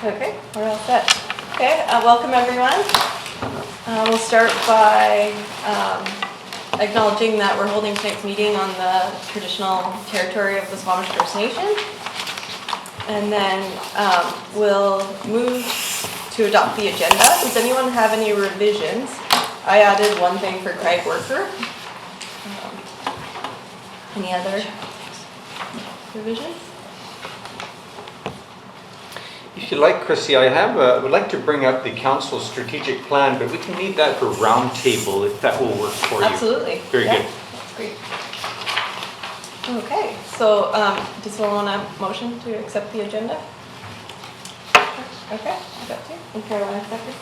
Okay, we're all set. Okay, welcome everyone. We'll start by acknowledging that we're holding tonight's meeting on the traditional territory of the Squamish First Nation. And then we'll move to adopt the agenda. Does anyone have any revisions? I added one thing for Craig Worker. Any other revisions? If you like, Chrissy, would like to bring up the council's strategic plan, but we can leave that for roundtable if that will work for you. Absolutely. Very good. That's great. Okay, so does someone want a motion to accept the agenda? Okay, I got two. And Caroline seconds.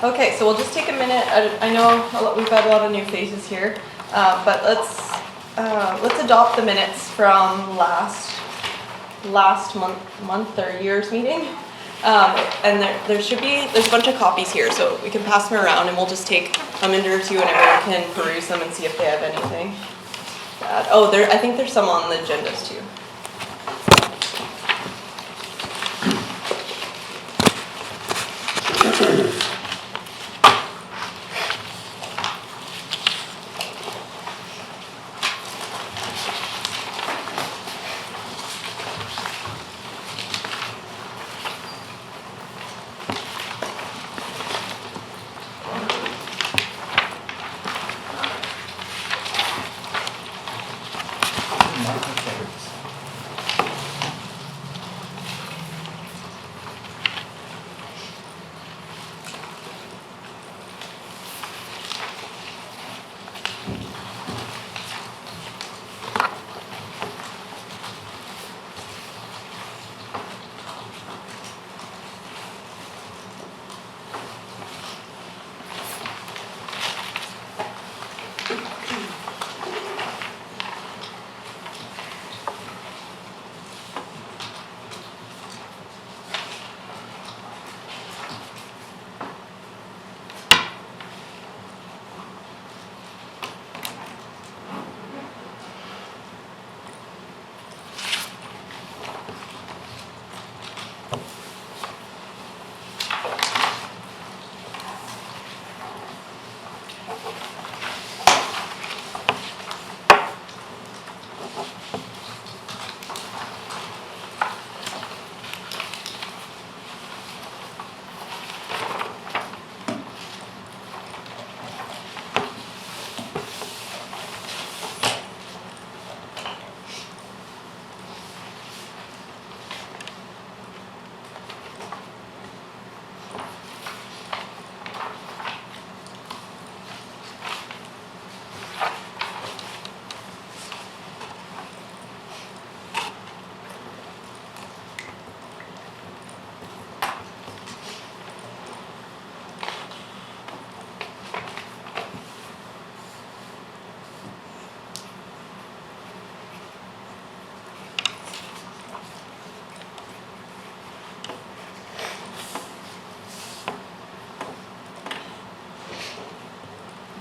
Okay, so we'll just take a minute. I know we've got a lot of new faces here, but let's adopt the minutes from last month or year's meeting. And there's a bunch of copies here, so we can pass them around and we'll just take a minute or two and everyone can peruse them and see if they have anything to add. Oh, I think there's some on the agendas too.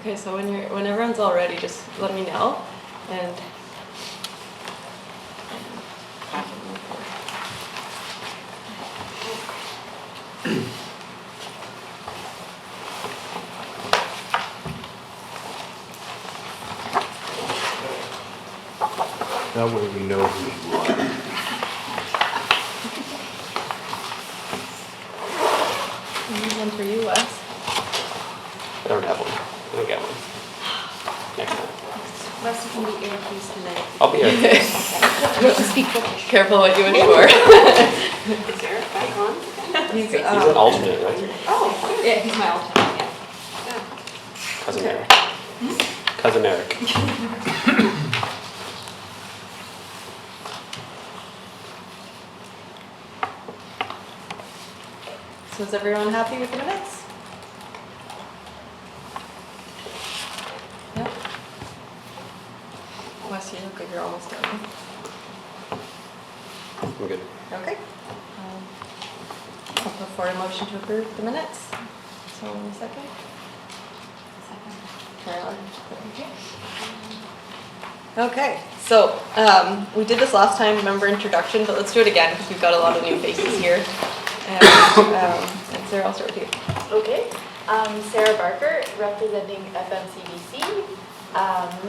Okay, so when everyone's all ready, just let me know, and That way we know who you are. I need one for you, Wes. I don't have one. I'll get one. Next time. Wes, you can be earpiece tonight. I'll be here. Speak British. Careful what you wish for. Is Eric back on? He's, He's an alternate, right? Oh, yeah, he's my alternate, yeah. Cousin Eric. Cousin Eric. So is everyone happy with the minutes? Yep. Wes, you look like you're almost done. I'm good. Okay. I'll put forward a motion to approve the minutes. So in a second. Caroline. Okay. Okay, so we did this last time, member introduction, but let's do it again because we've got a lot of new faces here. And Sarah, I'll start with you. Okay, Sarah Barker, representing FMCBC,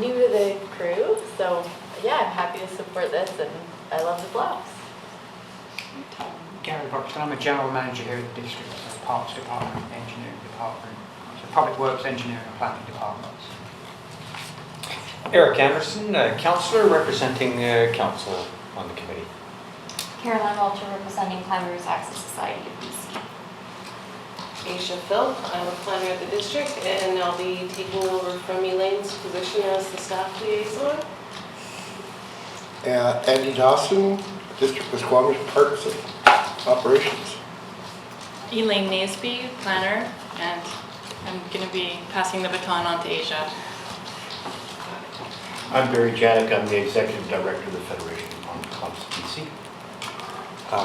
new to the crew, so yeah, I'm happy to support this and I love the Bluffs. Gary Buxton, I'm a general manager here at the district, so Parks Department, Engineering Department, so Public Works Engineering and Planning Departments. Eric Anderson, councillor representing council on the committee. Caroline Walter, representing Climbers Access Society of BC. Aisha Phil, I'm a planner at the district and I'll be taking over from Elaine's position as the staff liaison. Andy Dawson, District of Squamish Parks and Operations. Elaine Naseby, planner, and I'm going to be passing the baton on to Asia. I'm Barry Janik, I'm the Executive Director of the Federation on Clubs BC.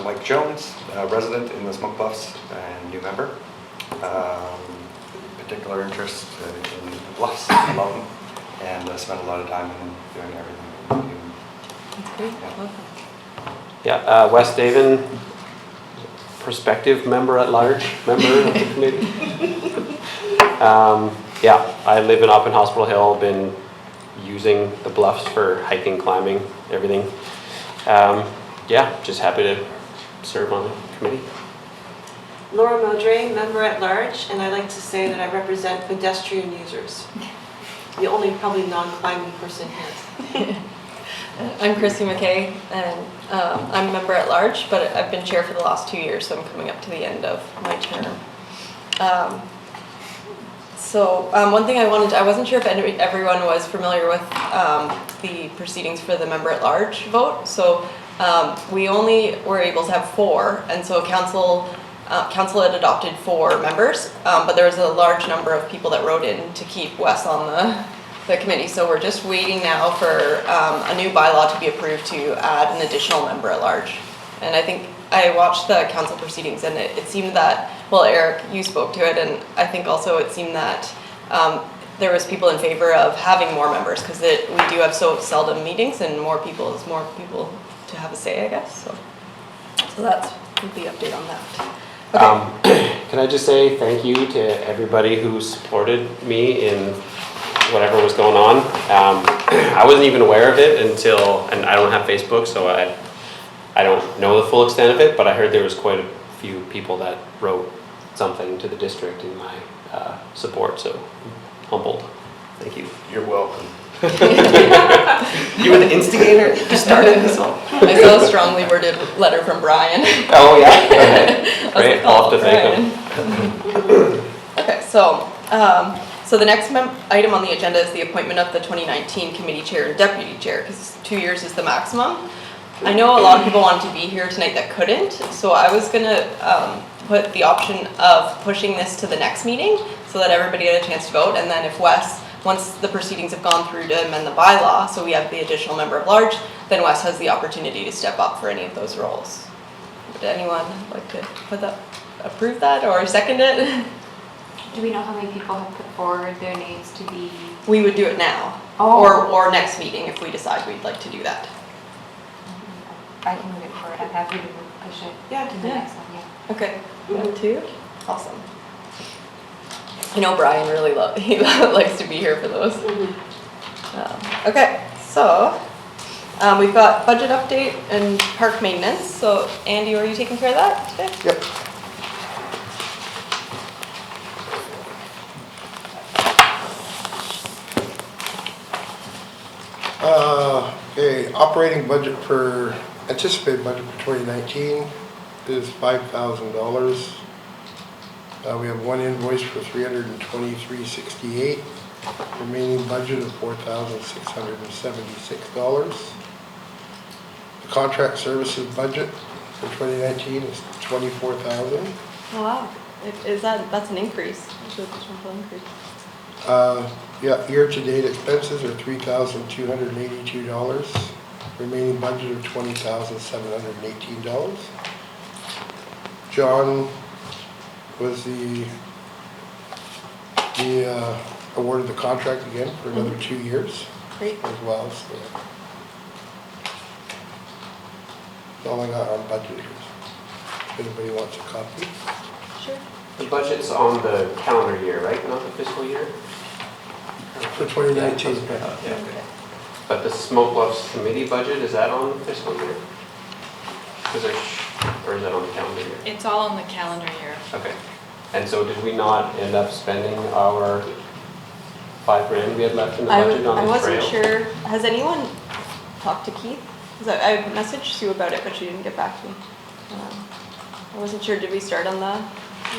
Mike Jones, resident in the Smoke Bluffs and new member. Particular interest in the Bluffs alone, and spent a lot of time in them doing everything we do. That's great. Yeah. Welcome. Yeah, Wes Daven, prospective member at large, member of the committee. Yeah, I live in up in Hospital Hill, been using the Bluffs for hiking, climbing, everything. Yeah, just happy to serve on the committee. Laura Modray, member at large, and I like to say that I represent pedestrian users. The only probably non-climbing person here. I'm Chrissy MacKay, and I'm a member at large, but I've been chair for the last 2 years, so I'm coming up to the end of my term. One thing I wasn't sure if everyone was familiar with the proceedings for the member at large vote. So we only were able to have 4, and so council had adopted 4 members, but there was a large number of people that wrote in to keep Wes on the committee. So we're just waiting now for a new bylaw to be approved to add an additional member at large. And I think I watched the council proceedings, and it seemed that, well, Eric, you spoke to it, and I think also it seemed that there was people in favor of having more members because we do have so seldom meetings, and more people is more people to have a say, I guess. So that's the update on that. Okay. Can I just say thank you to everybody who supported me in whatever was going on. I wasn't even aware of it until, and I don't have Facebook, so I don't know the full extent of it, but I heard there was quite a few people that wrote something to the district in my support, so I'm humbled. Thank you. You're welcome. You were the instigator? You started this all. I saw a strongly worded letter from Brian. Oh yeah? Okay. Great, I'll have to thank him. Okay, so the next item on the agenda is the appointment of the 2019 committee chair and deputy chair, because 2 years is the maximum. I know a lot of people wanted to be here tonight that couldn't, so I was gonna put the option of pushing this to the next meeting so that everybody had a chance to vote, and then if once the proceedings have gone through to amend the bylaw, so we have the additional member of large, then Wes has the opportunity to step up for any of those roles. Would anyone like to approve that or second it? Do we know how many people have put forward their names to be? We would do it now, or next meeting if we decide we'd like to do that. I can move it forward. I'm happy to push it to the next one. Yeah. Okay, 2? Awesome. I know Brian really likes to be here for those. Okay, so we've got budget update and park maintenance. So Andy, are you taking care of that today? Yep. Okay, operating budget anticipated budget for 2019 is $5,000. We have one invoice for $323.68. Remaining budget of $4,676. The contract services budget for 2019 is $24,000. Oh wow, that's an increase? That's a substantial increase. Yeah, year-to-date expenses are $3,282. Remaining budget of $20,718. John was awarded the contract again for another 2 years. Great. as well, so. That's all I got on budget here. If anybody wants a copy. Sure. The budget's on the calendar year, right, not the fiscal year? For 2019. Yeah. But the Smoke Bluffs committee budget, is that on the fiscal year? Or is that on the calendar year? It's all on the calendar year. Okay. And so did we not end up spending our $5,000 we had left in the budget on the trail? I wasn't sure. Has anyone talked to Keith? 'Cause I messaged Sue about it, but she didn't get back to me. I wasn't sure. Did we start on the?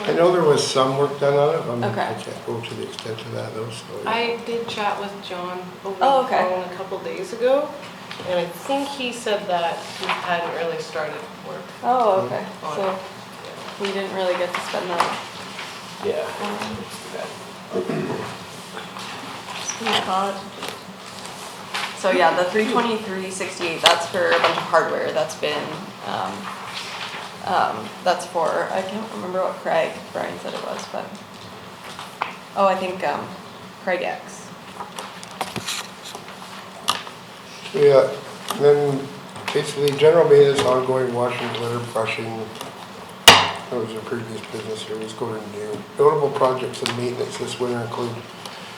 I know there was some work done on it, but Okay. I can't go to the extent of that though, so. I did chat with John over Oh, the okay. phone a couple days ago, and I think he said that he hadn't really started work. Oh, okay. on So it. we didn't really get to spend that. Yeah. So yeah, the 323.68, that's for a bunch of hardware that's been, that's for, I can't remember what Brian said it was, but, oh, I think Craig X. Yeah, and then basically general maintenance, ongoing washing, litter, brushing. That was a previous business here, was going to do. Notable projects and maintenance this winter include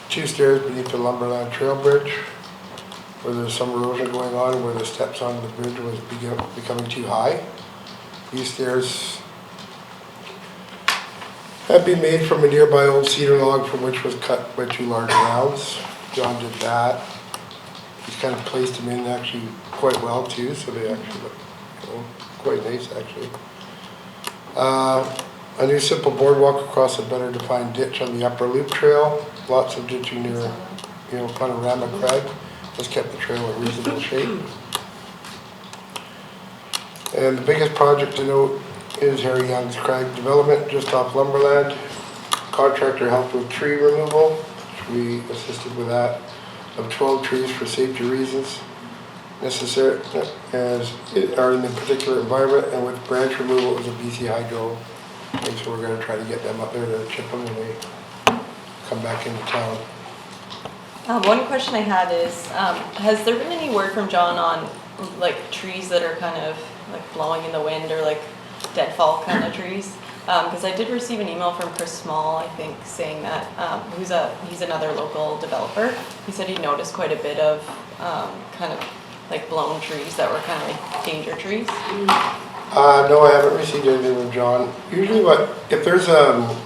2 stairs beneath the Lumberland Trail Bridge, where there's some erosion going on, where the steps onto the bridge was becoming too high. These stairs have been made from a nearby old cedar log from which was cut by 2 large rounds. John did that. He's kind of placed them in actually quite well too, so they actually look, you know, quite nice actually. A new simple boardwalk across a better defined ditch on the upper loop trail. Lots of ditching near, you know, Panorama Crag. Has kept the trail in reasonable shape. And the biggest project to note is Harry Young's Crag development just off Lumberland. Contractor helped with tree removal. We assisted with that. Of 12 trees for safety reasons necessary as it are in the particular environment, and with branch removal it was a BC Hydro. And so we're going to try to get them up there to chip them when they come back into town. One question I had is, has there been any word from John on like trees that are kind of like blowing in the wind or like deadfall kind of trees? Because I did receive an email from Chris Small, I think, saying that he's another local developer. He said he noticed quite a bit of kind of like blown trees that were kind of like danger trees. No, I haven't received anything from John. Usually if there's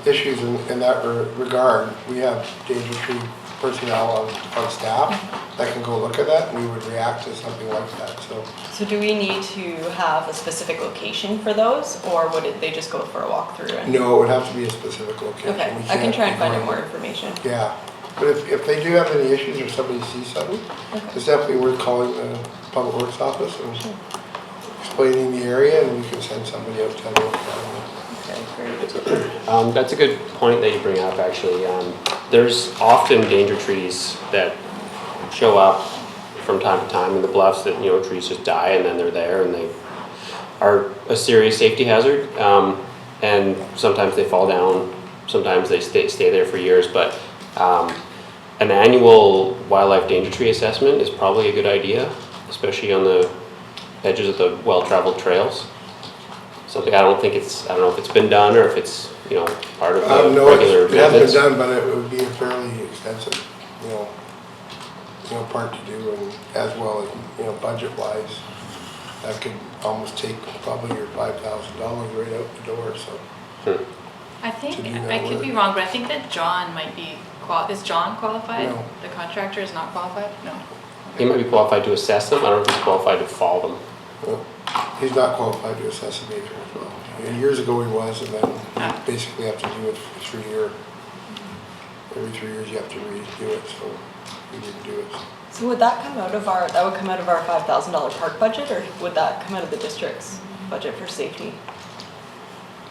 issues in that regard, we have danger tree personnel on staff that can go look at that, and we would react to something like that, so. So do we need to have a specific location for those, or would they just go for a walkthrough? No, it would have to be a specific location. Okay, We I can can't try and find out ignore more it. information. Yeah, but if they do have any issues or somebody sees something, it's definitely worth calling the Public Works office and explaining the area, and we can send somebody out to have a look at it. That's a good point that you bring up, actually. There's often danger trees that show up from time to time in the bluffs that, you know, trees just die and then they're there and they are a serious safety hazard. And sometimes they fall down, sometimes they stay there for years, but an annual wildlife danger tree assessment is probably a good idea, especially on the edges of the well-traveled trails. Something I don't know if it's been done or if it's, you know, part of the No, regular it hasn't maintenance. been done, but it would be a fairly extensive, you know, part to do, and as well as, you know, budget-wise, that could almost take probably your $5,000 right out the door, so. I think, To do that I could work. be wrong, but I think that John might be, is John qualified? No. The contractor is not qualified? No. He might be qualified to assess them. I don't know if he's qualified to fall them. Well, he's not qualified to assess a major as well. And years ago he was, and then you basically have to do it for 3 years. Every 3 years you have to redo it, so he didn't do it. So would that come out of our $5,000 park budget, or would that come out of the district's budget for safety?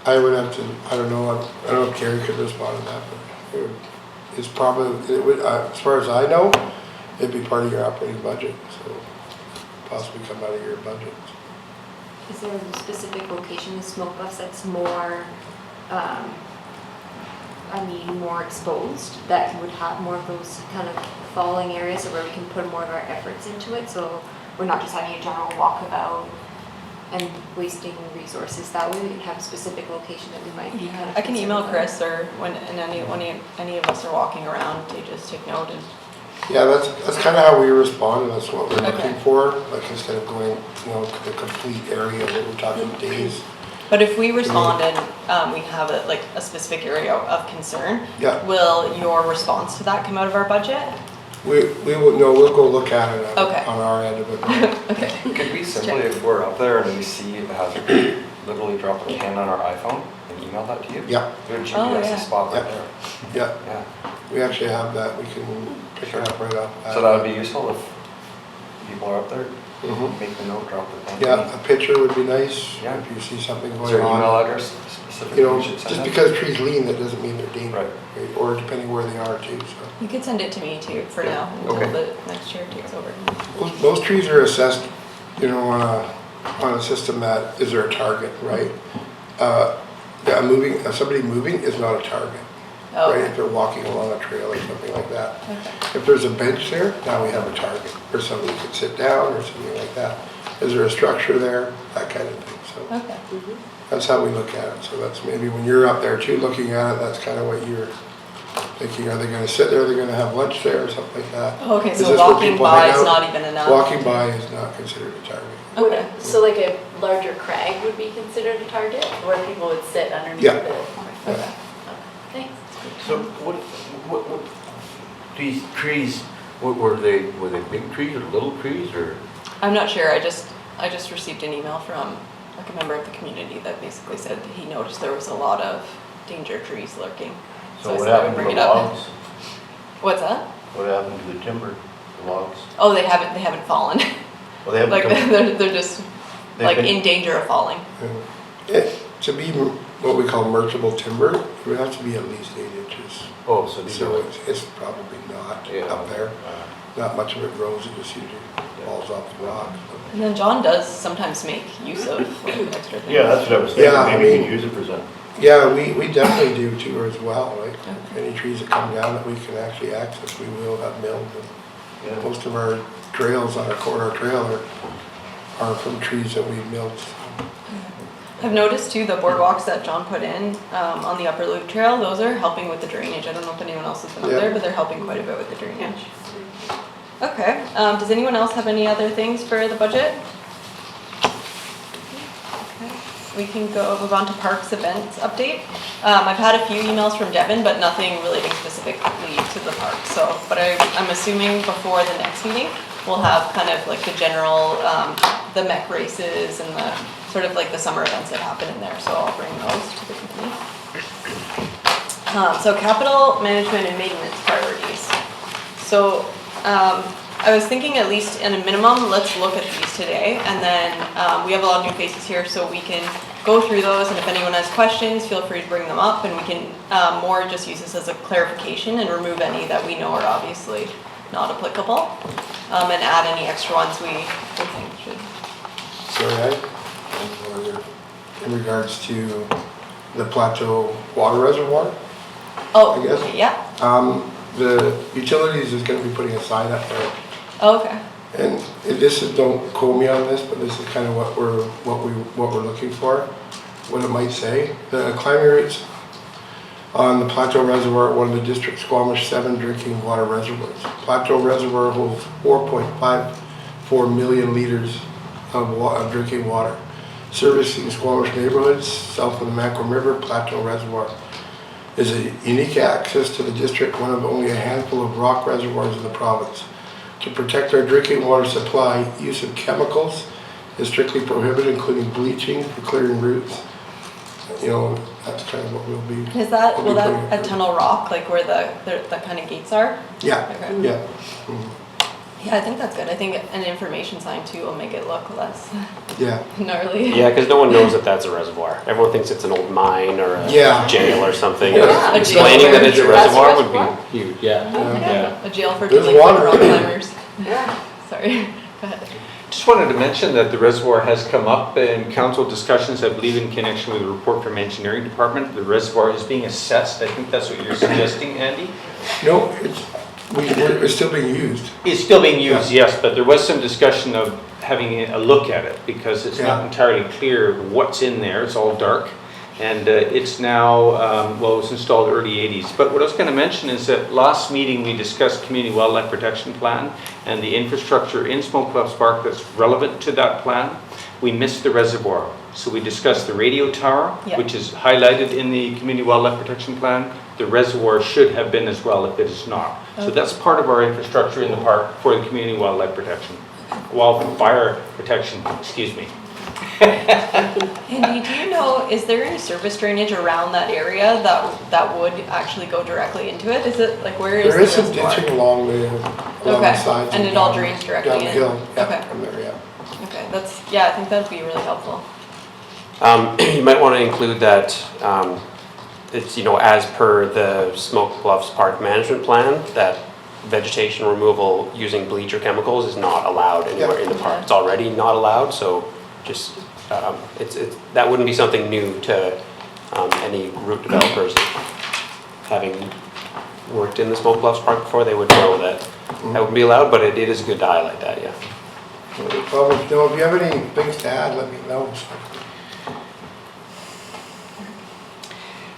I would have to, I don't know if Carrie could respond to that, but it would, as far as I know, it'd be part of your operating budget, so possibly come out of your budget. Is there a specific location in Smoke Bluffs that's more more exposed, that would have more of those kind of falling areas where we can put more of our efforts into it. So we're not just having a general walkabout and wasting resources that way. We can have a specific location that we might be kind of. I can email concerned about. Chris, or when any of us are walking around, to just take note and. Yeah, that's kind of how we respond, and that's what we're Okay. looking for. Like, instead of going, you know, to the complete area, what we're talking days. But if we respond and we have a specific area of concern, Yeah. will your response to that come out of our budget? We will, no, we'll go look at it Okay. on our end of it. Okay. Could we simply, if we're up there and we see a hazard, literally drop a pin on our iPhone and email that to you? Yeah, Good GPS Oh, yeah. spot right Yeah. there. yeah, Yeah. we actually have that. We can pick it up right off. So that would be useful if people are up there, Mhm. make the note, drop the pin. Yeah, a picture would be nice. Yeah. If you see something Is going there an email on. address specifically You know, you should send just it? because trees lean, that doesn't mean they're dangerous. Right. Or depending where they are too, so. You could send it to me too for Yeah. now until Okay. the next year takes over. Most trees are assessed, you know, on a system that, is there a target, right? Yeah, somebody moving is not a target, Oh, right? okay. If they're walking along a trail or something like that. Okay. If there's a bench there, now we have a target, or somebody could sit down or something like that. Is there a structure there? That kind of thing, so. Okay. That's how we look at it, so that's maybe when you're up there too, looking at it, that's kind of what you're thinking, are they gonna sit there, are they gonna have lunch there, or something like that? Okay, Is so this where walking people by hang is out? not even enough. Walking by is not considered a target. Okay. So like a larger crag would be considered a target where people would sit underneath Yeah. it? Okay. Thanks. So what, these trees, were they big trees or little trees or? I'm not sure. I just received an email from like a member of the community that basically said that he noticed there was a lot of danger trees lurking. So I what said I would happened to bring the it up. logs? What's that? What happened to the timber, the logs? Oh, they haven't fallen. Well, they haven't Like come- they're just they've like been- in danger of falling. To be what we call merchantable timber, it would have to be at least 8 inches. Oh, so these So are, it's probably not Yeah. up there. Not much of it grows, it just usually falls off the rock. And then John does sometimes make use of like, extra things. yeah, that's what I was thinking, Yeah, I maybe you mean- can use it for something. Yeah, we definitely do too as well, like any trees that come down that we can actually access, we will have milled. Yeah. Most of our trails on our corridor trail are from trees that we've milled. I've noticed too the boardwalks that John put in on the Upper Loop Trail. Those are helping with the drainage. I don't know if anyone else has been up Yeah. there, but they're helping quite a bit with the drainage. Okay. Does anyone else have any other things for the budget? Okay. We can move on to parks events update. I've had a few emails from Devin, but nothing relating specifically to the park. So, but I'm assuming before the next meeting, we'll have kind of like the general, the mech races and the sort of like the summer events that happen in there. So I'll bring those to the committee. So capital management and maintenance priorities. So I was thinking at least in a minimum, let's look at these today. And then we have a lot of new faces here, so we can go through those. And if anyone has questions, feel free to bring them up. And we can more just use this as a clarification and remove any that we know are obviously not applicable. And add any extra ones we think should. Sorry, in regards to the Plateau Water Reservoir, Oh, I guess. okay, yeah. The utilities is gonna be putting a sign up there. Oh, okay. And this is, don't quote me on this, but this is kind of what we're looking for, what it might say. The climbing rates on the Plateau Reservoir, one of the district's Squamish 7 drinking water reservoirs. Plateau Reservoir holds 4.54 million liters of drinking water, servicing Squamish neighborhoods south of the MacKay River. Plateau Reservoir is a unique access to the district, one of only a handful of rock reservoirs in the province. To protect our drinking water supply, use of chemicals is strictly prohibited, including bleaching for clearing roots. You know, that's kind of what we'll be. Is that, we'll will be that putting at through. Tunnel Rock, like where the kind of gates are? Yeah, Okay. yeah. Mhm. Yeah, I think that's good. I think an information sign too will make it look less Yeah, gnarly. Yeah, because no one knows that that's a reservoir. Everyone thinks it's an old mine or a Yeah. jail or something. Yeah, a Explaining jail that it's a for- reservoir would reservoir? be huge, yeah. A jail for There's delinquent water. rock climbers. Yeah. Sorry, go ahead. Just wanted to mention that the reservoir has come up in council discussions, I believe in connection with a report from engineering department. The reservoir is being assessed. I think that's what you're suggesting, Andy? No, it's still being used. It's still being used, yes, but there was some discussion of having a look at it because it's not entirely clear what's in there. It's all dark. And it's now, well, it was installed early 80s. But what I was going to mention is that last meeting we discussed Community Wildlife Protection Plan and the infrastructure in Smoke Bluffs Park that's relevant to that plan. We missed the reservoir. So we discussed the radio tower, which is highlighted in the Community Wildlife Protection Plan. The reservoir should have been as well if it is not. So that's part of our infrastructure in the park for the Community Wildlife Protection. Wildfire protection, excuse me. Andy, do you know, is there any service drainage around that area that would actually go directly into it? Is it, like, where is There is the some reservoir? ditching along the sides. And it all drains directly in? Down the hill, Okay. from there, yeah. Okay, that's, I think that'd be really helpful. You might want to include that it's, as per the Smoke Bluffs Park Management Plan, that vegetation removal using bleach or chemicals is not allowed anywhere in the park. It's already not allowed, so just, that wouldn't be something new to any route developers. Having worked in the Smoke Bluffs Park before, they would know that that wouldn't be allowed, but it is good to highlight that, yeah. Well, if you have any things to add, let me know.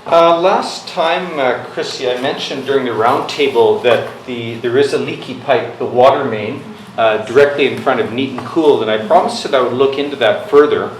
Last time, Chrissy, I mentioned during the roundtable that there is a leaky pipe, the water main, directly in front of Neat and Cool, and I promised that I would look into that further.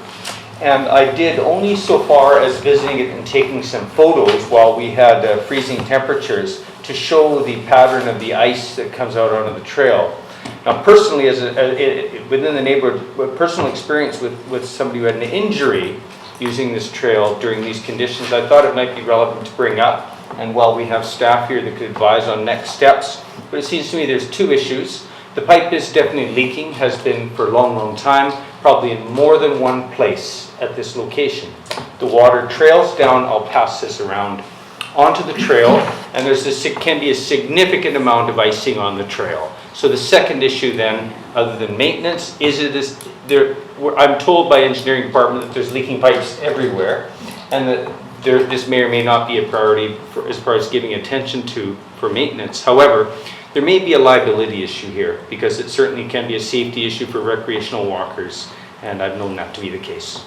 And I did only so far as visiting it and taking some photos while we had freezing temperatures to show the pattern of the ice that comes out onto the trail. Now, personally, within the neighborhood, personal experience with somebody who had an injury using this trail during these conditions, I thought it might be relevant to bring up. And while we have staff here that could advise on next steps, but it seems to me there's two issues. The pipe is definitely leaking, has been for a long, long time, probably in more than one place at this location. The water trails down, I'll pass this around, onto the trail, and can be a significant amount of icing on the trail. So the second issue then, other than maintenance, I'm told by engineering department that there's leaking pipes everywhere, and that this may or may not be a priority as far as giving attention to for maintenance. However, there may be a liability issue here because it certainly can be a safety issue for recreational walkers, and I've known that to be the case.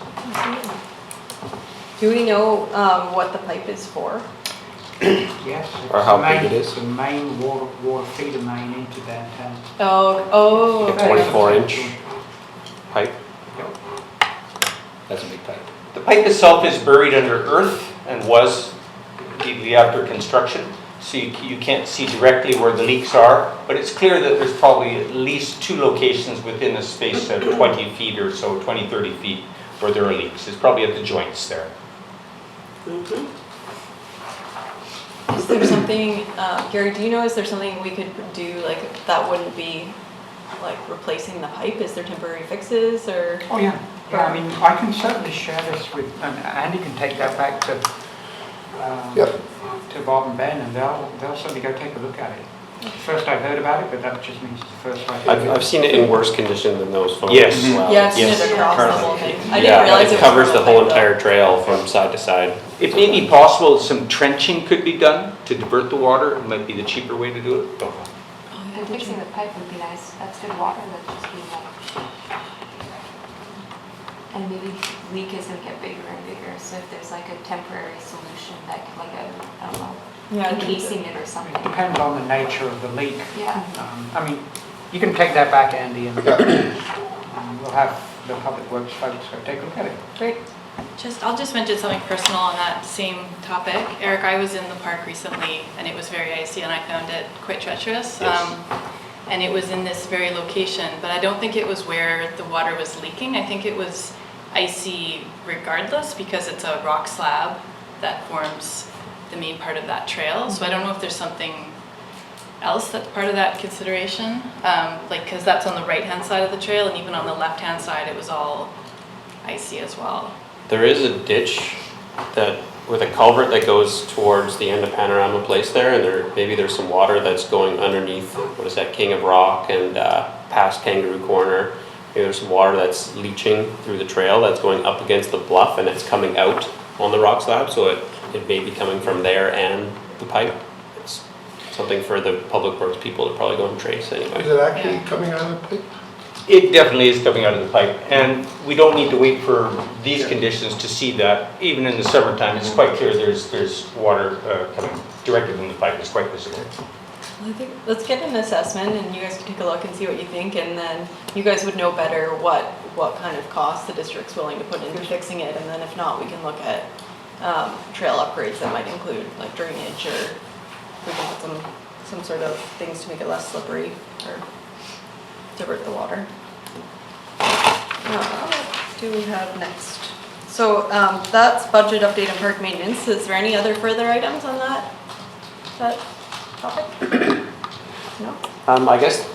Do we know what the pipe is for? Yes. Or how big it is? The main water feeder main into downtown. Oh, A 24-inch pipe. That's a big pipe. The pipe itself is buried under earth and was immediately after construction, so you can't see directly where the leaks are, but it's clear that there's probably at least two locations within a space of 20 feet or so, 20, 30 feet, where there are leaks. It's probably at the joints there. Is there something, Gary, do you know, is there something we could do like that wouldn't be like replacing the pipe? Is there temporary fixes or? Oh, yeah. Yeah, I mean, I can certainly share this with, and Andy can take that back to Bob and Ben, and they'll certainly go take a look at it. First I've heard about it, but that just means it's the first I've heard. I've seen it in worse condition than those photos Yes. as well. Yeah, I've seen it across the whole thing. I didn't realize it was covers the whole pipe, though. entire trail from side to side. It may be possible some trenching could be done to divert the water. It might be the cheaper way to do it. And fixing the pipe would be nice. That's good water that's just being like. And maybe leak is gonna get bigger and bigger. So if there's like a temporary solution that could, like I don't know, encasing it or something. It depends on the nature of the leak. Yeah. I mean, you can take that back, Andy, and we'll have the public works folks go take a look at it. Great. I'll just mention something personal on that same topic. Eric, I was in the park recently and it was very icy and I found it quite treacherous. Yes. And it was in this very location, but I don't think it was where the water was leaking. I think it was icy regardless because it's a rock slab that forms the main part of that trail. So I don't know if there's something else that's part of that consideration, because that's on the right-hand side of the trail, and even on the left-hand side, it was all icy as well. There is a ditch with a culvert that goes towards the end of Panorama Place there, and maybe there's some water that's going underneath, what is that, King of Rock and past Kangaroo Corner. there's some water that's leaching through the trail that's going up against the bluff and it's coming out on the rock slab, so it may be coming from there and the pipe. It's something for the public works people to probably go and trace Is anyway. it actually coming out of the pipe? It definitely is coming out of the pipe, and we don't need to wait for these conditions to see that. Even in the summertime, it's quite clear there's water coming directly from the pipe. It's quite visible. Well, I think let's get an assessment and you guys can take a look and see what you think, and then you guys would know better what kind of cost the district's willing to put into fixing it, and then if not, we can look at trail upgrades that might include like drainage, or we can put some sort of things to make it less slippery or divert the water. What do we have next? So that's budget update and park maintenance. Is there any other further items on that topic? No? I guess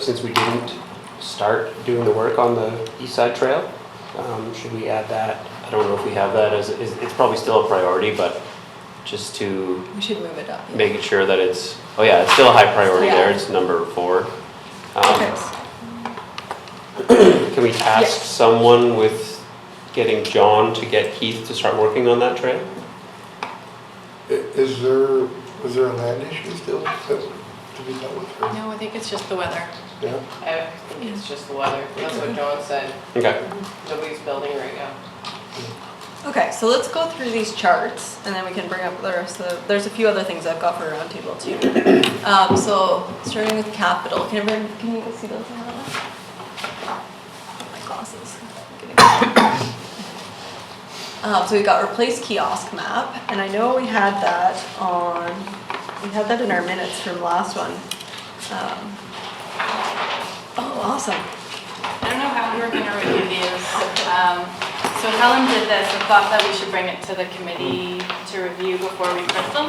since we didn't start doing the work on the east side trail, should we add that? I don't know if we have that it's probably still a priority, but just to We should move it up. Yeah. making sure that it's still a high priority there. It's number 4. Okay. Can we task Yes. someone with getting John to get Keith to start working on that trail? Was there a land issue still to be dealt with? Or? No, I think it's just the weather. Yeah. I think it's just the weather. That's what John said. Okay. Nobody's building right now. Okay, so let's go through these charts and then we can bring up the rest of there's a few other things I've got for a roundtable too. So starting with capital, can you guys see those? My glasses. So we got replace kiosk map, and I know we had that in our minutes from last one. Oh, awesome. I don't know how we were going to review these. So Helen did this and thought that we should bring it to the committee to review before we print them.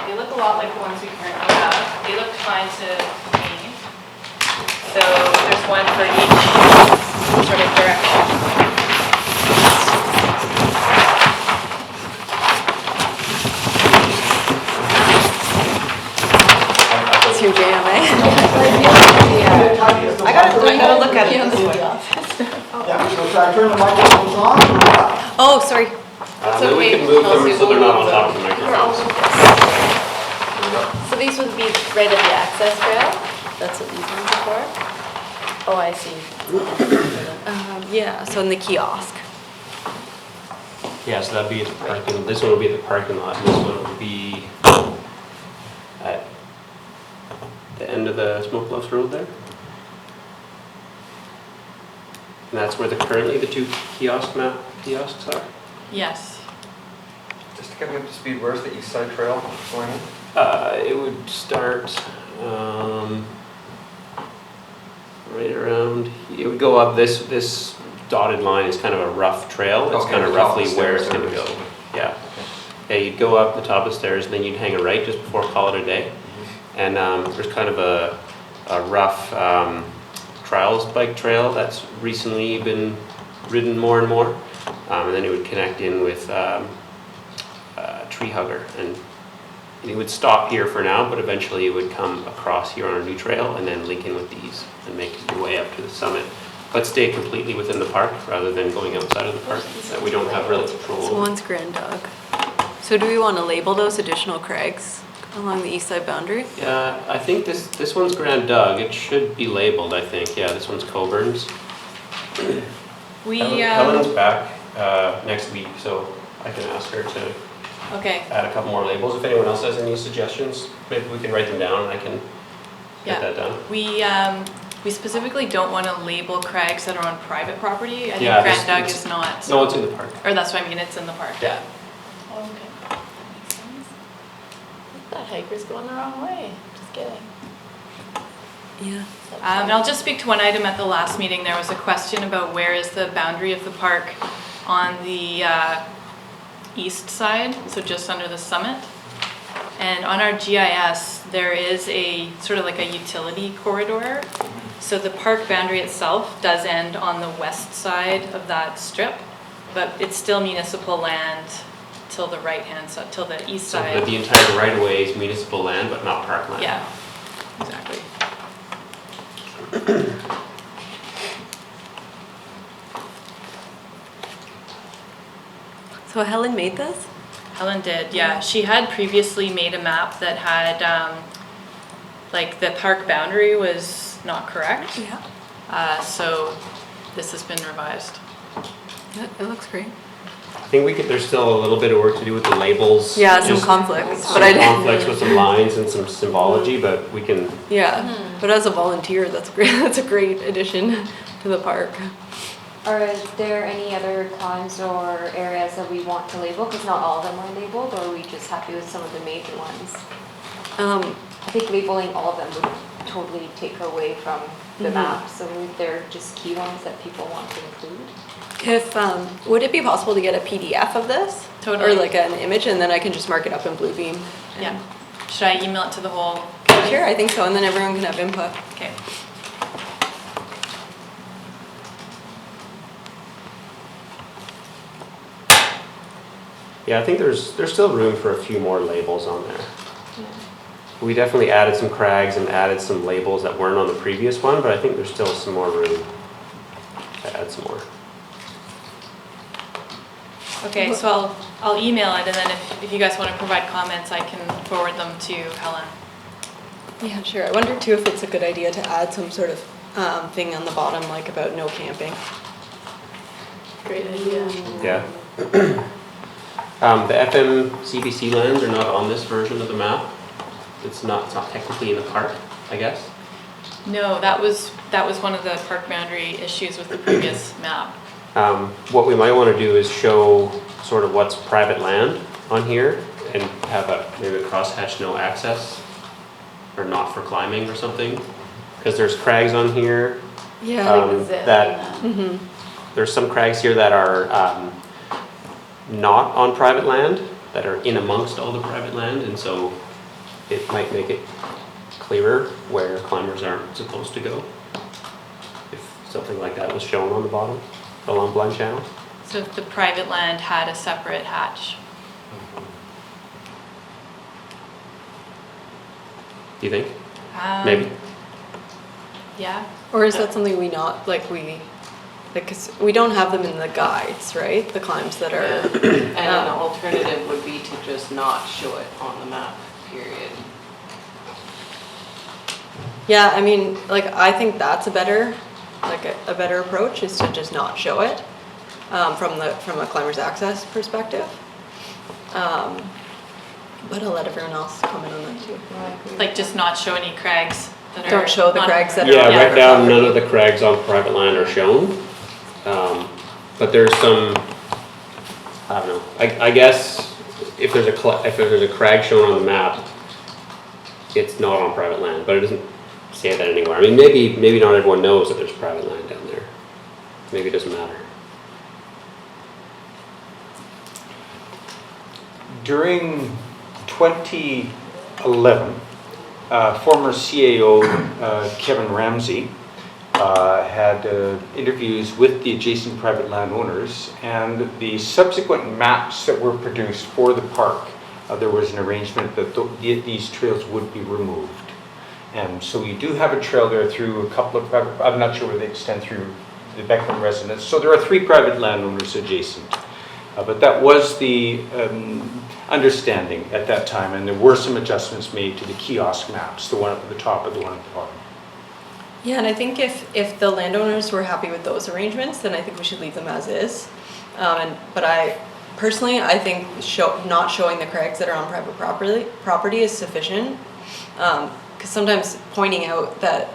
They look a lot like the ones we currently have. They look fine to me. So there's one for each sort of direction. It's your jam, eh? I gotta look at it this way. Yeah, so should I turn the microphones on? Oh, sorry. We can move them so they're not on top of the microphones. So these would be right at the access rail? That's what these ones are for? Oh, I see. Yeah, so in the kiosk. Yeah, so that'd be at the parking. This one would be at the parking lot. This one would be at the end of the Smoke Bluffs Road there. And that's where currently the 2 kiosks are. Yes. Just to get me up to speed, where's the east side trail going in? It would start right around. It would go up this dotted line is kind of a rough trail. It's Okay, kind of the top of roughly the where it's stairs going to there. go. Yeah. Yeah, you'd go up the top of the stairs, and then you'd hang a right just before call it a day. And there's kind of a rough trials bike trail that's recently been ridden more and more. And then it would connect in with Tree Hugger, and it would stop here for now, but eventually it would come across here on our new trail and then link in with these and make your way up to the summit, but stay completely within the park rather than going outside of the park that we don't have really control So over. one's Grand Dog. So do we want to label those additional crags along the east side boundary? Yeah, I think this one's Grand Dug. It should be labeled, I think. Yeah, this one's Coburn's. Helen's back next week, so I can ask her to Okay. add a couple more labels. If anyone else has any suggestions, maybe we can write them down and I can get that done. We specifically don't want to label crags that are on private property. I think Yeah, Grand Dug is not. No, it's in the park. Or that's what I mean, it's in the park. Yeah. Oh, okay. Makes sense. That hiker's going the wrong way. Just kidding. Yeah. And I'll just speak to one item at the last meeting. There was a question about where is the boundary of the park on the east side, so just under the summit. And on our GIS, there is a sort of like a utility corridor. So the park boundary itself does end on the west side of that strip, but it's still municipal land till the right-hand side, till the east So side. the entire right-of-way is municipal land, but not park land. Yeah, exactly. So Helen made this? Helen did, yeah. She had previously made a map that had, like the park boundary was not correct. Yeah. So this has been revised. It looks great. I think there's still a little bit of work to do with the labels. Yeah, some Just conflicts, some but I didn't. conflicts with some lines and some symbology, but we can. Yeah, but as a volunteer, that's great. That's a great addition to the park. Are there any other climbs or areas that we want to label? Because not all of them are labeled, or are we just happy with some of the major ones? I think labeling all of them would totally take away from the map, so they're just key ones that people want to include. If would it be possible to get a PDF of this? Totally. Or like an image, and then I can just mark it up in Bluebeam? Yeah. Should I email it to the whole? Sure, I think so, and then everyone can have input. Okay. Yeah, I think there's still room for a few more labels on there. We definitely added some crags and added some labels that weren't on the previous one, but I think there's still some more room to add some more. Okay, so I'll email it, and then if you guys want to provide comments, I can forward them to Helen. Yeah, sure. I wonder too if it's a good idea to add some sort of thing on the bottom, like about no camping. Great idea. Yeah. The FM CBC lands are not on this version of the map. It's not technically in the park, I guess. No, that was one of the park boundary issues with the previous map. What we might want to do is show sort of what's private land on here and have maybe a crosshatch no access or not for climbing or something. Because there's crags on here. Yeah, There's some crags here that are not on private land, that are in amongst all the private land, and so it might make it clearer where climbers aren't supposed to go if something like that was shown on the bottom along blind channel. So if the private land had a separate hatch. Do you think? Maybe. Yeah. Or is that something we 'cause we don't have them in the guides, right? The climbs that are. And an alternative would be to just not show it on the map, period. Yeah, I mean, like I think that's a better approach is to just not show it from a climber's access perspective. But I'll let everyone else comment on that too. Like just not show any crags that are. Don't show the crags that are. Yeah, on right private down, property. none of the crags on private land are shown. But there's some, I don't know, I guess if there's a crag shown on the map, it's not on private land, but it doesn't say that anywhere. I mean, maybe not everyone knows that there's private land down there. Maybe it doesn't matter. During 2011, former CAO Kevin Ramsey had interviews with the adjacent private landowners, and the subsequent maps that were produced for the park, there was an arrangement that these trails would be removed. And so we do have a trail there through a couple of private, I'm not sure where they extend through the Beckman residence. So there are 3 private landowners adjacent. But that was the understanding at that time, and there were some adjustments made to the kiosk maps, the one up at the top and the one at the bottom. Yeah, and I think if the landowners were happy with those arrangements, then I think we should leave them as is. But I personally, I think not showing the crags that are on private property is sufficient. Because sometimes pointing out that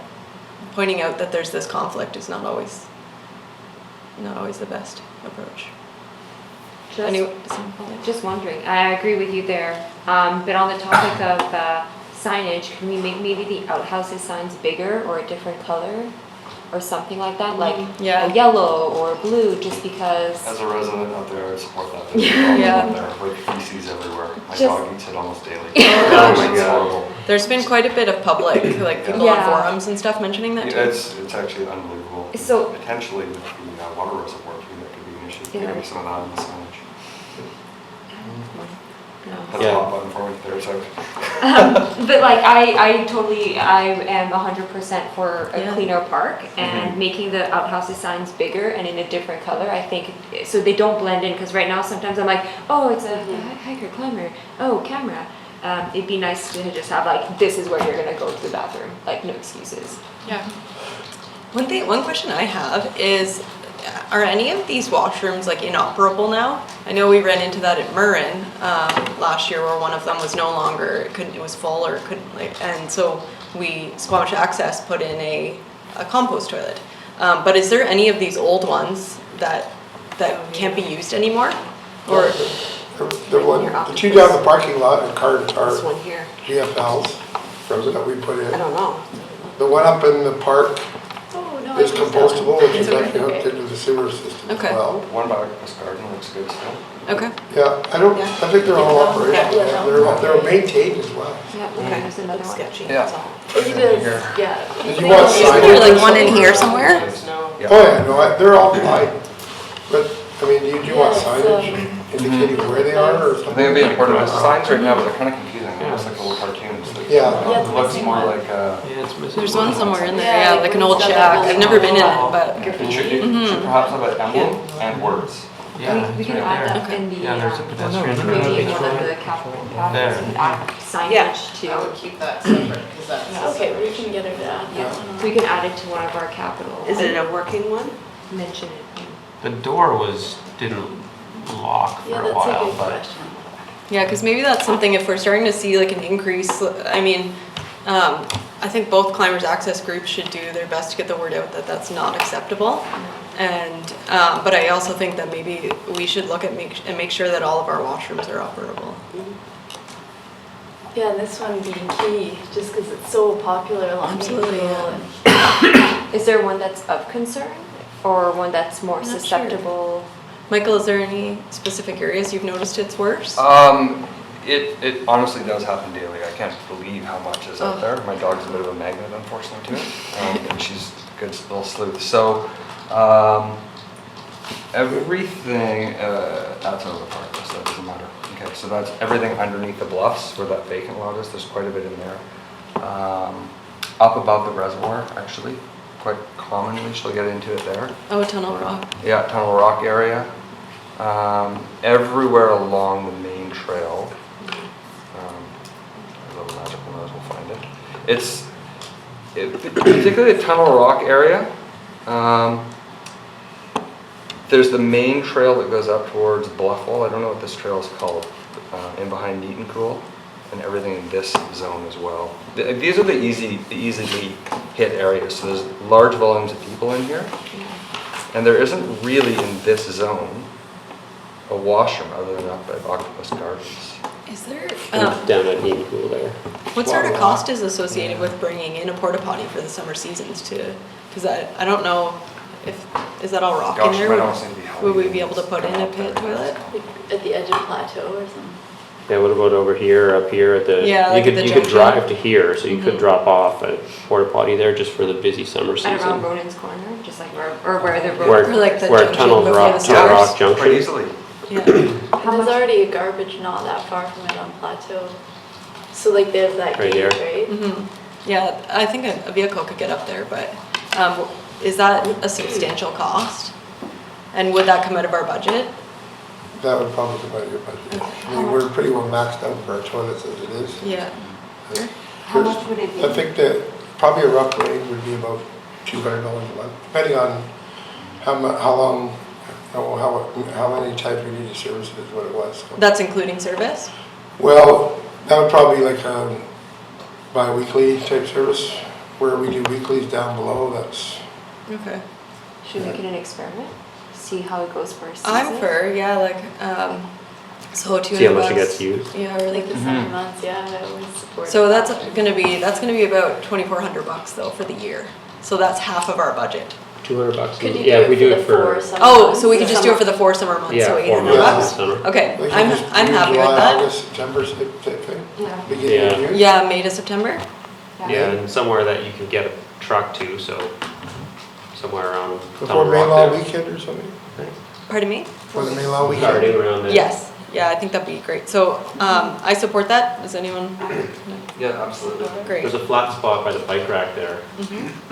there's this conflict is not always the best approach. Just wondering, I agree with you there, but on the topic of signage, can we make maybe the outhouses signs bigger or a different color or something like that, like a yellow or blue, just because. As a resident out there, I support that. Yeah. There are like feces everywhere. My Just- dog eats it almost daily. Oh my It's horrible. There's been quite a bit of public, like people on forums and stuff mentioning that too. Yeah, it's actually unbelievable. So- Potentially with the water reservoir too, that could be an issue. Yeah. Maybe some of that in the signage. No. That's a hot button for me, there's out. But like, I am 100% for a Yeah. cleaner park and making the outhouses signs bigger and in a different color, I think, so they don't blend in, because right now sometimes I'm like, oh, it's a hiker, climber, oh, camera. It'd be nice to just have like, this is where you're gonna go to the bathroom, like no excuses. Yeah. One question I have is, are any of these washrooms like inoperable now? I know we ran into that at Murrin last year, where one of them was no longer, it was full or couldn't, like, and so Squamish Access put in a compost toilet. But is there any of these old ones that can't be used anymore? Or The two down the parking lot are This one here. GFLs that we put I in. don't know. The one up in the park Oh, no. is compostable, which is It's okay. actually hooked into the sewer system as Okay. well. One by Octopus Garden looks good still. Okay. Yeah, I think they're all operational. Yeah. They're maintained as well. Yeah, Okay. there's another Looks one. sketchy, Yeah. that's all. It does, yeah. Did you want Isn't signage? there like one in here somewhere? No. Yeah. Oh, yeah, no, they're all fine. But, I mean, do you want Yeah, signage indicating where they are or I something? think it'd be important. The signs right now, but they're kind of confusing. They're almost like little cartoons. Yeah. It looks more like There's one somewhere in there, Yeah, yeah, like an old it's got shack. that I've never been in it, but it should perhaps have an emblem and words. We can add that in the, Yeah, there's a pedestrian. maybe in one of the capital pathways, we can add Yeah, signage I would to, keep that separate, because that's. Okay, we can get her to add that one. we can add it to one of our capital. Is it a working one? Mention it. The door didn't lock for Yeah, a that's a while, good but question. yeah, because maybe that's something, if we're starting to see like an increase, I mean, I think both Climbers Access groups should do their best to get the word out that that's not acceptable. And, but I also think that maybe we should look at make sure that all of our washrooms are operable. Yeah, and this one being key, just because it's so popular along Absolutely, Maple yeah. and Is there one that's of concern or one that's more Not sure. susceptible? Michael, is there any specific areas you've noticed it's worse? It honestly does happen daily. I can't believe how much is out Oh. there. My dog's a bit of a magnet, unfortunately, to it, and she's a good little sleuth. So everything that's another part of this. That doesn't matter. Okay, so that's everything underneath the bluffs where that vacant lot is. There's quite a bit in there. Up above the reservoir, actually, quite commonly she'll get into it there. Oh, Tunnel Rock. Yeah, Tunnel Rock area. Everywhere along the main trail. A little magical nose will find it. Particularly the Tunnel Rock area. There's the main trail that goes up towards Bluffwall. I don't know what this trail is called. In behind Neat and Cool, and everything in this zone as well. These are the easily hit areas. So there's large volumes of people in here, and there isn't really in this zone a washroom other than up at Octopus Gardens. Is there, Down at Neat and Cool there. what sort of cost is associated with bringing in a porta potty for the summer seasons to, because I don't know is that all rock in Gosh, there? might honestly be helpful. Would we be able to put in a pit toilet? like at the edge of plateau or something. Yeah, what about over here, up here at the? Yeah, like at the You could junction. drive to here, so you could drop off a porta potty there just for the busy summer At around season. Ronan's Corner, just like where the road. Where, Or like the where junction Tunnel before Rock, the Tunnel Rock stars. Quite Junction. easily. Yeah. And there's already a garbage not that far from it on plateau. So like there's that Right gate, here. right? Mm-hmm. Yeah, I think a vehicle could get up there, but is that a substantial cost? And would that come out of our budget? That would probably come out of your budget. I mean, we're pretty well maxed out for our toilets as it is. Yeah. How much would it be? I think that probably a rough range would be about $200 a month, depending on how long, how many times we need to service it is what it was. That's including service? Well, that would probably be like a bi-weekly type service, where we do weeklies down below. That's Okay. Should we make it an experiment? See how it goes for a season? I'm for, yeah, like, so 200 See how much it bucks. gets used. Yeah, or Like like, the summer months, yeah, I always support. so that. that's gonna be about 2,400 bucks though for the year. So that's half of our budget. $200. Could you Yeah, if we do it the for. 4 summer Oh, months? so we could The just do it summer- for the 4 summer months, Yeah, so 4 $800 months bucks? in summer. Okay, like I'm you just do happy with July, that. August, September type thing. Yeah. Beginning of Yeah. June. Yeah, May to September? Yeah, and somewhere that you can get a truck to, so somewhere around Before Tunnel May Rock Law there. weekend or something? Pardon me? For the May Law weekend? Starting around there. Yes, Yeah, I think that'd be great. So I support that. Does anyone? Yeah, absolutely. Great. There's a flat spot by the bike rack there.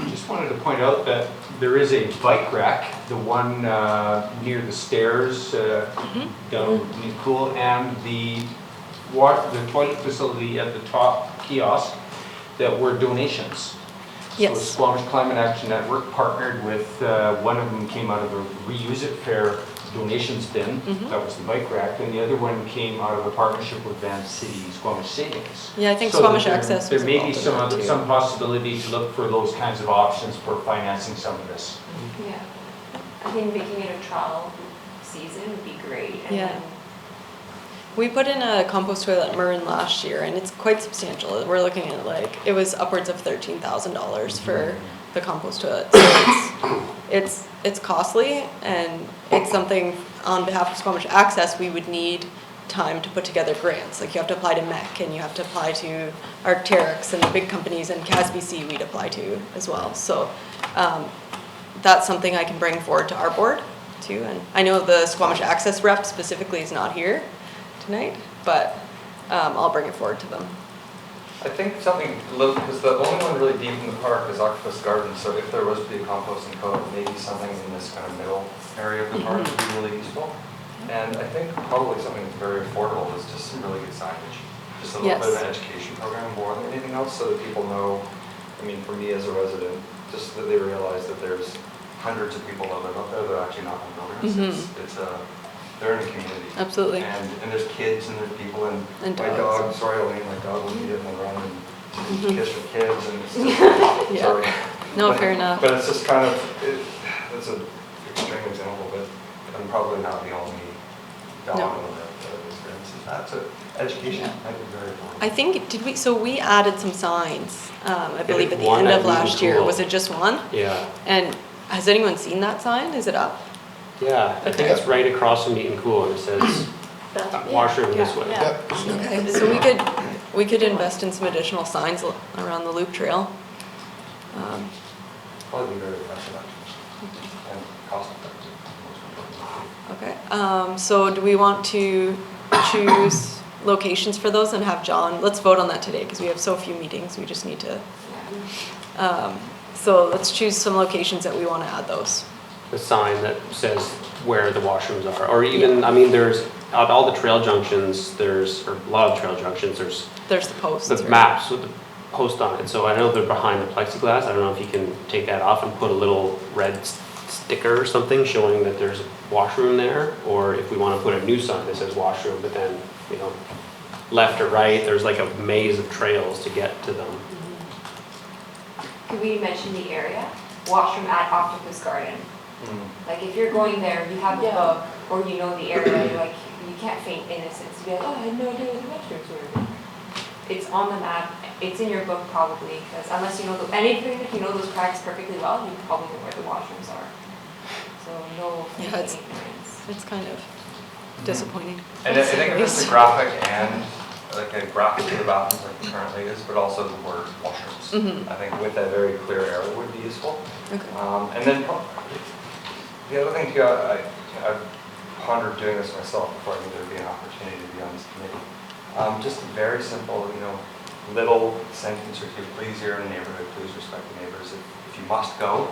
Just wanted to point out that there is a bike rack, the one near the stairs down in Cool, and the toilet facility at the top kiosk that were donations. Yes. So the Squamish Climate Action Network partnered with, one of them came out of a Reuse It Fair donations bin, that was the bike rack, and the other one came out of a partnership with Van City Squamish Savings. Yeah, I think So Squamish there- Access There was may be involved in that too. some possibility to look for those kinds of options for financing some of this. Yeah. I think making it a trial season would be great. And Yeah. then We put in a compost toilet at Murren last year, and it's quite substantial. We're looking at like, it was upwards of $13,000 for the compost toilet. So it's costly, and it's something on behalf of Squamish Access, we would need time to put together grants. Like you have to apply to MEC, and you have to apply to Arc'teryx and the big companies, and CASBC we'd apply to as well. So that's something I can bring forward to our board too. And I know the Squamish Access rep specifically is not here tonight, but I'll bring it forward to them. I think something, because the only one really deep in the park is Octopus Garden, so if there was to be a composting code, maybe something in this kind of middle area of the park would be really useful. And I think probably something that's very affordable is just some really good signage. Just a little bit of an education program more than anything else, so that people know, I mean, for me as a resident, just that they realize that there's hundreds of people that live up there that are actually not homeowners. They're in a community. Absolutely. And there's kids and there's people and my dogs. dog, sorry Elaine, my dog will eat it and run and kiss your kids and it's just, Yeah. sorry. No, fair enough. But it's just kind of, it's an extreme example, but I'm probably not the only dog owner that experiences that. So education, I think very important. I think, so we added some signs, I believe at the one end at of last Newton year. Pool. Was it just one? Yeah. And has anyone seen that sign? Is it up? Yeah, I think it's right across from Neat and Cool, and it says washroom this way. Yep. Okay, so we could invest in some additional signs around the loop trail. Probably be very effective actually. And cost effective. Okay, so do we want to choose locations for those and have John, let's vote on that today because we have so few meetings, we just need to. So let's choose some locations that we want to add those. The sign that says where the washrooms are, or even, I mean, there's, at all the trail junctions, or a lot of trail junctions, there's the posts. the maps with the post on it. So I know they're behind the plexiglass. I don't know if you can take that off and put a little red sticker or something showing that there's a washroom there, or if we want to put a new sign that says washroom, but then, you know, left or right, there's like a maze of trails to get to them. could we mention the area? Washroom at Octopus Garden. Like if you're going there, you have a book, or you know the area, you're like, you can't feign innocence. You'd be like, oh, I had no idea where the restrooms were. It's on the map, it's in your book probably, because unless you know, anything, if you know those cracks perfectly well, you probably know where the washrooms are. So no Yeah, ignorance. it's kind of disappointing. And I think if it's a graphic and like a graphic to the bathrooms like it currently is, but also the word washrooms. I think with that very clear arrow would be useful. Okay. And then the other thing too, I've pondered doing this myself before I knew there'd be an opportunity to be on this committee. Just a very simple, you know, little sentence or two, please, you're in a neighborhood, please respect the neighbors. If you must go,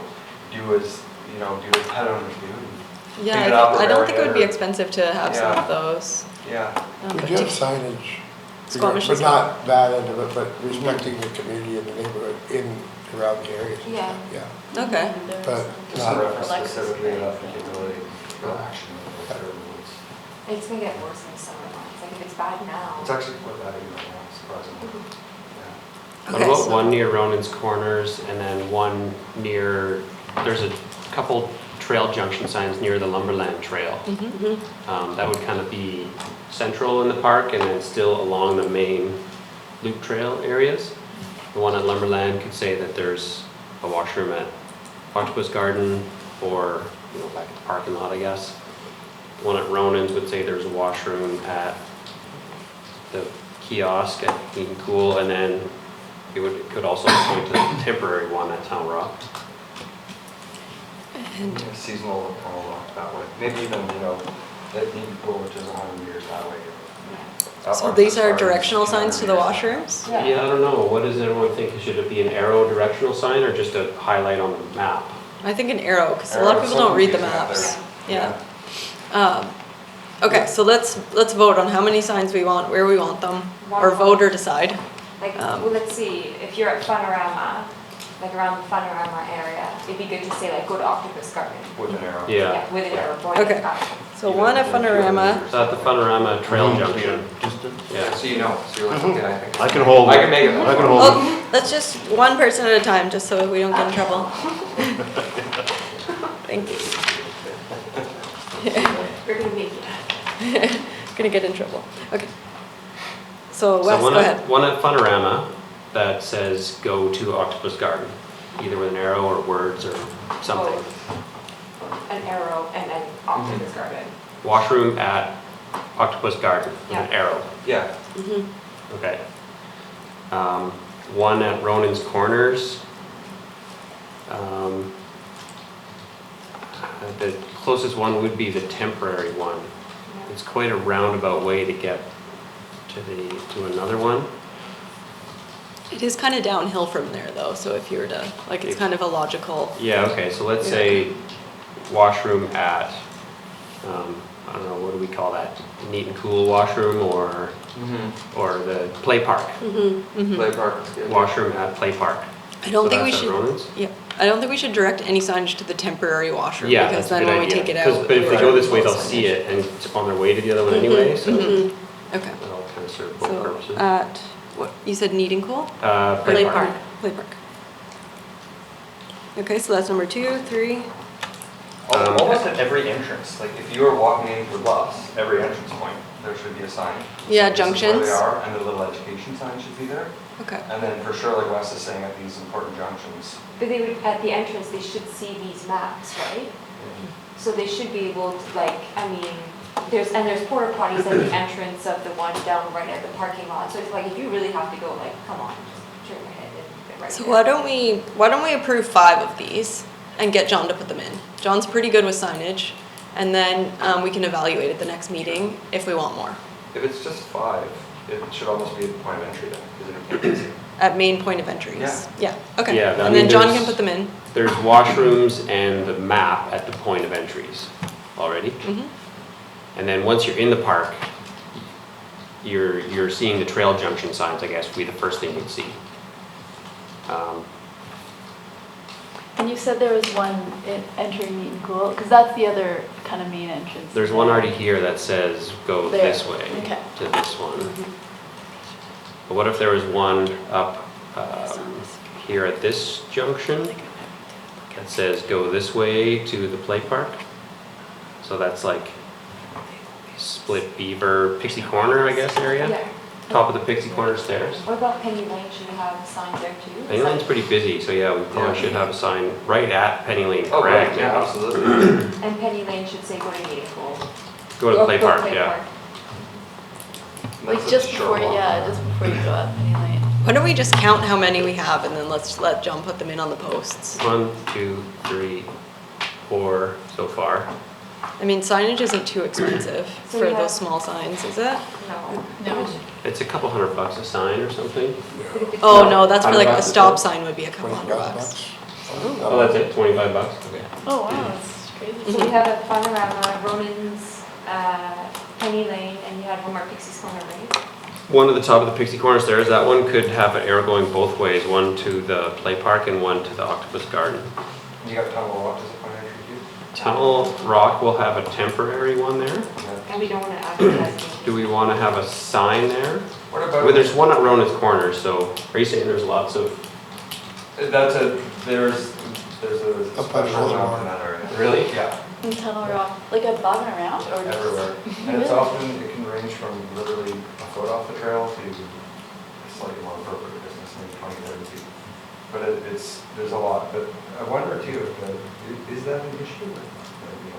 do as, you know, do as pet owners do. Yeah, I don't think it would be expensive to have some of those. Yeah. We do have signage, Squamish but as well. not that end of it, but respecting the community and the neighborhood around the area. Yeah. Yeah. Okay. But Just a reference specifically to that particularly action. It's gonna get worse in the summer months. Like if it's bad now. It's actually quite bad even right now, surprisingly. What about one near Ronan's Corners and then one near, there's a couple trail junction signs near the Lumberland Trail. That would kind of be central in the park and then still along the main loop trail areas. The one at Lumberland could say that there's a washroom at Octopus Garden or, you know, back at the parking lot, I guess. The one at Ronan's would say there's a washroom at the kiosk at Neat and Cool, and then it could also point to the temporary one at Town Rock. And seasonal kind of walk that way. Maybe even, you know, that Neat and Cool, which is 100 meters that way, So these are directional signs to the washrooms? Yeah, I don't know, what does everyone think? Should it be an arrow directional sign or just a highlight on the map? I think an arrow, because a lot of people don't read the maps. Yeah. Okay, so let's vote on how many signs we want, where we want them, or vote or decide. Like, well, let's see, if you're at Funorama, like around the Funorama area, it'd be good to say like, go to Octopus Garden. With an arrow. Yeah. With an arrow, going Okay. to the garden. So one at Funorama. Is that the Funorama Trail Junction? Yeah, so you know, so you're like, okay, I think. I can hold it. I can make it. I can hold it. Oh, let's just one person at a time, just so we don't get in trouble. Thank you. We're gonna make it. Gonna get in trouble. Okay. So Wes, So one go ahead. one at Funorama that says go to Octopus Garden, either with an arrow or words or something. An arrow and an Octopus Garden. Washroom at Octopus Garden with an arrow. Yeah. Okay. One at Ronan's Corners. The closest one would be the temporary one. It's quite a roundabout way to get to another one. It is kind of downhill from there though, so if you were to, like, it's kind of a logical. Yeah, okay, so let's say washroom at, I don't know, what do we call that? Neat and cool washroom or the play park? Play park. Washroom at play park. I don't So think we that's at should. Ronan's? Yeah, I don't think we should direct any signage to the temporary washroom, Yeah, because that's a then good when we idea. take it 'Cause- out. But if they go this way, we'll they'll signage. see it and it's on their way to the other one anyway, so Okay. that'll kind of serve both So purposes. at, what, you said Neat and Cool? Play park. Play park. Okay, so that's number 2, 3. Almost at every entrance, like if you were walking into the Bluffs, every entrance point, there should be a sign. Yeah, This is junctions. where they are, and the little education sign should be there. Okay. And then for sure, like Wes is saying, at these important junctions. But they would, at the entrance, they should see these maps, right? So they should be able to, like, I mean, there's porta potties at the entrance of the one down right at the parking lot. So it's like, if you really have to go, like, come on, just turn your head and get right So there. why don't we approve 5 of these and get John to put them in? John's pretty good with signage, and then we can evaluate at the next meeting if we want more. If it's just 5, it should almost be at the point of entry then, because it can't be seen. At main point of entries? Yeah, okay. Yeah, I And mean, then John there's- can put them in. There's washrooms and the map at the point of entries already. And then once you're in the park, you're seeing the trail junction signs, I guess, would be the first thing you'd see. And you said there was one in entering Neat and Cool, because that's the other kind of main entrance. There's one already here that says go There. this way Okay. to this one. But what if there was one up here at this junction that says go this way to the play park? So that's like Split Beaver, Pixie Corner, I guess, area? Yeah. Top of the Pixie Corner stairs? What about Penny Lane? Should we have signs there too? Penny Lane's pretty busy, so yeah, we probably should have a sign right at Penny Lane, Oh, correct? right, yeah, maybe. absolutely. And Penny Lane should say go to Neat and Cool. Go to the Or play go to park, yeah. Like just before, just before you go up Penny Lane. Why don't we just count how many we have, and then let's let John put them in on the posts? 1, 2, 3, 4 so far. I mean, signage isn't too expensive So for we have- those small signs, is it? No. It's a couple $100 a sign or something. Oh, no, that's for like a $100 stop is it? sign would be a couple $100. Oh, that's it, $25? Okay. Oh, wow, that's crazy. So we have a Funorama, Ronan's, Penny Lane, and you had one more Pixie's Corner, right? One at the top of the Pixie Corner stairs, that one could have an arrow going both ways, one to the play park and one to the Octopus Garden. You got Tunnel Rock as a point of entry too? Tunnel Rock will have a temporary one there. And we don't want to advertise. Do we want to have a sign there? What about? Well, there's one at Ronan's Corner, so are you saying there's lots of, There's a special amount in that area. Really? Yeah, In Tunnel Rock, like above and around, or just? everywhere. And it's often, it can range from literally a foot off the trail to slightly more appropriate distance, maybe 20, 30 feet. But there's a lot, but I wonder too, is that an issue with,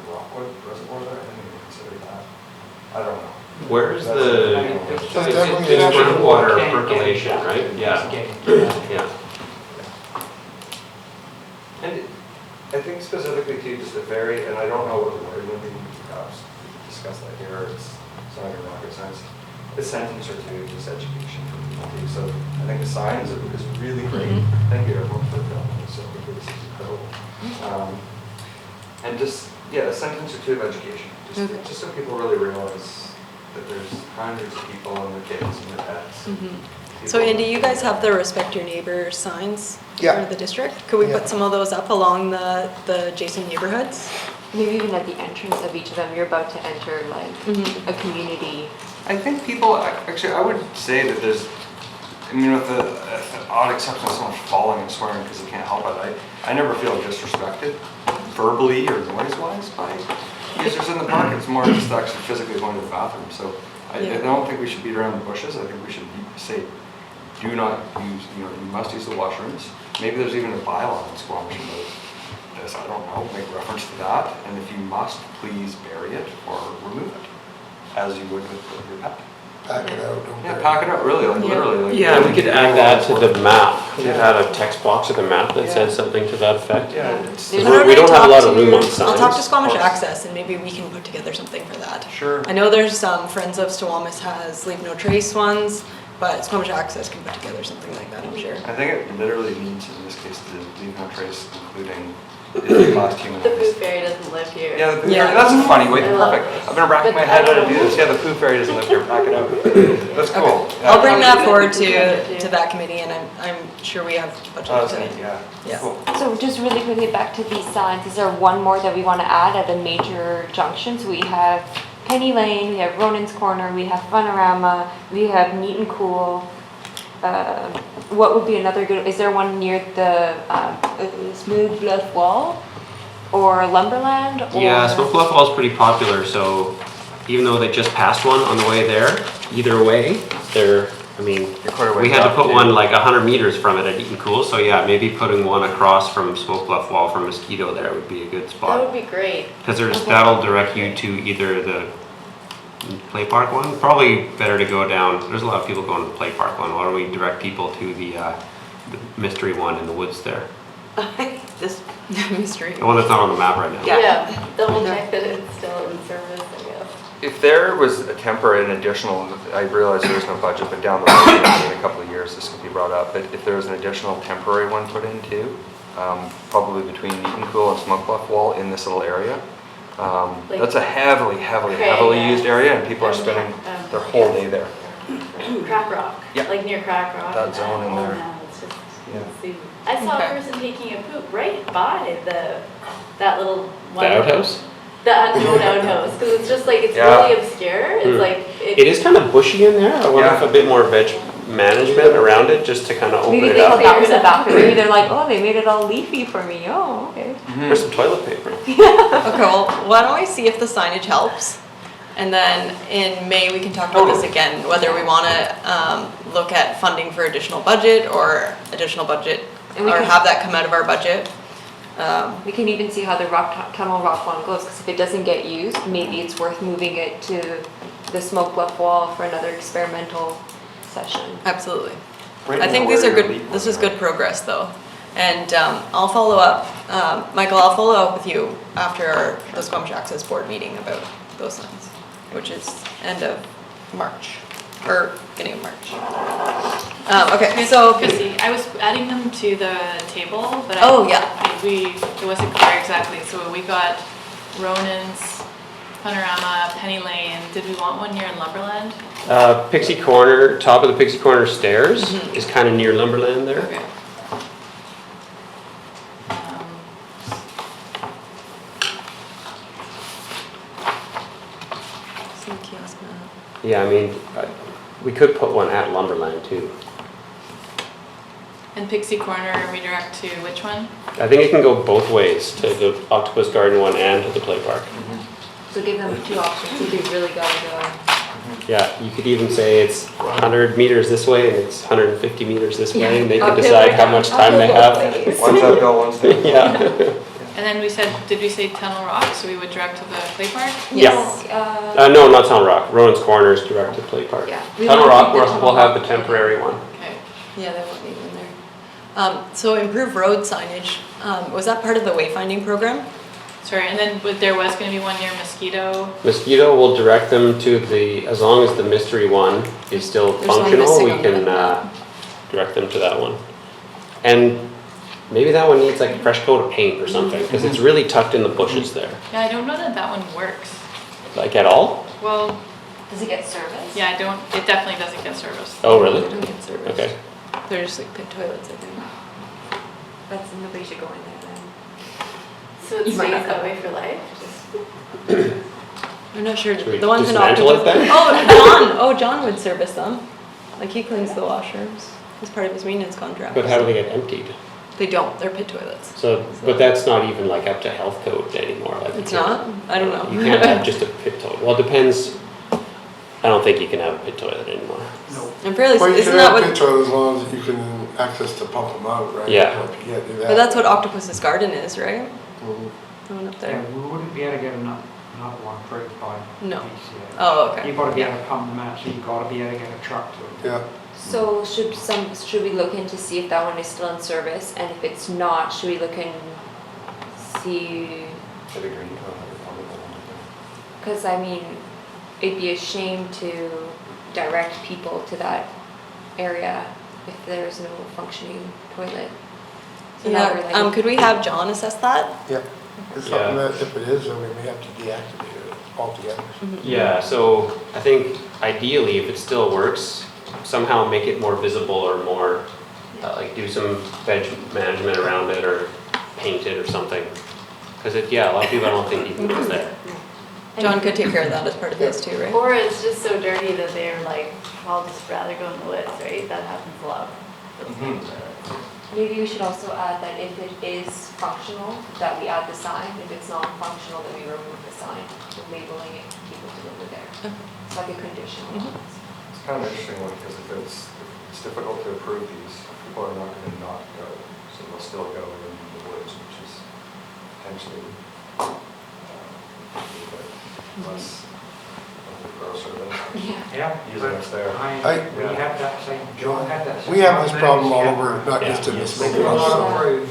Rockwood Reservoir there? I didn't even consider that. I don't know. where's That's- the, I mean, it's definitely an issue. groundwater Can't get percolation, it. right? Yeah, Yeah. yeah. And I think specifically too, just the ferry, and I don't know what the word would be, discuss that here, it's not even rocket science. a sentence or two, just education for people too. So I think the signs is really great. Thank you everyone for filming this. I think this is incredible. And just, a sentence or two of education, just so people really realize that there's hundreds of people and their kids and their pets. So Andy, you guys have the respect your neighbor signs Yeah. for the district? Could we put some of those up along the adjacent neighborhoods? Maybe even at the entrance of each of them, you're about to enter like a community. I think people, actually, I would say that there's, I mean, with the odd exception of someone falling and swearing because they can't help it, I never feel disrespected verbally or noise-wise by users in the park. It's more just actually physically going to the bathroom. So I don't think we should beat around the bushes. I think we should say, do not use, you must use the washrooms. Maybe there's even a bylaw in Squamish about this, I don't know, make reference to that. And if you must, please bury it or remove it, as you would with your pet. Pack it out. Yeah, pack it out, really, like literally. Like, Yeah, we could add that to the map. We could add a text box of the map that says something to that effect. Yeah, We don't have a lot of room on signs. I'll talk to Squamish Access and maybe we can put together something for that. Sure. I know there's Friends of Squamish has Leave No Trace ones, but Squamish Access can put together something like that, I'm sure. I think it literally needs, in this case, to leave no trace, including the last human. The poo fairy doesn't live here. Yeah, the poo fairy, that's a funny way, perfect. I've been racking my head how to do this. Yeah, the poo fairy doesn't live here, pack it out. That's cool. Okay. I'll bring that forward to that committee and I'm sure we have budget to it. Yeah, cool. So just really quickly back to these signs, is there one more that we want to add at a major junction? So we have Penny Lane, we have Ronan's Corner, we have Funorama, we have Neat and Cool. What would be another good, is there one near the Smooth Bluff Wall or Lumberland? Or? Yeah, Smoke Bluff Wall is pretty popular, so even though they just passed one on the way there, either way, we had to put one like 100 meters from it at Eaton Cool, so yeah, maybe putting one across from Smoke Bluff Wall from Mosquito there would be a good spot. That would be great. Because that'll direct you to either the play park one. Probably better to go down. There's a lot of people going to the play park one. Why don't we direct people to the mystery one in the woods there? This mystery. The one that's not on the map right now. Yeah, double check that it's still in service, I guess. If there was a temporary and additional, I realize there's no budget, but down the road, maybe in a couple of years, this could be brought up. But if there was an additional temporary one put in too, probably between Neat and Cool and Smoke Bluff Wall in this little area, that's a heavily used area, and people are spending their whole day there. Crack Rock. Yeah. Like near Crack Rock. That zone in there. No, it's just, I saw a person taking a poop right by that little one. The outhouse? The unknown outhouse, because it's just like, it's really obscure. It's like. It is kind of bushy in there. I wonder if a bit more veg management around it just to kind of open Maybe it they up. thought that was a balcony. Maybe they're like, oh, they made it all leafy for me. Oh, okay. There's some toilet paper. Okay, well, why don't we see if the signage helps? And then in May, we can talk about this again, whether we want to look at funding for additional budget or have that come out of our budget. We can even see how the tunnel rock one goes, because if it doesn't get used, maybe it's worth moving it to the Smoke Bluff Wall for another experimental session. Absolutely. I think these are good. This is good progress, though. And I'll follow up, Michael, I'll follow up with you after the Squamish Access Board meeting about those signs, which is end of March, or beginning of March. Okay, so. Chrissy, I was adding them to the table, but it wasn't clear exactly. So we got Ronan's, Panorama, Penny Lane. Did we want one near Lumberland? Pixie Corner, top of the Pixie Corner stairs is kind of near Lumberland there. Okay. Yeah, I mean, we could put one at Lumberland too. And Pixie Corner, redirect to which one? I think it can go both ways, to the Octopus Garden one and to the play park. So give them two options if you really gotta go. Yeah, you could even say it's 100 meters this way and it's 150 meters this way, and they can decide how much time they have. One's uphill, one's downhill. Yeah. And then did we say Tunnel Rock, so we would direct to the play park? Yes. No, not Tunnel Rock. Ronan's Corner is direct to play park. Yeah. Tunnel Rock, we'll have the temporary one. Okay. Yeah, they won't need one there. So improve road signage, was that part of the wayfinding program? Sorry, and then there was gonna be one near Mosquito. Mosquito will direct them to as long as the mystery one is still There's one functional, missing we on can the- direct them to that one. And maybe that one needs like a fresh coat of paint or something, because it's really tucked in the bushes there. Yeah, I don't know that that one works. Like at all? Well, Does it get service? yeah, it definitely doesn't get service. Oh, really? They don't get service. Okay. They're just like pit toilets, I think. That's, nobody should go in there then. So it You might stays not that go. way for life? I'm not sure, Should we the ones in dismantle Octopus. it then? John would service them. Like he cleans the washrooms as part of his maintenance contract. But how do they get emptied? They don't, they're pit toilets. So, but that's not even like up to health code anymore. Like you It's can't- not? I don't know. You can't have just a pit toilet. Well, it depends. I don't think you can have a pit toilet anymore. No. I'm fairly, Well, you isn't can that have pit what, toilet as long as you can access to pump them out, right? Yeah. If you can't do that. but that's what Octopus's garden is, right? Mhm. The one up Yeah, there? we wouldn't be able to get another one approved by No. DCA. Oh, okay. You've got to be able to pump them out, so you've got to be able to get a truck to it. Yeah. So should we look into see if that one is still in service, and if it's not, should we look and see, I'd agree. cause I mean, it'd be a shame to direct people to that area if there's no functioning toilet. So now we're Yeah, like, could we have John assess that? Yeah. It's something that if it is, then we may have to deactivate it altogether. Yeah, so I think ideally, if it still works, somehow make it more visible or more, like do some veg management around it or paint it or something. Because a lot of people don't think even goes there. John could take care of that as part of this too, right? Or it's just so dirty that they're like, I'll just rather go in the woods, right? That happens a lot. maybe we should also add that if it is functional, that we add the sign. If it's non-functional, then we remove the sign, labeling it, people to live there. It's like a conditional. It's kind of interesting one, because if it's difficult to approve these, people are not going to not go, so they'll still go in the woods, which is potentially less grosser than Yeah. using what's there. We have that same, John had that same. We have this problem all Yeah. over, not just in this They local do not office. approve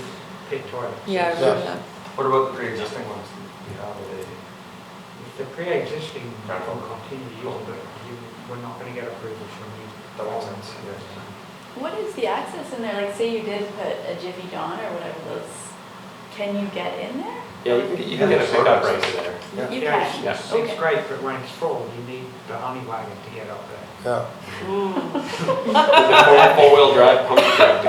pit toilets. Yeah, I remember that. What about the pre-existing ones? How do they? If the pre-existing will continue on, but we're not gonna get approval from you. That makes sense, yeah. What is the access in there? Like, say you did put a Jiffy John or whatever those, can you get in there? Yeah, you can get a pickup right to there. You Yeah, can? it's Okay. great, but when it's full, you need the honey wagon to get up there. Yeah. With a four-wheel drive pump truck.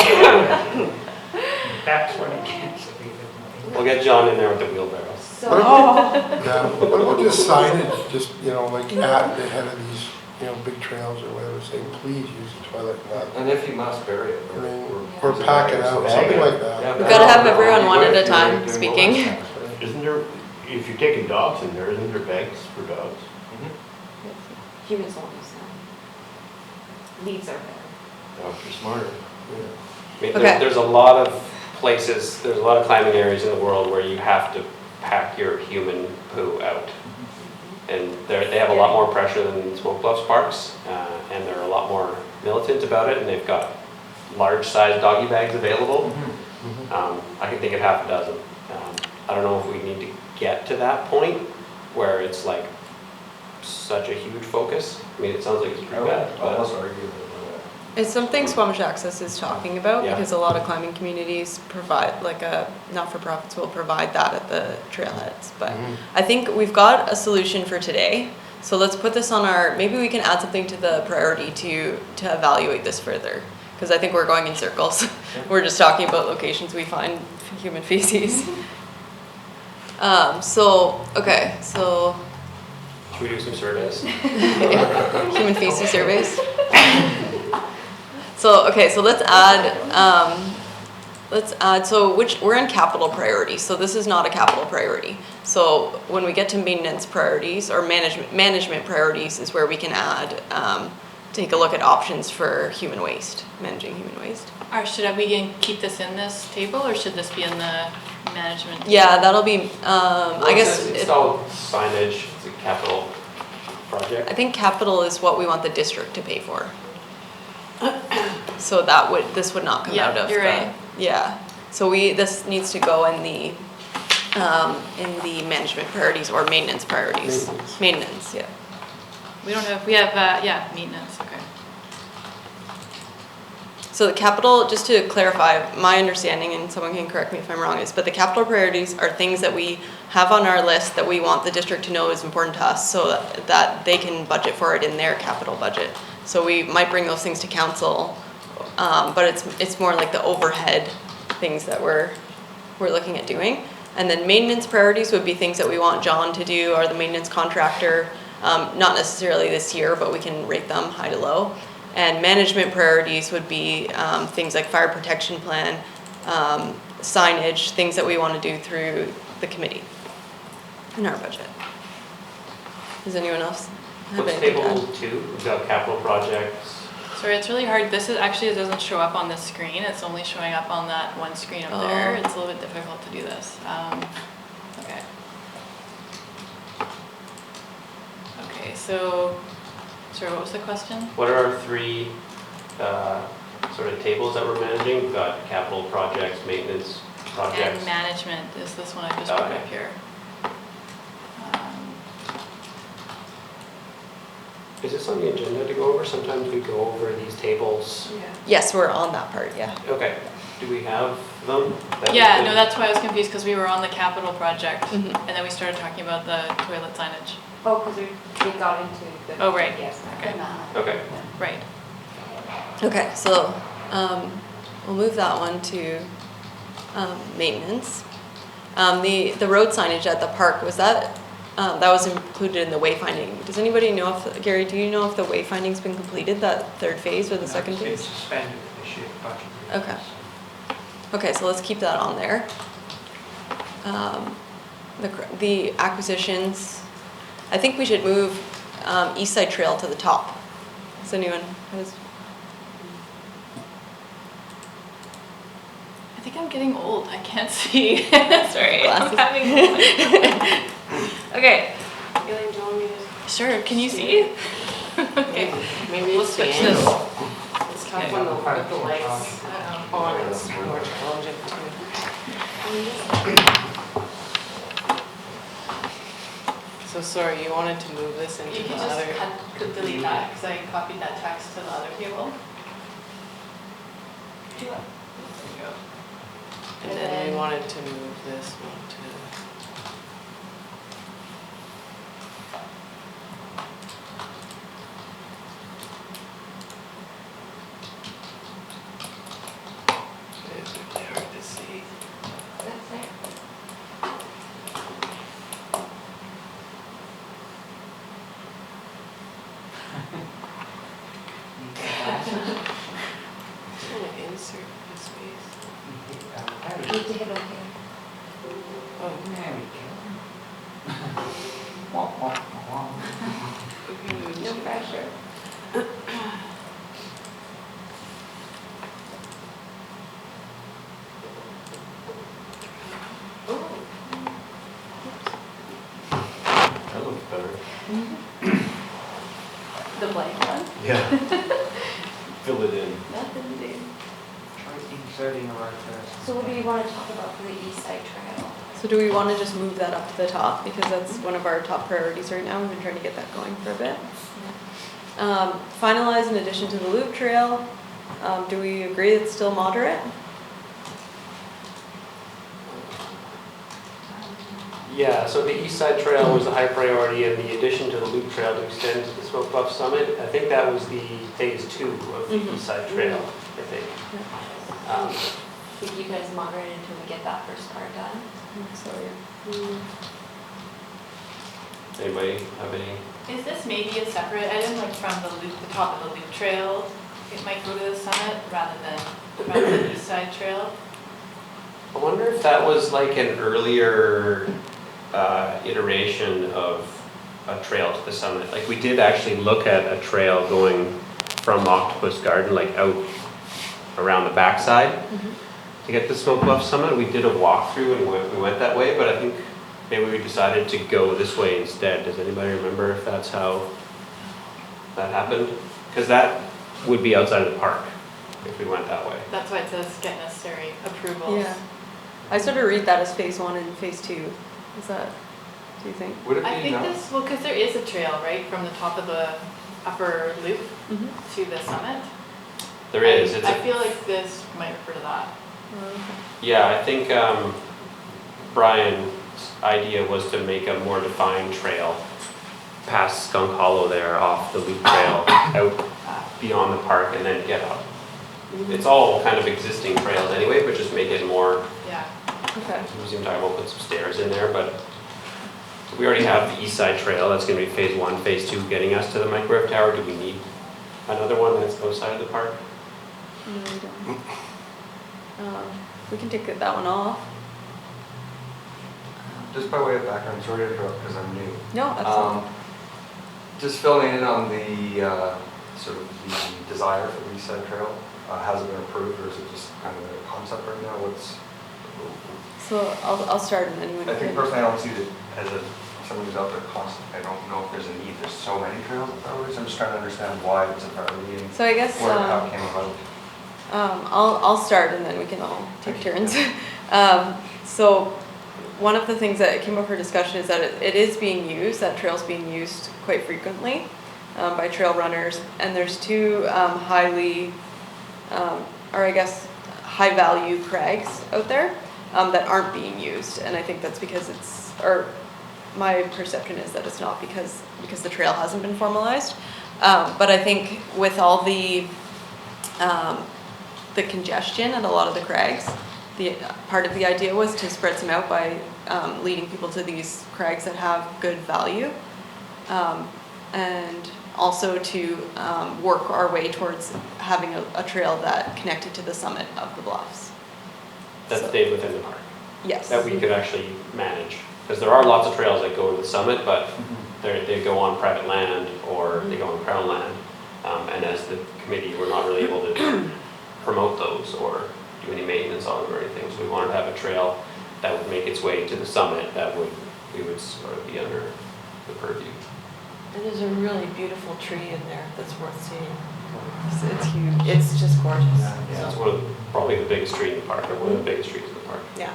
That's when it gets a bit, isn't it? We'll get John in there with the wheelbarrow. So, Yeah, what about just signage, just, like at the head of these, big trails or whatever, saying, please use the toilet and that. And if you must bury it. I mean, or pack it out, something like that. We've gotta have everyone one at a time speaking. Isn't there, if you're taking dogs in there, isn't there bags for dogs? humans won't use them. Leaves are better. Dogs are smarter. I mean, Okay. there's a lot of places, there's a lot of climbing areas in the world where you have to pack your human poo out. And they have a lot more pressure than Smoke Bluffs parks, and they're a lot more militant about it, and they've got large-sized doggy bags available. I can think of half a dozen. I don't know if we need to get to that point where it's like such a huge focus. I mean, it sounds like it's pretty bad, I'll but also argue that. It's something Squamish Access is talking about Yeah. because a lot of climbing communities provide, not-for-profits will provide that at the trailheads. But I think we've got a solution for today. So let's put this on maybe we can add something to the priority to evaluate this further. Because I think we're going in circles. We're just talking about locations we find human feces. Okay, so should we do some surveys? human feces surveys. So let's add, so we're in capital priority, so this is not a capital priority. So when we get to maintenance priorities or management priorities is where we can add, take a look at options for human waste, managing human waste. Or should we keep this in this table, or should this be in the management? Yeah, that'll be, I guess. Install signage, it's a capital project. I think capital is what we want the district to pay for. So this would not come Yeah, out of you're right. Yeah, so this needs to go in the in the management priorities or maintenance priorities. Maintenance. Maintenance, yeah. We don't have, yeah, maintenance, okay. So the capital, just to clarify, my understanding, and someone can correct me if I'm wrong, is, but the capital priorities are things that we have on our list that we want the district to know is important to us so that they can budget for it in their capital budget. So we might bring those things to council, but it's more like the overhead things that we're looking at doing. And then maintenance priorities would be things that we want John to do, or the maintenance contractor, not necessarily this year, but we can rate them high to low. And management priorities would be things like fire protection plan, signage, things that we want to do through the committee in our budget. Does anyone else have What's anything to table add? 2? We've got capital projects. Sorry, it's really hard. This is actually, it doesn't show up on this screen. It's only showing up on that one screen up there. Oh. It's a little bit difficult to do this. Okay. Okay, so, sorry, what was the question? What are our 3 sort of tables that we're managing? We've got capital projects, maintenance projects. And management is this one I just put Okay. up here. Is this on the agenda to go over? Sometimes we go over these tables. Yes, we're on that part, yeah. Okay. Do we have them? that we Yeah, could- no, that's why I was confused, because we were on the capital project, Mhm. and then we started talking about the toilet signage. Oh, because we got into the. Oh, right. Yes. Okay. Okay. Right. Okay, so we'll move that one to maintenance. The road signage at the park, was that was included in the wayfinding? Does anybody know if, Gary, do you know if the wayfinding's been completed, that third phase or the second It's been phase? suspended this year, budget. Okay. Okay, so let's keep that on there. The acquisitions, I think we should move East Side Trail to the top. Does anyone, I think I'm getting old. I can't see. Sorry. I'm Glasses. having Okay. Elaine, do you want me to? Sure. Can you see? Okay. Maybe We'll it's the switch this. angle. It's tough when the lights on, it's more challenging too. So sorry, you wanted to move this into You the can other. just delete that because I copied that text to the other table. There you go. And then we wanted to move this one to. It's really hard to see. That's it. I'm gonna insert this space. You need to hit OK. Oh, There we go. Wah, wah, wah. okay, we would No just- pressure. That looks better. The blank one? Yeah. Fill it in. Nothing to do. Try inserting a right first. So what do you want to talk about for the East Side Trail? So do we want to just move that up to the top, because that's one of our top priorities right now? We've been trying to get that going for a bit. Finalize in addition to the loop trail. Do we agree it's still moderate? Yeah, so the east side trail was a high priority, and the addition to the loop trail to extend to the Smoke Bluff Summit, I think that was the phase 2 of the Mhm. east side trail, I think. Think you guys moderate until we get that first part done? So, yeah. Anybody have any? Is this maybe a separate item, like from the loop, the top of the loop trail? It might go to the summit rather than the east side trail? I wonder if that was like an earlier iteration of a trail to the summit. Like we did actually look at a trail going from Octopus Garden, like out around the backside to get to Smoke Bluff Summit. We did a walkthrough and we went that way, but I think maybe we decided to go this way instead. Does anybody remember if that's how that happened? Because that would be outside of the park if we went that way. That's why it says get necessary approvals. Yeah. I sort of read that as phase 1 and phase 2. Is that, do you think? Would it be I think now? this, well, because there is a trail, right, from the top of the upper loop to the summit. There is. I feel like this might refer to that. Yeah, I think Brian's idea was to make a more defined trail past Skunk Hollow there, off the loop trail, out beyond the park, and then get up. It's all kind of existing trails anyway, but just make it more. Yeah. Okay. Museum Time will put some stairs in there, but we already have the east side trail. That's going to be phase 1, phase 2, getting us to the microwave tower. Do we need another one that's outside of the park? No, we don't. We can take that one off. Just by way of background, sorry to interrupt because I'm new. No, absolutely. Just filling in on the sort of the desire for the East Side Trail. Has it been approved, or is it just kind of a concept right now? So I'll start and then we I think can. personally I don't see it as someone who's out there constantly. I don't know if there's a need. There's so many trails at priorities. I'm just trying to understand why it's a priority and So I guess where how it came about. I'll start and then we can all take turns. So one of the things that came up for discussion is that it is being used, that trail's being used quite frequently by trail runners, and there's two highly, or I guess high value crags out there that aren't being used, and I think that's because it's, or my perception is that it's not because the trail hasn't been formalized, but I think with all the congestion at a lot of the crags, part of the idea was to spread some out by leading people to these crags that have good value, and also to work our way towards having a trail that connected to the summit of the Bluffs. That stayed within the park. Yes. That we could actually manage. Because there are lots of trails that go to the summit, but they go on private land or they go on crown land. And as the committee, we're not really able to promote those or do any maintenance on them or anything. So we wanted to have a trail that would make its way to the summit that we would sort of be under the purview. And there's a really beautiful tree in there that's worth seeing. It's huge. It's just gorgeous. Yeah, it's one of probably the biggest trees in the park, or one of the biggest trees in the park. Yeah.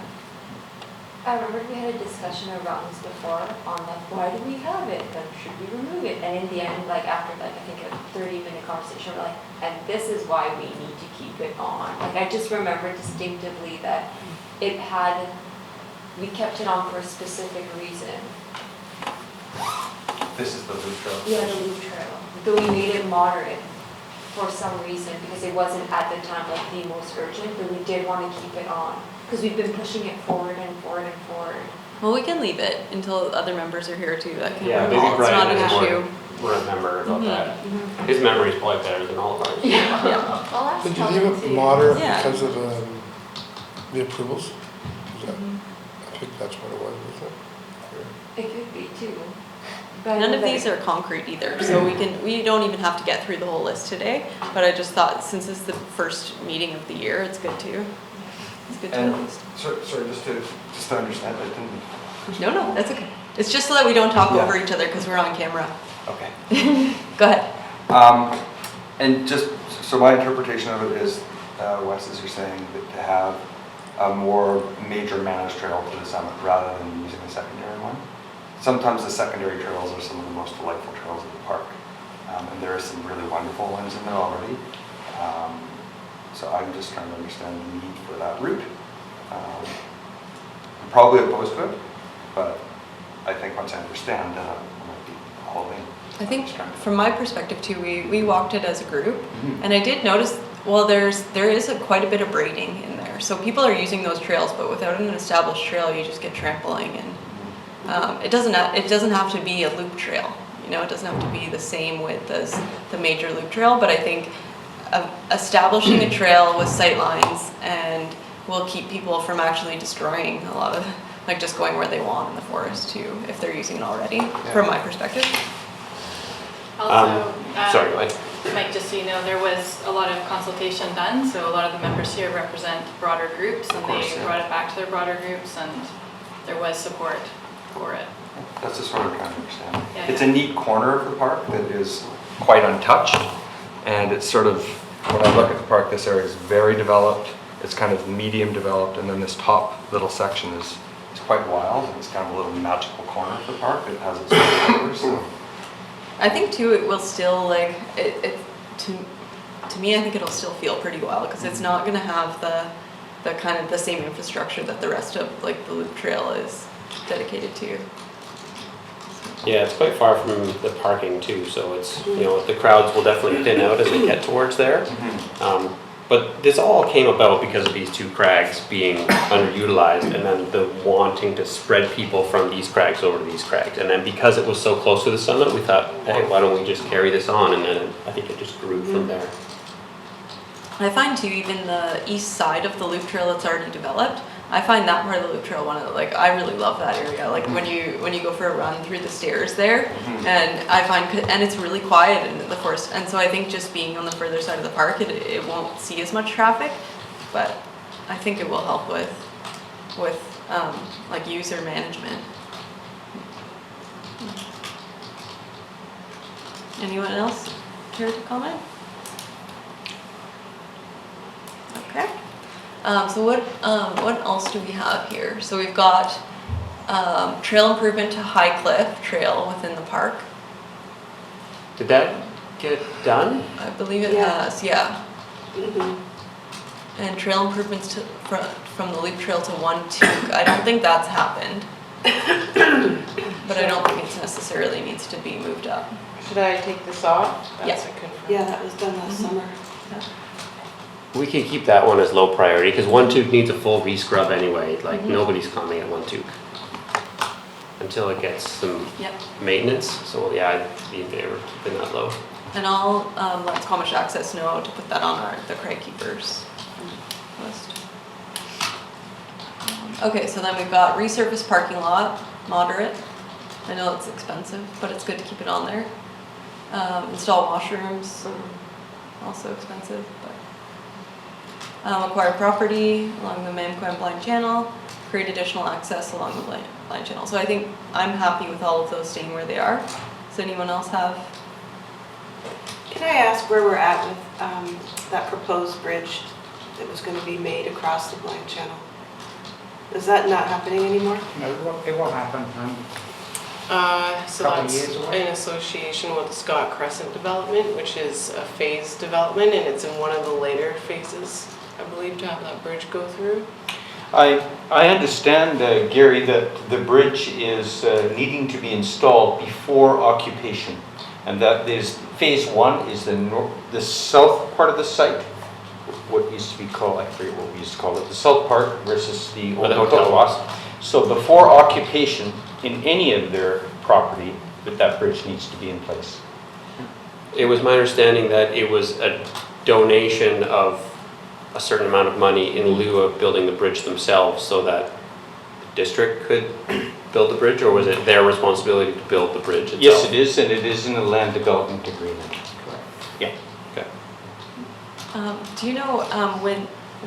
I remember we had a discussion around this before on like, why do we have it? Like, should we remove it? And in the end, like after like I think a 30-minute conversation, we're like, and this is why we need to keep it on. Like I just remember distinctively that we kept it on for a specific reason. This is the loop trail. Yeah, the loop trail. But we made it moderate for some reason because it wasn't at the time like the most urgent, but we did want to keep it on because we've been pushing it forward and forward and forward. Well, we can leave it until other members are here too. That can Yeah, maybe it's not an Brian issue. is more remember about that. His memory is probably better than all of ours. Yeah. I'll ask Did you Helen leave it too. moderate Yeah. because of the approvals? Is that, I think that's what it was, isn't it? It could be too. But I None know of that these are concrete either, so we don't even have to get through the whole list today. But I just thought since it's the first meeting of the year, it's good to And at least. sorry, just to understand, I didn't. No, that's okay. It's just so that we don't talk Yeah. over each other because we're on camera. Okay. Go ahead. And just, so my interpretation of it is, Wes, as you're saying, that to have a more major managed trail to the summit rather than using a secondary one. Sometimes the secondary trails are some of the most delightful trails of the park. And there are some really wonderful ones in there already. So I'm just trying to understand the need for that route. I'm probably opposed to it, but I think once I understand, then I might be all in. I think from my perspective too, we walked it as a group, and I did notice, well, there is quite a bit of braiding in there. So people are using those trails, but without an established trail, you just get trampling, and it doesn't have to be a loop trail. You know, it doesn't have to be the same width as the major loop trail, but I think establishing a trail with sight lines and will keep people from actually destroying a lot of, like just going where they want in the forest too, if they're using it already, from my perspective. Also, sorry, go ahead. Mike, just so you know, there was a lot of consultation done, so a lot of the members here represent broader groups, and they brought it back to their broader groups, and there was support for it. That's just what I'm trying to understand. Yeah, It's a neat corner of the park that is quite untouched, and it's sort of, when I look at the park, this area is very developed. it's kind of medium developed, and then this top little section is quite wild, and it's kind of a little magical corner of the park. It has its own flavors. So. I think too, it will still like, to me, I think it'll still feel pretty wild, because it's not gonna have the kind of the same infrastructure that the rest of like the loop trail is dedicated to. Yeah, it's quite far from the parking too, so it's, you know, the crowds will definitely thin out as they get towards there. But this all came about because of these two crags being underutilized, and then the wanting to spread people from these crags over to these crags. And then because it was so close to the summit, we thought, hey, why don't we just carry this on? And then I think it just grew from there. I find too, even the east side of the loop trail that's already developed, I find that part of the loop trail one of the, like, I really love that area. Like when you go for a run through the stairs there, and I find, and it's really quiet in the forest, and so I think just being on the further side of the park, it won't see as much traffic, but I think it will help with like user management. Anyone else care to comment? Okay. So what else do we have here? So we've got trail improvement to High Cliff Trail within the park. Did that get done? I believe it has, yeah. And trail improvements to from the loop trail to 1-2. I don't think that's happened, but I don't think it necessarily needs to be moved up. Should I take this off? Yes. Yeah, that was done last summer. We could keep that one as low priority, because 1-2 needs a full re-scrub anyway. Like nobody's coming at 1-2 until it gets some maintenance. So yeah, I'd be in favor of keeping that low. And I'll let Squamish Access know to put that on the Crag Keepers list. Okay, so then we've got resurface parking lot, moderate. I know it's expensive, but it's good to keep it on there. Install washrooms, also expensive, but. Acquire property along the MacKay blind channel, create additional access along the blind channel. So I think I'm happy with all of those staying where they are. Does anyone else have? Can I ask where we're at with that proposed bridge that was going to be made across the blind channel? Is that not happening anymore? No, it will happen. So Couple that's years away. in association with the Scott Crescent development, which is a phased development, and it's in one of the later phases, I believe, to have that bridge go through. I understand, Gary, that the bridge is needing to be installed before occupation, and that is phase 1 is the south part of the site, what used to be called, I forget what we used to call it, the south part versus the old hotel was. So before occupation in any of their property, that bridge needs to be in place. It was my understanding that it was a donation of a certain amount of money in lieu of building the bridge themselves, so that the district could build the bridge, or was it their responsibility to build the bridge itself? Yes, it is, and it is in a land development agreement. Correct. Yeah. Okay. Do you know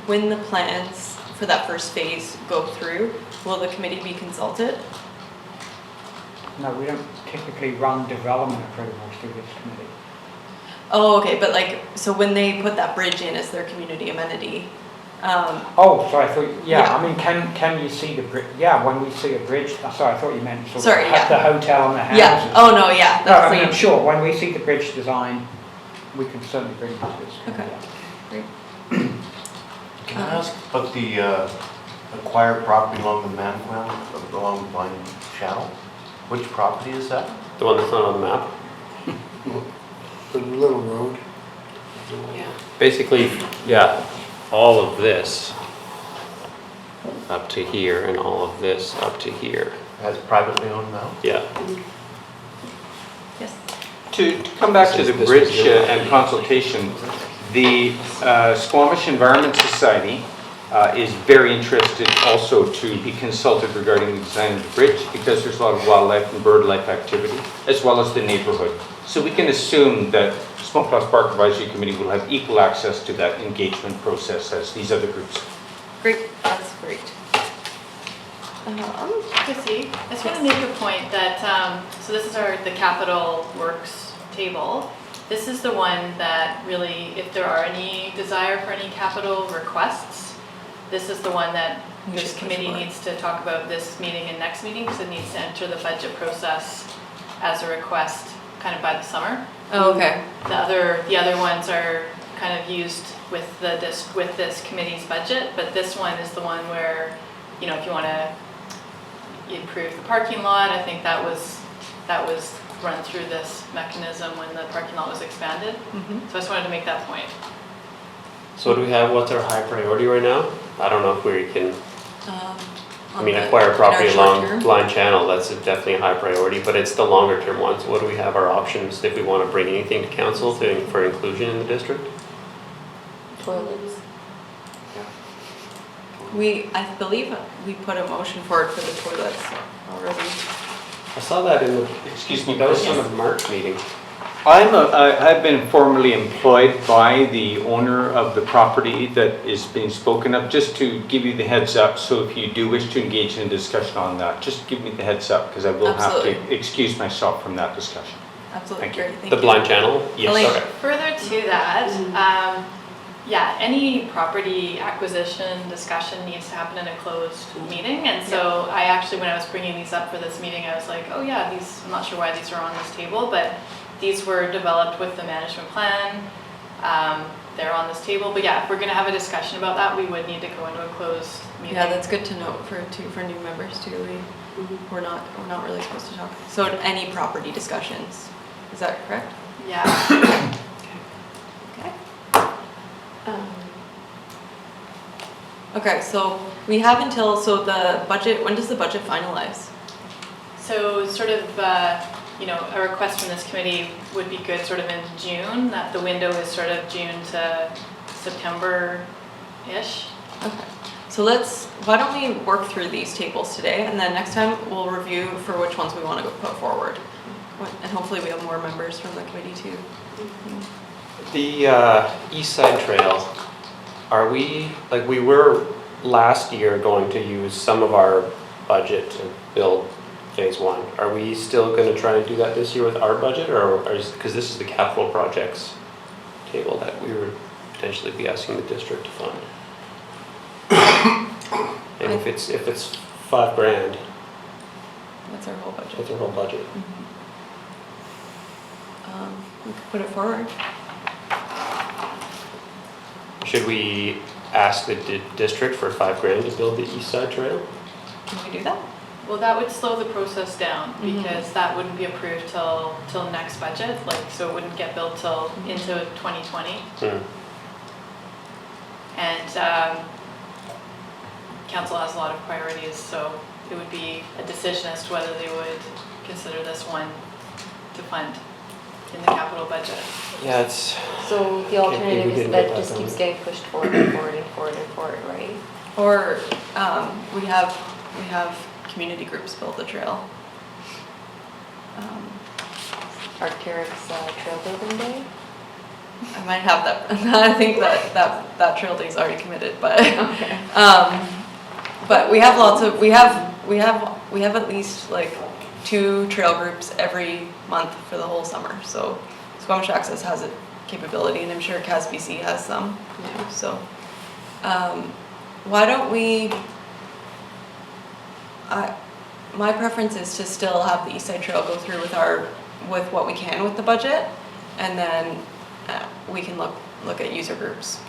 when the plans for that first phase go through, will the committee be consulted? No, we don't typically run development approvals through this committee. Oh, okay, but like, so when they put that bridge in as their community amenity, Oh, sorry, I thought, I mean, can you see the bridge? Yeah, when we see a bridge, sorry, I thought you meant sort Sorry, of yeah. the hotel and the houses. Yeah, oh no, yeah. No, I that's mean, like- sure, when we see the bridge design, we can certainly bring it to this committee. Okay, great. Can I ask about the acquired property along the MacKay, along the blind channel? Which property is that? The one that's not on the map? The little road. Basically, yeah, all of this up to here and all of this up to here. As privately owned now? Yeah. Yes. To come back to the bridge and consultation, the Squamish Environment Society is very interested also to be consulted regarding the design of the bridge, because there's a lot of wildlife and bird life activity, as well as the neighborhood. So we can assume that Smokehouse Park Advisory Committee will have equal access to that engagement process as these other groups. Great, that's great. Chrissy, I just want to make a point that, so this is the capital works table. This is the one that really, if there are any desire for any capital requests, this is the one that We this should push committee for. needs to talk about this meeting and next meeting, because it needs to enter the budget process as a request kind of by the summer. Oh, okay. The other ones are kind of used with with this committee's budget, but this one is the one where, you know, if you want to improve the parking lot, I think that was run through this mechanism when the parking lot was expanded. So I just wanted to make that point. So what do we have, what's our high priority right now? I don't know if we can, I mean, acquire property along Blind Channel, that's definitely a high priority, but it's the longer term ones. What do we have our options if we want to bring anything to council for inclusion in the district? Toilets. I believe we put a motion forward for the toilets already. I saw that in the, excuse me, that was in the March meeting. I've been formally employed by the owner of the property that is being spoken of, just to give you the heads up. So if you do wish to engage in a discussion on that, just give me the heads up, because I will have to excuse myself from that discussion. Absolutely, great, thank you. The Blind Channel? Yes. Okay. Further to that, yeah, any property acquisition discussion needs to happen in a closed meeting. And so I actually, when I was bringing these up for this meeting, I was like, oh yeah, these, I'm not sure why these are on this table, but these were developed with the management plan. They're on this table, but yeah, if we're gonna have a discussion about that, we would need to go into a closed meeting. Yeah, that's good to note for new members too. We're not really supposed to talk. So any property discussions, is that correct? Yeah. Okay. Okay, so we have until, so the budget, when does the budget finalize? So sort of, you know, a request from this committee would be good sort of in June, that the window is sort of June to September-ish. Okay, so why don't we work through these tables today, and then next time we'll review for which ones we want to put forward. And hopefully we have more members from the committee too. The East Side Trail, are we, like we were last year going to use some of our budget to build phase one. Are we still going to try and do that this year with our budget, or because this is the capital projects table that we would potentially be asking the district to fund? And if it's $5,000, That's our whole budget. that's our whole budget. We could put it forward. Should we ask the district for $5,000 to build the East Side Trail? Can we do that? Well, that would slow the process down because that wouldn't be approved till next budget, like, so it wouldn't get built till into 2020. And council has a lot of priorities, so it would be a decision as to whether they would consider this one to fund in the capital budget. Yeah, it's. So the alternative is that just keeps getting pushed forward and forward and forward and forward, right? Or we have community groups build the trail. Arc'teryx's trail building day. I might have that. I think that trail day is already committed, but Okay. but we have lots of we have at least like 2 trail groups every month for the whole summer. So Squamish Access has a capability, and I'm sure CASBC has some too. So why don't we? My preference is to still have the East Side Trail go through with what we can with the budget, and then we can look at user groups.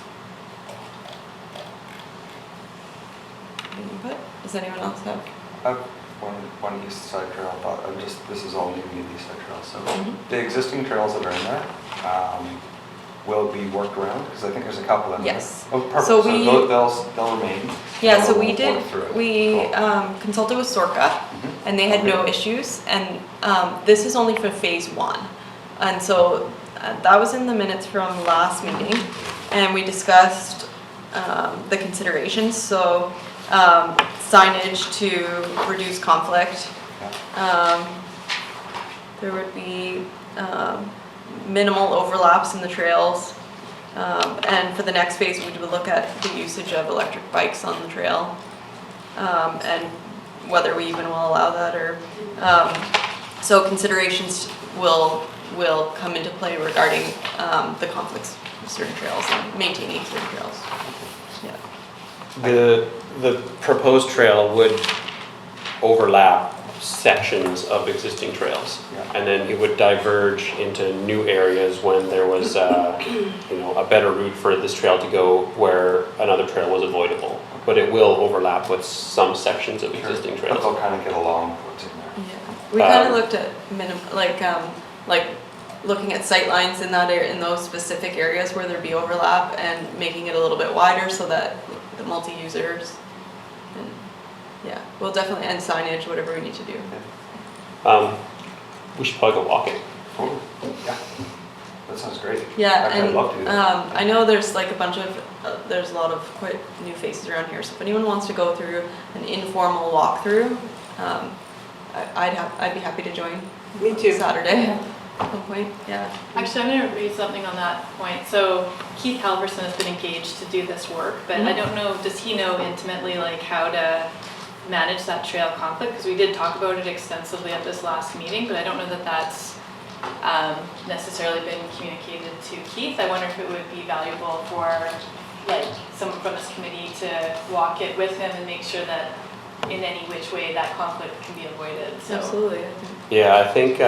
Any input? Does anyone else have? One East Side Trail thought. This is all new to the East Side Trail. So the existing trails that are in there will be worked around, because I think there's a couple in there. Yes. Oh, perfect. So they'll remain. Yeah, so We'll work through it. we consulted with Sorka, and they had no issues, and this is only for phase 1. And so that was in the minutes from last meeting, and we discussed the considerations. So signage to reduce conflict. There would be minimal overlaps in the trails. And for the next phase, we would look at the usage of electric bikes on the trail, and whether we even will allow that, or so considerations will come into play regarding the conflicts of certain trails and maintaining certain trails. Yeah. The proposed trail would overlap sections of existing trails. Yeah. And then it would diverge into new areas when there was, a better route for this trail to go where another trail was avoidable. But it will overlap with some sections of existing But trails. they'll kind of get along what's in there. Yeah. We kind of looked at like looking at sight lines in that area, in those specific areas where there'd be overlap and making it a little bit wider so that the multi-users, and yeah, we'll definitely, and signage, whatever we need to do. We should probably go walking. Cool. Yeah. That sounds great. Yeah, I'd and love to do that. I know there's like a bunch of, there's a lot of quite new faces around here, so if anyone wants to go through an informal walkthrough, I'd be happy to join. Me too. Saturday at some point, yeah. Actually, I'm going to read something on that point. So Keith Halverson has been engaged to do this work, but I don't know, does he know intimately like how to manage that trail conflict? Because we did talk about it extensively at this last meeting, but I don't know that that's necessarily been communicated to Keith. I wonder if it would be valuable for like someone from this committee to walk it with him and make sure that in any which way that conflict can be avoided. So. Absolutely. Yeah, I think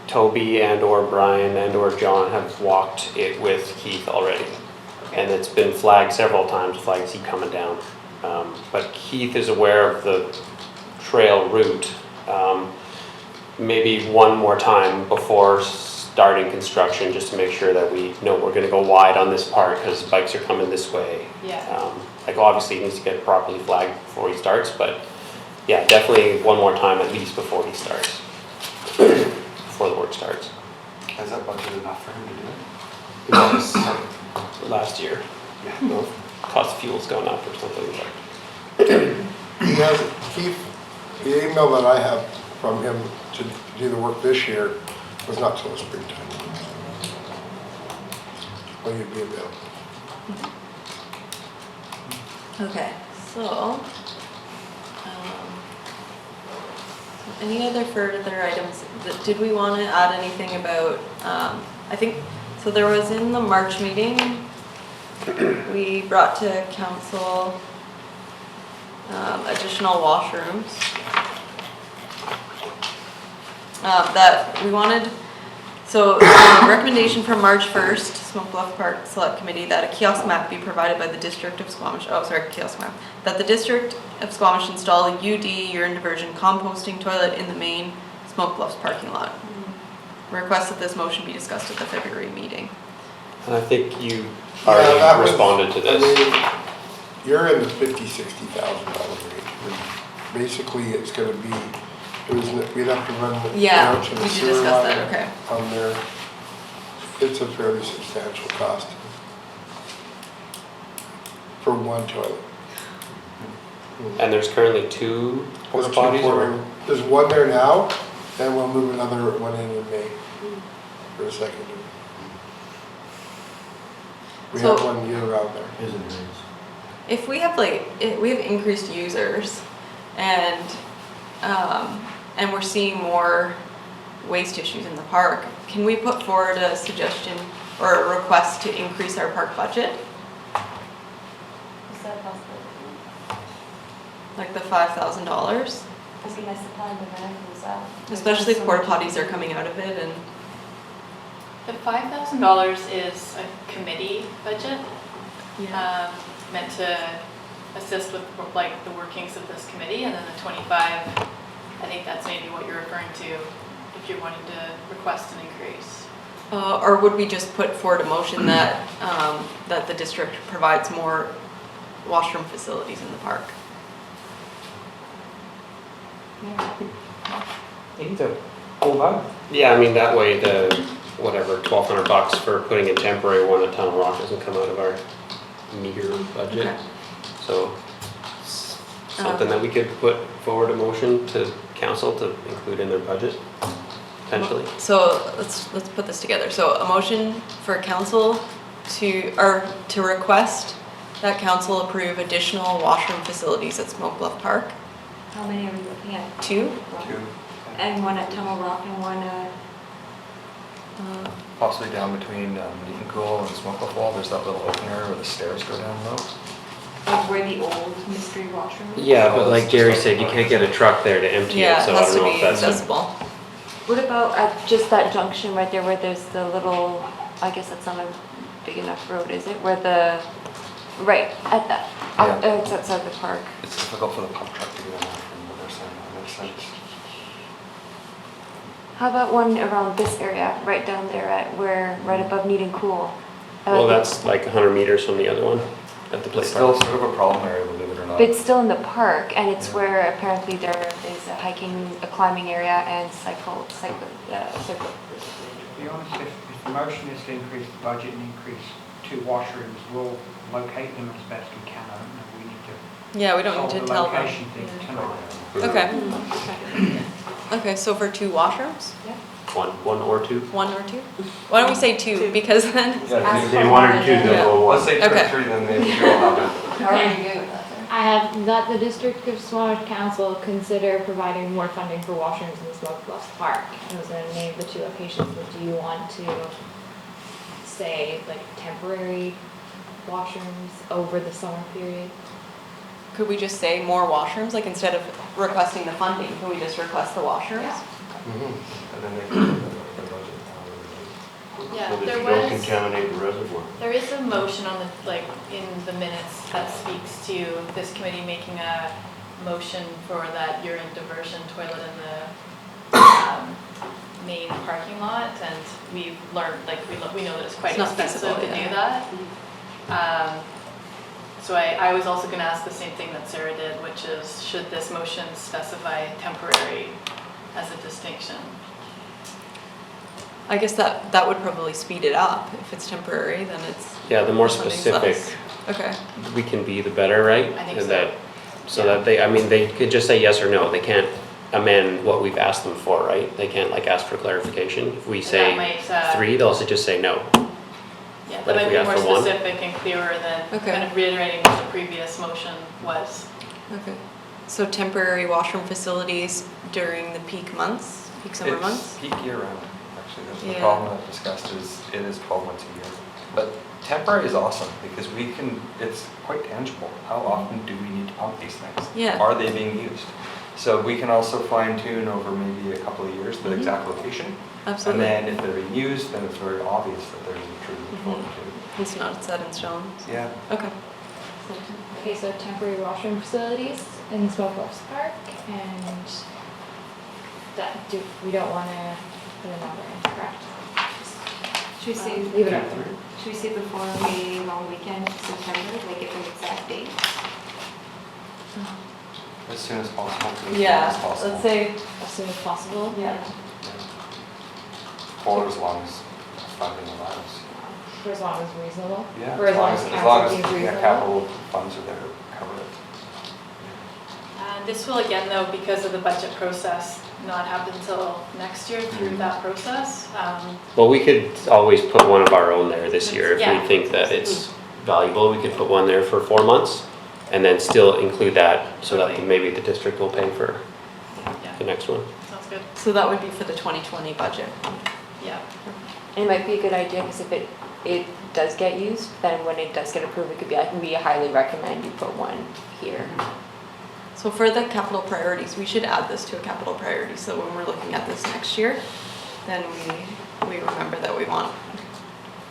Toby and or Brian and or John have walked it with Keith already. Okay. And it's been flagged several times, flags keep coming down. But Keith is aware of the trail route. Maybe one more time before starting construction, just to make sure that we know we're gonna go wide on this part because bikes are coming this way. Yeah. Like obviously he needs to get properly flagged before he starts, but yeah, definitely one more time at least before he starts. Before the work starts. Is that budget enough for him to do it? It was last year. Yeah. The cost of fuel's gone up or something, but. He has, Keith, the email that I have from him to do the work this year was not till the springtime. When you'd be available. Okay, so, any other further items? Did we want to add anything about, I think, so there was in the March meeting, we brought to council additional washrooms. That we wanted, so recommendation from March 1st, Smoke Bluff Park Select Committee, that a kiosk map be provided by the District of Squamish, kiosk map, that the District of Squamish install a UD, urine diversion composting toilet in the main Smoke Bluffs parking lot. Request that this motion be discussed at the February meeting. And I think you that already was- responded to this. I mean, you're in the $50,000-$60,000 range. Basically, it's gonna be, we'd have to run the Yeah, out to the we did sewer discuss that, line okay. on there. It's a fairly substantial cost for one toilet. And there's currently two porta There's two potties porta- There's one there now, and we'll move another one in May for a second. We have So- one year round there. If we have we have increased users and we're seeing more waste issues in the park, can we put forward a suggestion or a request to increase our park budget? Is that a possibility? Like the $5,000? Because we have supply and demand goes up. Especially if porta potties are coming out of it and. The $5,000 is a committee budget, meant to assist with like the workings of this committee, and then the 25, I think that's maybe what you're referring to if you're wanting to request an increase. Or would we just put forward a motion that, that the district provides more washroom facilities in the park? Either. Oh, Yeah, I mean, that way the, whatever, $1,200 for putting a temporary one at Tunnel Rock doesn't come out of our meager budget. Okay. So, something that we could put forward a motion to council to include in their budget, potentially. So let's put this together. So a motion for council to request that council approve additional washroom facilities at Smoke Bluff Park. How many are we looking at? 2? 2. And one at Tunnel Rock and one at... Possibly down between Neat and Cool and Smoke Bluff Wall, there's that little open area where the stairs go down low. Like where the old mystery washroom is? Yeah, but like Jerry said, you can't get a truck there to empty Yeah, it, so it I has don't to know be if that's. accessible. What about at just that junction right there where there's the little, I guess that's not a big enough road, is it? Where the, right, at that, Yeah. it's outside the park. It's difficult for the pump truck to get in there from what they're saying, that makes sense. How about one around this area, right down there at where, right above Need and Cool? Well, that's like 100 meters from the other one at the play It's still park. sort of a problem area, believe it or not. But it's still in the park, and it's Yeah. where apparently there is a hiking, a climbing area and cycle. To be honest, if the motion is to increase the budget and increase 2 washrooms, we'll locate them as best we can. I don't know, we need to Yeah, we don't need to solve the tell them. location thing tonight. Okay. Okay, so for 2 washrooms? One or two? 1 or 2? Why don't we say 2, because then. Yeah, Say 1 or 2, then Yeah. we'll let's say 2 or Okay. 3, then maybe we'll have it. How are you doing with that, sir? I have that the District of Squamish Council consider providing more funding for washrooms in the Smoke Bluffs Park. I was going to name the 2 locations, but do you want to say like temporary washrooms over the summer period? Could we just say more washrooms, like instead of requesting the funding, can we just request the washrooms? And then they can put the budget. Yeah, So that there you don't was- contaminate the reservoir. There is a motion on the, like, in the minutes that speaks to this committee making a motion for that urine diversion toilet in the main parking lot, and we've learned, like, we know that it's quite It's not expensive feasible, to yeah. do that. So I was also gonna ask the same thing that Sarah did, which is, should this motion specify temporary as a distinction? I guess that would probably speed it up. If it's temporary, then it's. Yeah, the more funding's specific less. Okay. we can be, the better, right? I think And so. that, so that they, I mean, they could just say yes or no. They can't amend what we've asked them for, right? They can't like ask for clarification. If we that say might, 3, they'll just say no. Yeah, But that if might we be ask more for 1? specific and clearer than Okay. kind of reiterating what the previous motion was. Okay. So temporary washroom facilities during the peak months, peak summer It's months? peak year round, actually. That's the Yeah. problem I've discussed is it is 12 months a year. But temporary is awesome because we can, it's quite tangible. How often do we need to pump these things? Yeah. Are they being used? So we can also fine tune over maybe a couple of years the exact location. Absolutely. And then if they're being used, then it's very obvious that there's a true control It's not set in stone. to. Yeah. Okay. Okay, so temporary washroom facilities in the Smoke Bluffs Park, and we don't want to put a number in, correct? Should we say, Leave it up to should we say before a long weekend, September, like give an exact date? As soon as possible. to as Yeah, long as possible. let's say, as soon as possible. yeah. Or as long as funding allows. For as long as reasonable? Yeah, Or as long as council deems yeah, reasonable? capital funds are there to cover it. This will again though, because of the budget process, not happen until next year through that process. Well, we could always put one of our own there this year if Yeah. we think that it's valuable. We could put one there for 4 months and then still include that so that Totally. maybe the district will pay for Yeah, the next one. sounds good. So that would be for the 2020 budget. Yeah. And it might be a good idea, because if it does get used, then when it does get approved, it could be like, we highly recommend you put one here. So for the capital priorities, we should add this to a capital priority, so when we're looking at this next year, then we remember that we want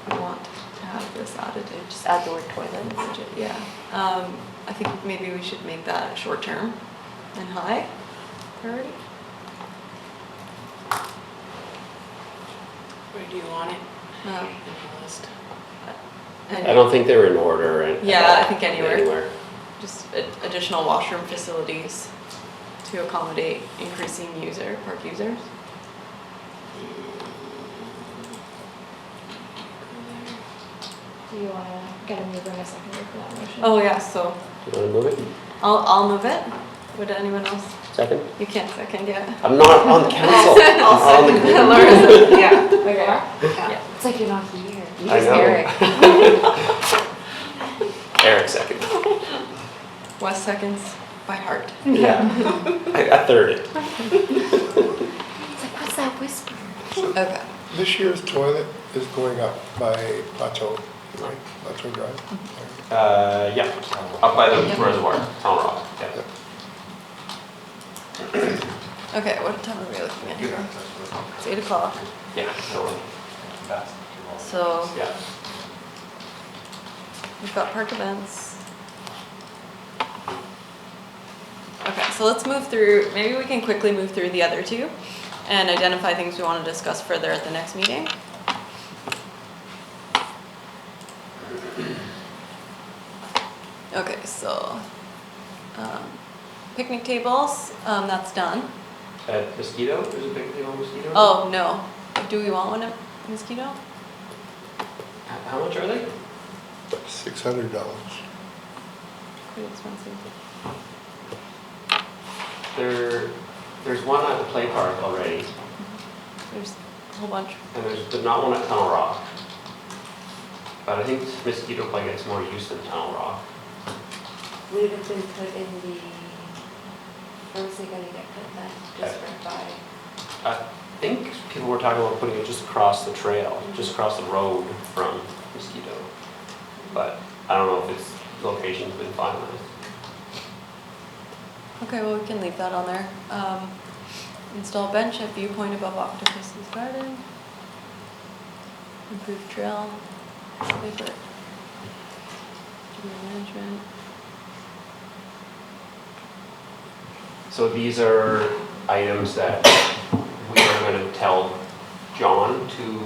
to have this added. Just add the word toilet. Budget, yeah. I think maybe we should make that short term and high priority. Where do you want it Um, in the list? I don't think they're in order. Yeah, I think anywhere. Just additional washroom facilities to accommodate increasing park users. Do you want to get a mover and a seconder for that motion? Oh, yeah, so You wanna move it? I'll move it. Would anyone else? Second? You can't second yet. I'm not on the council. I'll I'm on the second. committee. Laura's, yeah. Okay. Yeah. It's like you're not here. You I just know. Eric. Eric second. Wes seconds by heart. Yeah. I third it. It's like, what's that whisper? Okay. This year's toilet is going up by Plateau right? That's our drive. Yeah, up by the reservoir, Town Rock, yeah. Okay, what time are we looking at here? It's 8 o'clock. Yeah, totally. So Yeah. we've got park events. Okay, so let's move through, maybe we can quickly move through the other two and identify things we want to discuss further at the next meeting. Okay, so picnic tables, that's done. At Mosquito, there's a big table Mosquito? Oh, no. Do we want one at Mosquito? How much are they? $600. Pretty expensive. There's one at the play park already, There's a whole bunch. and there's not one at Tunnel Rock. But I think Mosquito Play gets more use than Tunnel Rock. Would it have been put in the, or was it gonna get put then, just right by? I think people were talking about putting it just across the trail, just across the road from Mosquito. But I don't know if its location's been finalized. Okay, well, we can leave that on there. Install bench at viewpoint above Octopus's garden. Improve trail, paper. Tree management. So these are items that we are going to tell John to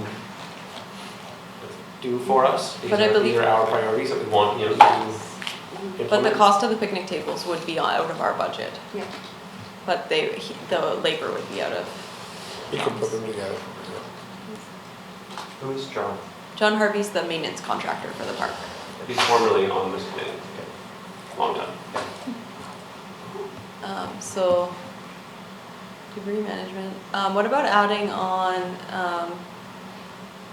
do for us. These But I believe- these are our priorities that we want him to implement. But the cost of the picnic tables would be out of our budget. Yeah. But the labor would be out of. You can put them together. Who is John? John Harvey's the maintenance contractor for the park. He's formerly on this committee. Okay. Long time. So, debris management. What about adding on,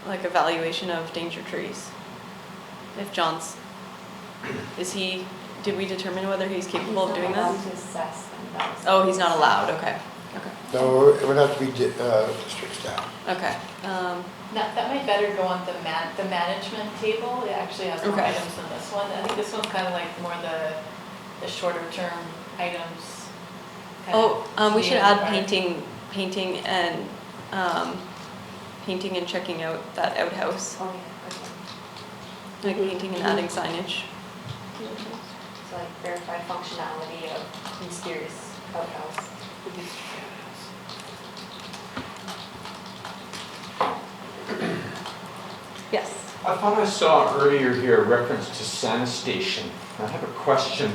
like evaluation of danger trees? If John's, did we determine whether he's capable of doing that? He's not allowed to assess them, that was- Oh, he's not allowed, okay, okay, No, it would have to be district staff. okay. That might better go on the management table. It actually has more Okay. items than this one. I think this one's kind of like more the shorter term items. We should Being add required. painting and checking out that outhouse. Oh, yeah, okay. Like painting and adding signage. So like verify functionality of mysterious outhouse. Yes. I thought I saw earlier here a reference to sanitation. I have a question.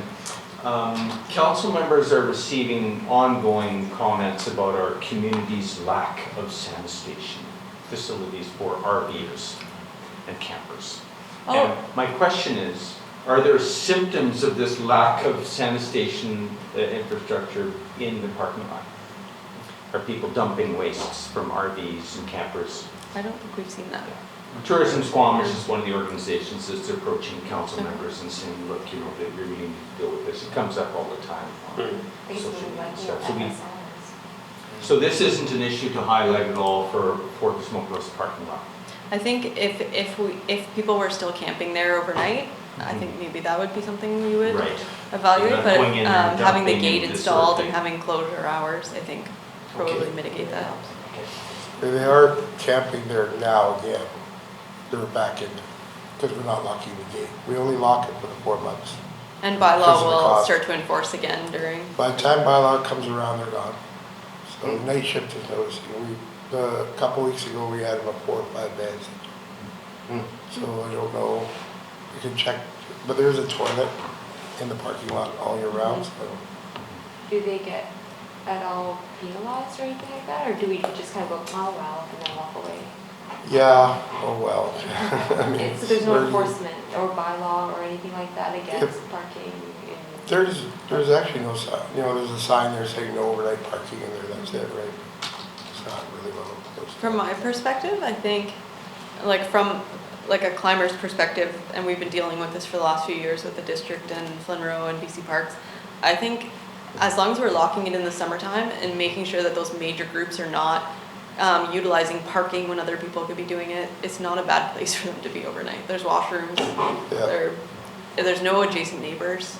Council members are receiving ongoing comments about our community's lack of sanitation facilities for RVers and campers. Oh. And my question is, are there symptoms of this lack of sanitation infrastructure in the parking lot? Are people dumping wastes from RVs and campers? I don't think we've seen that. Tourism Squamish is one of the organizations that's approaching council members and saying, look, you know, that we really need to deal with this. It comes up all the time on social media and stuff. So this isn't an issue to highlight at all for the Smokeless parking lot. I think if people were still camping there overnight, I think maybe that would be something we would Right. evaluate, You're not but going in there and having the dumping gate and this sort of installed and thing. having closure hours, I think probably mitigate that. They are camping there now again. They're back in, because we're not locking the gate. We only lock it for the 4 months. And Because bylaw of the will cost. start to enforce again during. By the time bylaw comes around, they're gone. So night shift is noticing. A couple weeks ago, we had about 4 or 5 vans. So I don't know, you can check, but there is a toilet in the parking lot all year round, so. Do they get at all penalized or anything like that, or do we just kind of go, oh well, and then walk away? Yeah, oh well. I mean, So there's no where- enforcement or bylaw or anything like that against parking in? There's actually no sign, there's a sign there saying no overnight parking in there, that's it, right? It's not really well enforced. From my perspective, I think, like from like a climber's perspective, and we've been dealing with this for the last few years with the district and Flynn Row and BC Parks, I think as long as we're locking it in the summertime and making sure that those major groups are not utilizing parking when other people could be doing it. It's not a bad place for them to be overnight. There's washrooms, there's no adjacent neighbors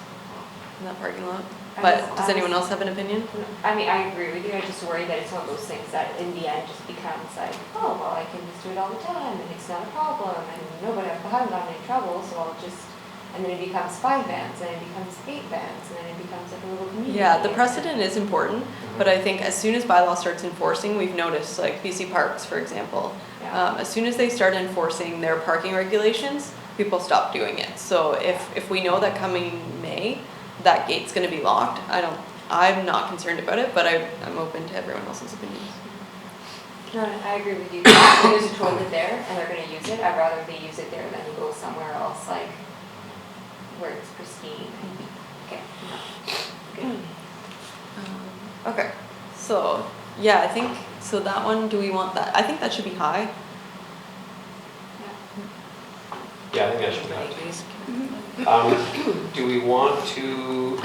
in that parking lot. But does anyone else have an opinion? I mean, I agree with you, I just worry that it's one of those things that in the end just becomes like, oh, well, I can just do it all the time, and it's not a problem, and nobody, I haven't gotten in trouble, so I'll just, and then it becomes 5 vans, and it becomes 8 vans, and then it becomes like a little community. Yeah, the precedent is important, but I think as soon as bylaw starts enforcing, we've noticed, like BC Parks, for example, as soon as they start enforcing their parking regulations, people stop doing it. So if we know that coming May, that gate's gonna be locked, I'm not concerned about it, but I'm open to everyone else's opinions. No, I agree with you. If there's a toilet there and they're gonna use it, I'd rather they use it there than go somewhere else, like, where it's pristine. Okay, no. Good. Okay, so, yeah, I think, so that one, do we want that? I think that should be high. Yeah, I think that should be high. Do we want to,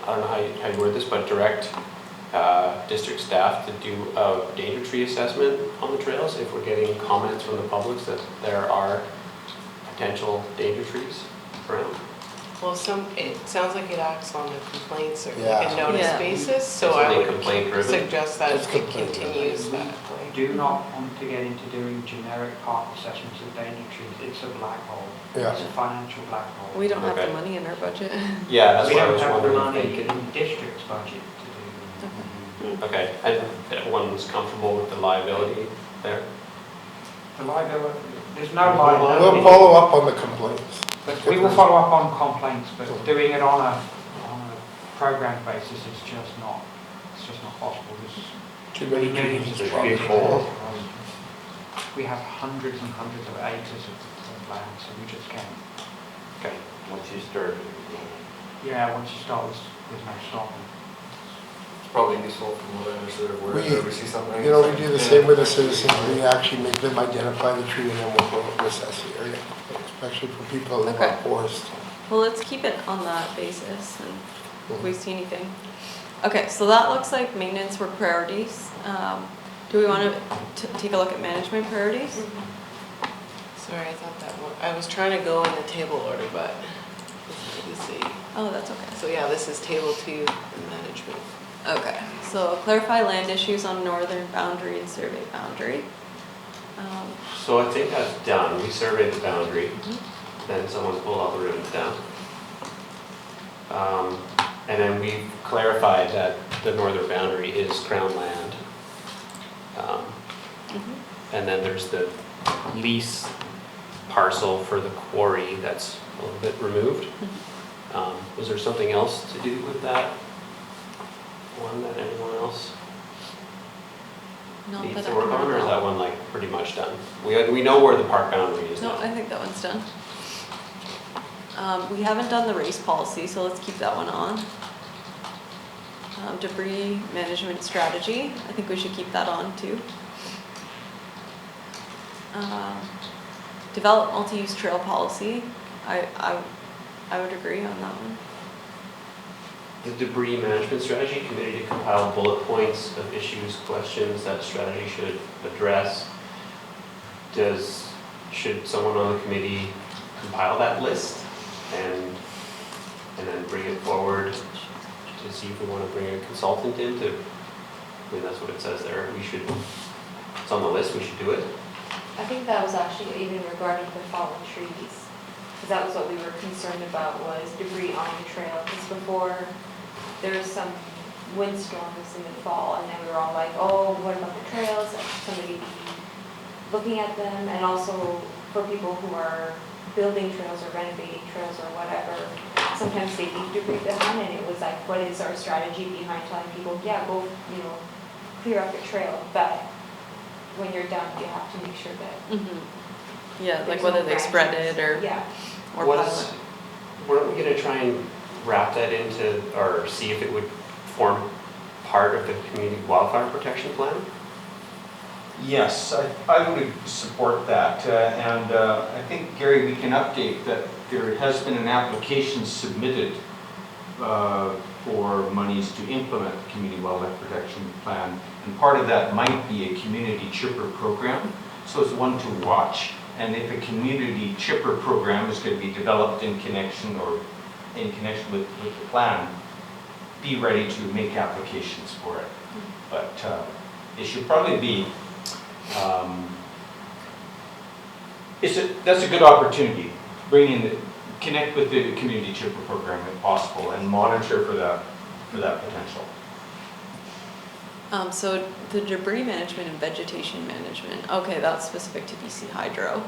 I don't know how you word this, but direct district staff to do a danger tree assessment on the trails if we're getting comments from the public that there are potential danger trees around? Well, it sounds like it acts on the complaints or Yeah. like a notice Yeah. basis, so It's I only would complaint driven. suggest that It's it complaint driven. continues that We way. do not want to get into doing generic park assessments of danger trees. It's a black hole. Yeah. It's a financial black hole. We don't have the Okay. money in our budget. Yeah, that's We what I don't was have the wondering. money if they in the district's budget to do. Okay, and everyone's comfortable with the liability there? The liability, there's no liability. We'll follow up on the complaints. But we will follow up on complaints, but doing it on a program basis is just not possible. There's Too many millions trees of is trees. probably. We have hundreds and hundreds of acres of land, so we just can't. Okay. Once you start, Yeah, once you start, there's no stopping. It's probably useful from what I understood of where we see something. You know, we do the same with the citizens, we actually make them identify the tree and then we'll go assess the area, especially for people that live Okay. on forest. Well, let's keep it on that basis and if we see anything. Okay, so that looks like maintenance were priorities. Do we want to take a look at management priorities? Sorry, I thought that one, I was trying to go in the table order, but let's see. Oh, that's okay. So yeah, this is table 2, the management. Okay, so clarify land issues on northern boundary and survey boundary. So I think that's done. We surveyed the boundary, then someone pulled all the ribbons down. And then we clarified that the northern boundary is crown land. And then there's the lease parcel for the quarry that's a little bit removed. Was there something else to do with that one that anyone else Not needs that to I work can on, or is recall. that one like pretty much done? We know where the park boundary is No, now. I think that one's done. We haven't done the race policy, so let's keep that one on. Debris management strategy, I think we should keep that on too. Develop multi-use trail policy, I would agree on that one. The debris management strategy committee to compile bullet points of issues, questions that strategy should address. Should someone on the committee compile that list and then bring it forward to see if we want to bring a consultant in to, I mean, that's what it says there. It's on the list, we should do it. I think that was actually even regarding the fallen trees, because that was what we were concerned about, was debris on the trail, because before there was some windstorms in the fall, and then we were all like, oh, what about the trails? Should somebody be looking at them? And also for people who are building trails or renovating trails or whatever, sometimes they leave debris behind, and it was like, what is our strategy behind telling people, yeah, go, clear up the trail, but when you're done, you have to make sure that. Yeah, like There's whether no they spread it or Yeah. or pile it. Weren't we gonna try and wrap that into, or see if it would form part of the community wildfire protection plan? Yes, I would support that, and I think, Gary, we can update that there has been an application submitted for monies to implement the community wildlife protection plan. And part of that might be a community chipper program. So it's one to watch. And if a community chipper program is going to be developed in connection with the plan, be ready to make applications for it. But it should probably be, that's a good opportunity. Connect with the community chipper program if possible and monitor for that potential. So the debris management and vegetation management, okay, that's specific to BC Hydro.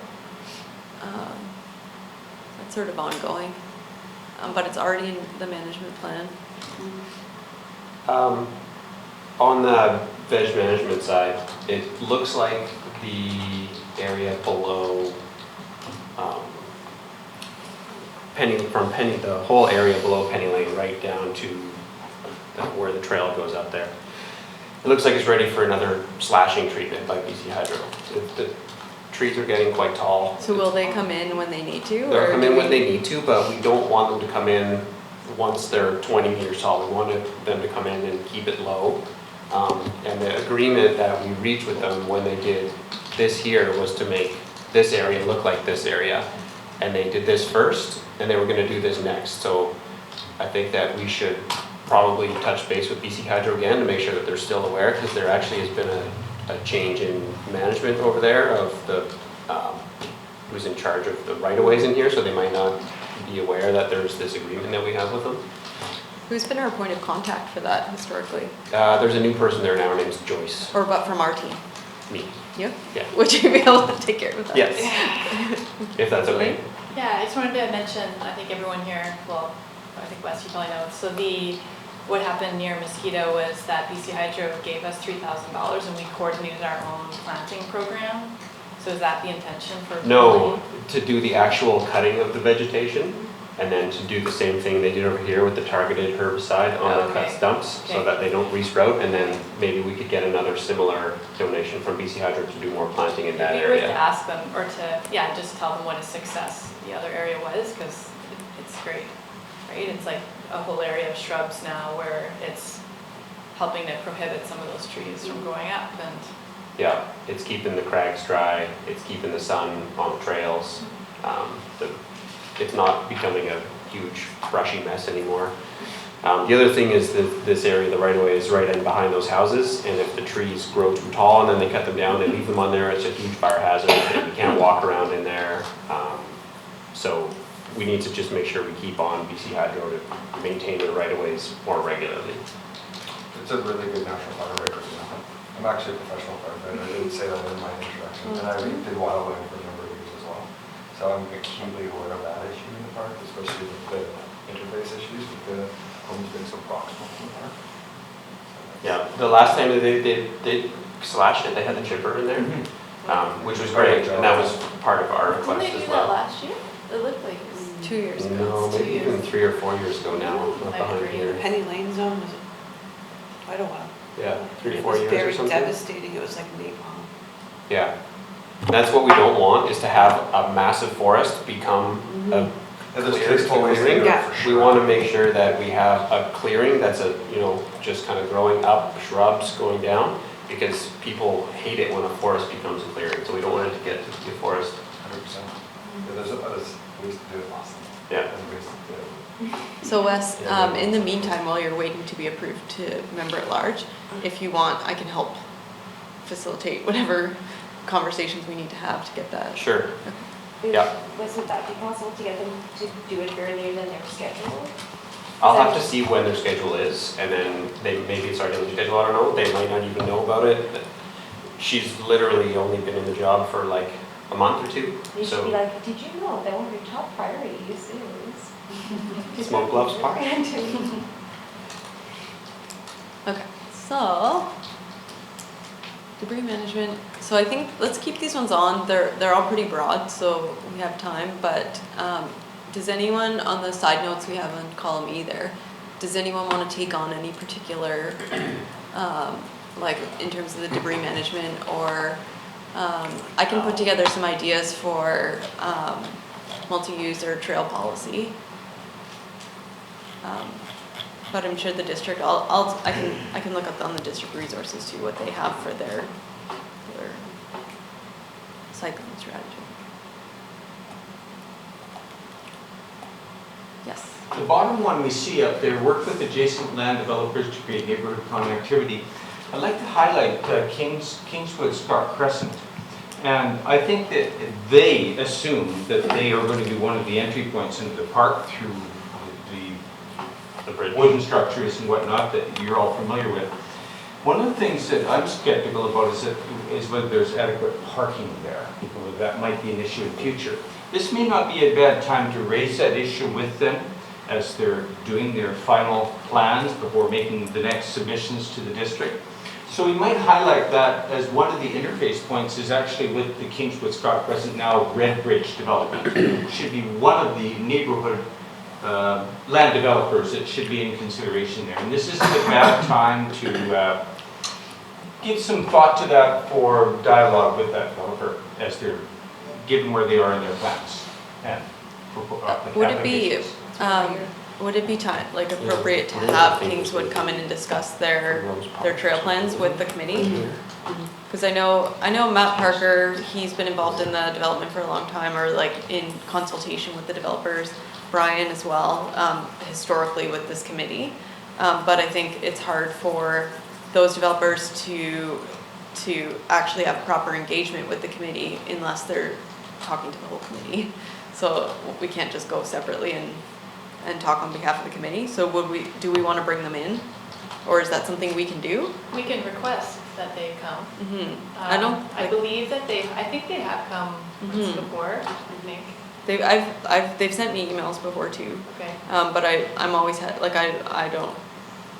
That's sort of ongoing, but it's already in the management plan. On the veg management side, it looks like the area below the whole area below Penny Lane right down to where the trail goes up there. It looks like it's ready for another slashing treatment by BC Hydro. The trees are getting quite tall. So will they come in when they need to? They'll come in when they need to, but we don't want them to come in once they're 20 meters tall. We wanted them to come in and keep it low. And the agreement that we reached with them when they did this here was to make this area look like this area. And they did this first, and they were going to do this next. So I think that we should probably touch base with BC Hydro again to make sure that they're still aware, because there actually has been a change in management over there of the who's in charge of the right-of-ways in here, so they might not be aware that there's this agreement that we have with them. Who's been our point of contact for that historically? There's a new person there now, her name's Joyce. Or but from our team? Me. You? Yeah. Would you be able to take care of that? Yes. If that's okay. Yeah, I just wanted to mention, I think everyone here, well, I think Wes, you probably know, so what happened near Mosquito was that BC Hydro gave us $3,000 and we coordinated our own planting program. So is that the intention for? No, to do the actual cutting of the vegetation, and then to do the same thing they did over here with the targeted herbicide on the cut stumps, so that they don't resprout, and then maybe we could get another similar donation from BC Hydro to do more planting in that It'd be area. great to ask them, or to, yeah, just tell them what a success the other area was, because it's great, right? It's like a whole area of shrubs now where it's helping to prohibit some of those trees from growing up, and Yeah, it's keeping the crags dry, it's keeping the sun on the trails. It's not becoming a huge brushy mess anymore. The other thing is that this area, the right-of-way, is right in behind those houses, and if the trees grow too tall and then they cut them down, they leave them on there, it's a huge fire hazard, and you can't walk around in there. So we need to just make sure we keep on BC Hydro to maintain the right-of-ways more regularly. It's a really good national fire right now. I'm actually a professional firefighter. I didn't say that in my introduction, and I did wildland for a number of years as well. So I'm acutely aware of that issue in the park, especially with the interface issues with the homes being so proximal to the park. Yeah, the last time they slashed it, they had the chipper in there, which was great, and that was part of our Didn't they request do as that well. last year? It looked like it was 2 years ago. No, It's 2 maybe years. even 3 or 4 years ago now, up behind here. Penny Lane zone was quite a while. Yeah, 3 to 4 years or It was something. very devastating, it was like napalm. Yeah, that's what we don't want, is to have a massive forest become a And there's clear tasteful ways to do it Yeah. for We sure. want to make sure that we have a clearing that's just kind of growing up, shrubs going down, because people hate it when a forest becomes a clearing, so we don't want it to get to be a forest. 100%. Yeah, there's ways to do it awesome. Yeah. There's ways to do it. So Wes, in the meantime, while you're waiting to be approved to member at large, if you want, I can help facilitate whatever conversations we need to have to get that. Sure. Yeah. Would that be possible to get them to do it earlier than their schedule? I'll have to see when their schedule is, and then maybe it's already on the schedule, I don't know, they might not even know about it. She's literally only been in the job for like a month or two, They should be so. like, did you know that one of your top priorities is? Smoke Bluffs Park. Okay, so debris management. So I think let's keep these ones on. They're all pretty broad, so we have time. But does anyone on the side notes we have on column E there? Does anyone want to take on any particular, like in terms of the debris management, or I can put together some ideas for multi-use or trail policy. But I'm sure the district, I can look up on the district resources too, what they have for their cycling strategy. Yes. The bottom one we see up there, work with adjacent land developers to create neighborhood connectivity. I'd like to highlight Kingswood Scott Crescent. And I think that they assume that they are going to be one of the entry points into the park through the wooden structures and whatnot that you're all familiar with. One of the things that I'm skeptical about is whether there's adequate parking there. That might be an issue in future. This may not be a bad time to raise that issue with them as they're doing their final plans before making the next submissions to the district. So we might highlight that as one of the interface points is actually with the Kingswood Scott Crescent, now Red Bridge development. It should be one of the neighborhood land developers that should be in consideration there. And this isn't a bad time to give some thought to that for dialogue with that developer as they're given where they are in their plans. And would it be time, like appropriate to have Kingswood come in and discuss their trail plans with the committee? Because I know Matt Parker, he's been involved in the development for a long time, or like in consultation with the developers. Brian as well, historically with this committee. But I think it's hard for those developers to actually have proper engagement with the committee unless they're talking to the whole committee. So we can't just go separately and talk on behalf of the committee. So do we want to bring them in? Or is that something we can do? We can request that they come. I believe that I think they have come once before, I think. They've sent me emails before too. Okay. But I'm always I don't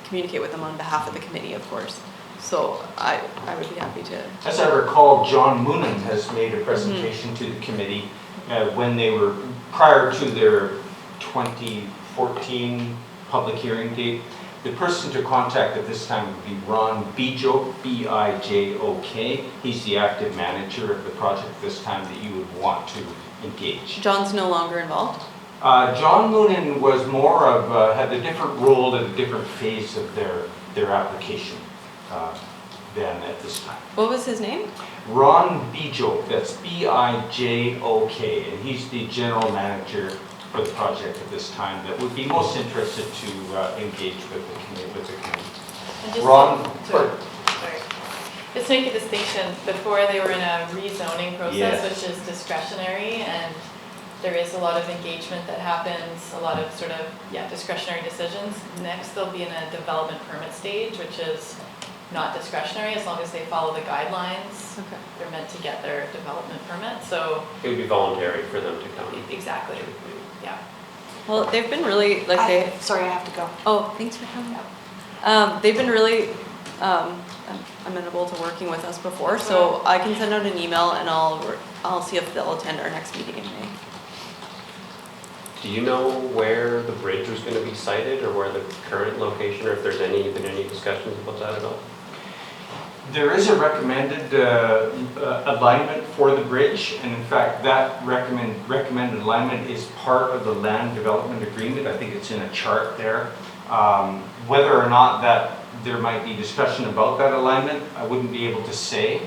communicate with them on behalf of the committee, of course. So I would be happy to. As I recall, John Moonen has made a presentation to the committee when they were prior to their 2014 public hearing date. The person to contact at this time would be Ron Bijok, B-I-J-O-K. He's the active manager of the project at this time that you would want to engage. John's no longer involved? John Moonen was more of, had a different role at a different phase of their application than at this time. What was his name? Ron Bijok, that's B-I-J-O-K, and he's the general manager for the project at this time that would be most interested to engage with the committee. Ron, sorry. Just to make a distinction, before they were in a rezoning process, which is discretionary, and there is a lot of engagement that happens, a lot of sort of, discretionary decisions. Next, they'll be in a development permit stage, which is not discretionary as long as they follow the guidelines. Okay. They're meant to get their development permit, so. It would be voluntary for them to come. Exactly, yeah. Well, they've been really, Sorry, I have to go. Oh, thanks for coming. They've been really amenable to working with us before, so I can send out an email and I'll see if they'll attend our next meeting in May. Do you know where the bridge was going to be sited, or where the current location, or if there's been any discussions about that at all? there is a recommended alignment for the bridge, and in fact, that recommended alignment is part of the land development agreement. I think it's in a chart there. Whether or not that there might be discussion about that alignment, I wouldn't be able to say.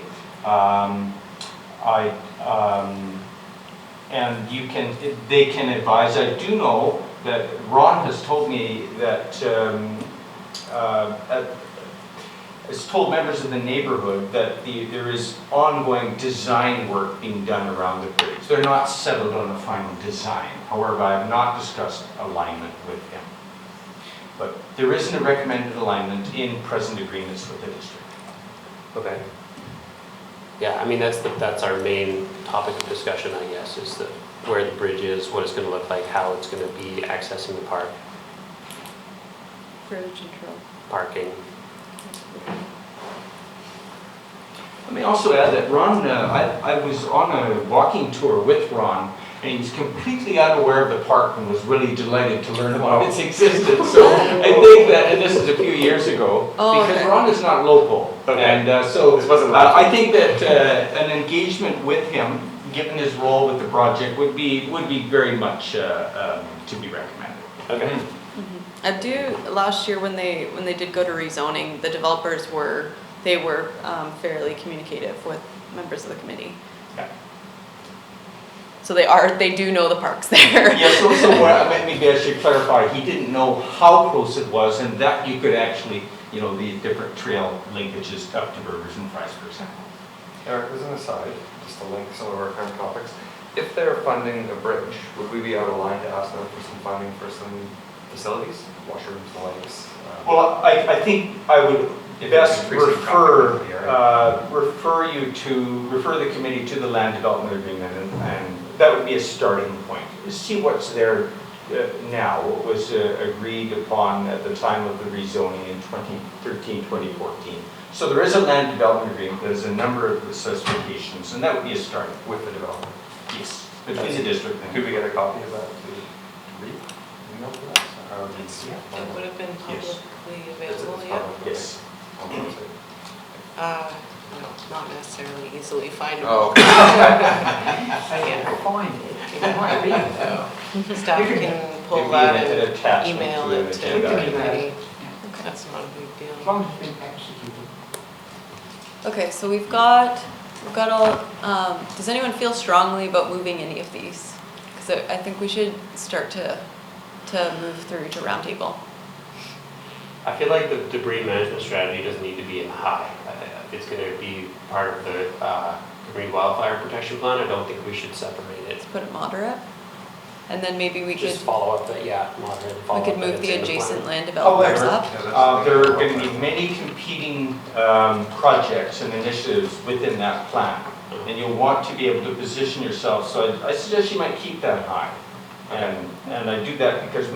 And they can advise. I do know that Ron has told me that has told members of the neighborhood that there is ongoing design work being done around the bridge. They're not settled on a final design. However, I have not discussed alignment with him. But there isn't a recommended alignment in present agreements with the district. Okay. Yeah, I mean, that's our main topic of discussion, I guess, is where the bridge is, what it's going to look like, how it's going to be accessing the park. Bridge and trail. Parking. Let me also add that Ron, I was on a walking tour with Ron, and he's completely unaware of the park and was really delighted to learn about its existence. So I think that, and this is a few years ago, because Ron is not local. Okay. And so I think that an engagement with him, given his role with the project, would be very much to be recommended. Okay. I do, last year when they did go to rezoning, the developers were fairly communicative with members of the committee. Yeah. So they do know the parks there. Yeah, so maybe I should clarify, he didn't know how close it was and that you could actually, you know, the different trail linkages up to Burgers and Fries, for example. Eric, as an aside, just to link some of our current topics, if they're funding a bridge, would we be out of line to ask them for some funding for some facilities, washrooms, the likes? Well, I think I would best refer the committee to the land development agreement, and that would be a starting point. See what's there now, what was agreed upon at the time of the rezoning in 2013, 2014. So there is a land development agreement, there's a number of specifications, and that would be a start. With the developer? Yes, between the district and... Could we get a copy of that to read? You know, for that? Or It would have been publicly It's available, yeah? public, Yes. on the website. No, not necessarily easily findable. Oh, okay. Yeah. Find it. It might be. Staff You can- can pull It'd be that an and attachment email to an it to agenda the item. committee. Yeah. That's not a big As deal. long as it's been executed. Okay, so we've got all, does anyone feel strongly about moving any of these? Because I think we should start to move through to roundtable. I feel like the debris management strategy doesn't need to be in the high. If it's going to be part of the Green Wildfire Protection Plan, I don't think we should separate it. Let's put it moderate. And then maybe we could, Just follow up that, yeah, moderate. we could move the adjacent land developers However, up. there are going to be many competing projects and initiatives within that plan. And you'll want to be able to position yourself, so I suggest you might keep that high. And I do that because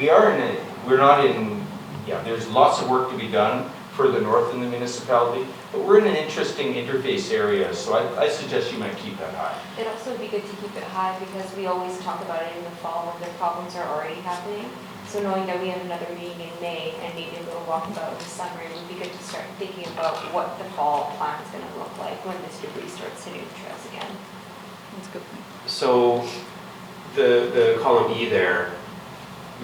there's lots of work to be done further north in the municipality, but we're in an interesting interface area, so I suggest you might keep that high. It'd also be good to keep it high because we always talk about it in the fall when the problems are already happening. So knowing that we have another meeting in May and maybe a little walkabout in the summer, it would be good to start thinking about what the fall plan is going to look like when this debris starts hitting the trails again. That's a good point. So the column E there,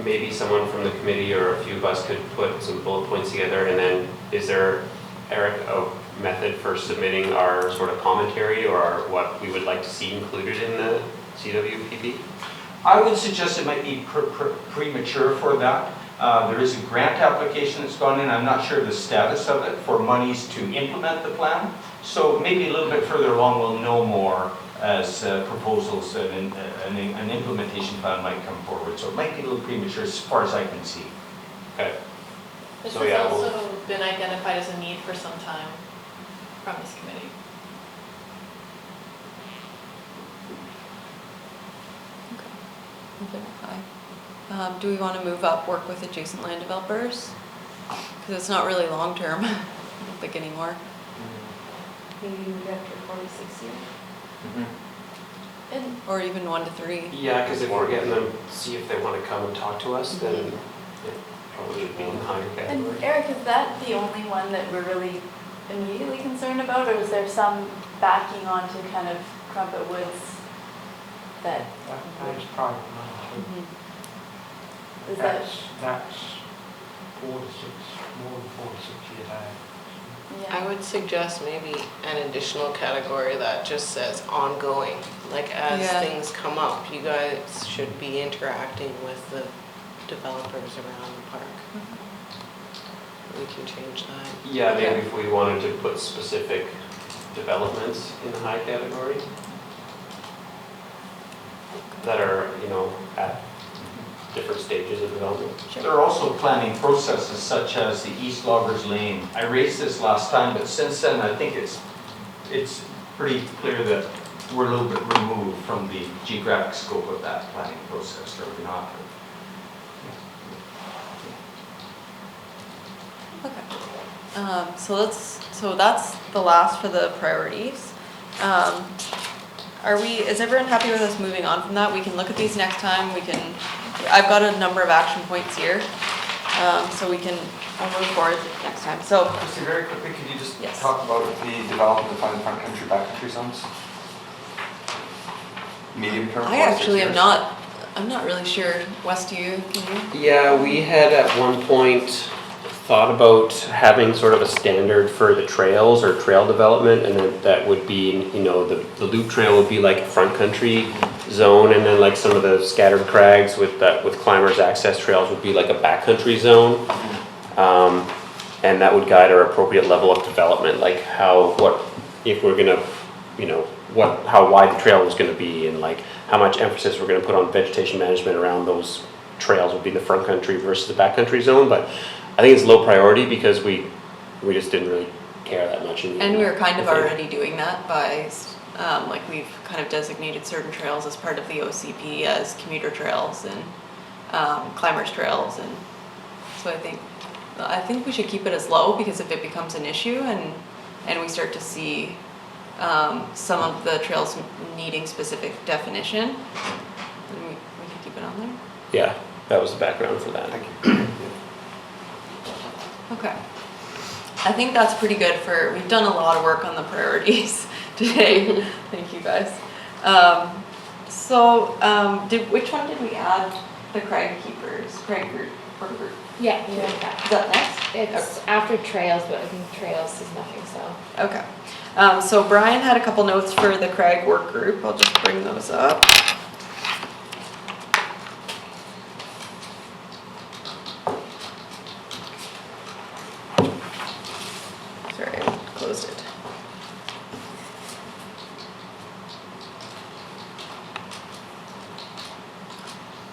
maybe someone from the committee or a few of us could put some bullet points together, and then is there, Eric, a method for submitting our sort of commentary or what we would like to see included in the CWPP? I would suggest it might be premature for that. There is a grant application that's gone in. I'm not sure the status of it for monies to implement the plan. So maybe a little bit further along we'll know more as proposals and an implementation plan might come forward. So it might be a little premature as far as I can see. Okay. This So, has yeah, also been identified as a need for some time from this committee. Do we want to move up, work with adjacent land developers? Because it's not really long-term, I don't think anymore. Maybe move after 46 years. Or even 1 to 3. Yeah, because if we're getting them, see if they want to come and talk to us, then it probably should be in the higher category. And Eric, is that the only one that we're really immediately concerned about, or is there some backing onto kind of Crumpet Woods that? That's private money too. Is that? That's 4 to 6, more than 4 to 6 years out. I would suggest maybe an additional category that just says ongoing. Like as things come up, you guys should be interacting with the developers around the park. We can change that. Yeah, maybe if we wanted to put specific developments in the high category that are, at different stages of development. There are also planning processes such as the East Loggers Lane. I raised this last time, but since then I think it's pretty clear that we're a little bit removed from the geographic scope of that planning process, are we not? Okay. So that's the last for the priorities. Is everyone happy with us moving on from that? We can look at these next time. I've got a number of action points here. So I'll move forward next time. So Christy, very quickly, could you just Yes. talk about the development of front country, backcountry zones? Medium term? I actually am not I'm not really sure. Wes, do you? Yeah, we had at one point thought about having sort of a standard for the trails or trail development, and then that would be, you know, the loop trail would be like a front country zone, and then like some of the scattered crags with climbers access trails would be like a backcountry zone. And that would guide our appropriate level of development, like if we're gonna, you know, how wide the trail was gonna be, and like how much emphasis we're gonna put on vegetation management around those trails would be the front country versus the backcountry zone. But I think it's low priority because we just didn't really care that much. And we were kind of already doing that by, like we've kind of designated certain trails as part of the OCP as commuter trails and climbers trails, and so I think we should keep it as low, because if it becomes an issue and we start to see some of the trails needing specific definition, then we can keep it on there. Yeah, that was the background for that. Okay. I think that's pretty good we've done a lot of work on the priorities today. Thank you guys. Which one did we add? The Craig Keepers, Craig group. Yeah, Is that next? It's after trails, but I think trails is nothing, so. Okay. So Brian had a couple notes for the Craig work group. I'll just bring those up. Sorry, I closed it.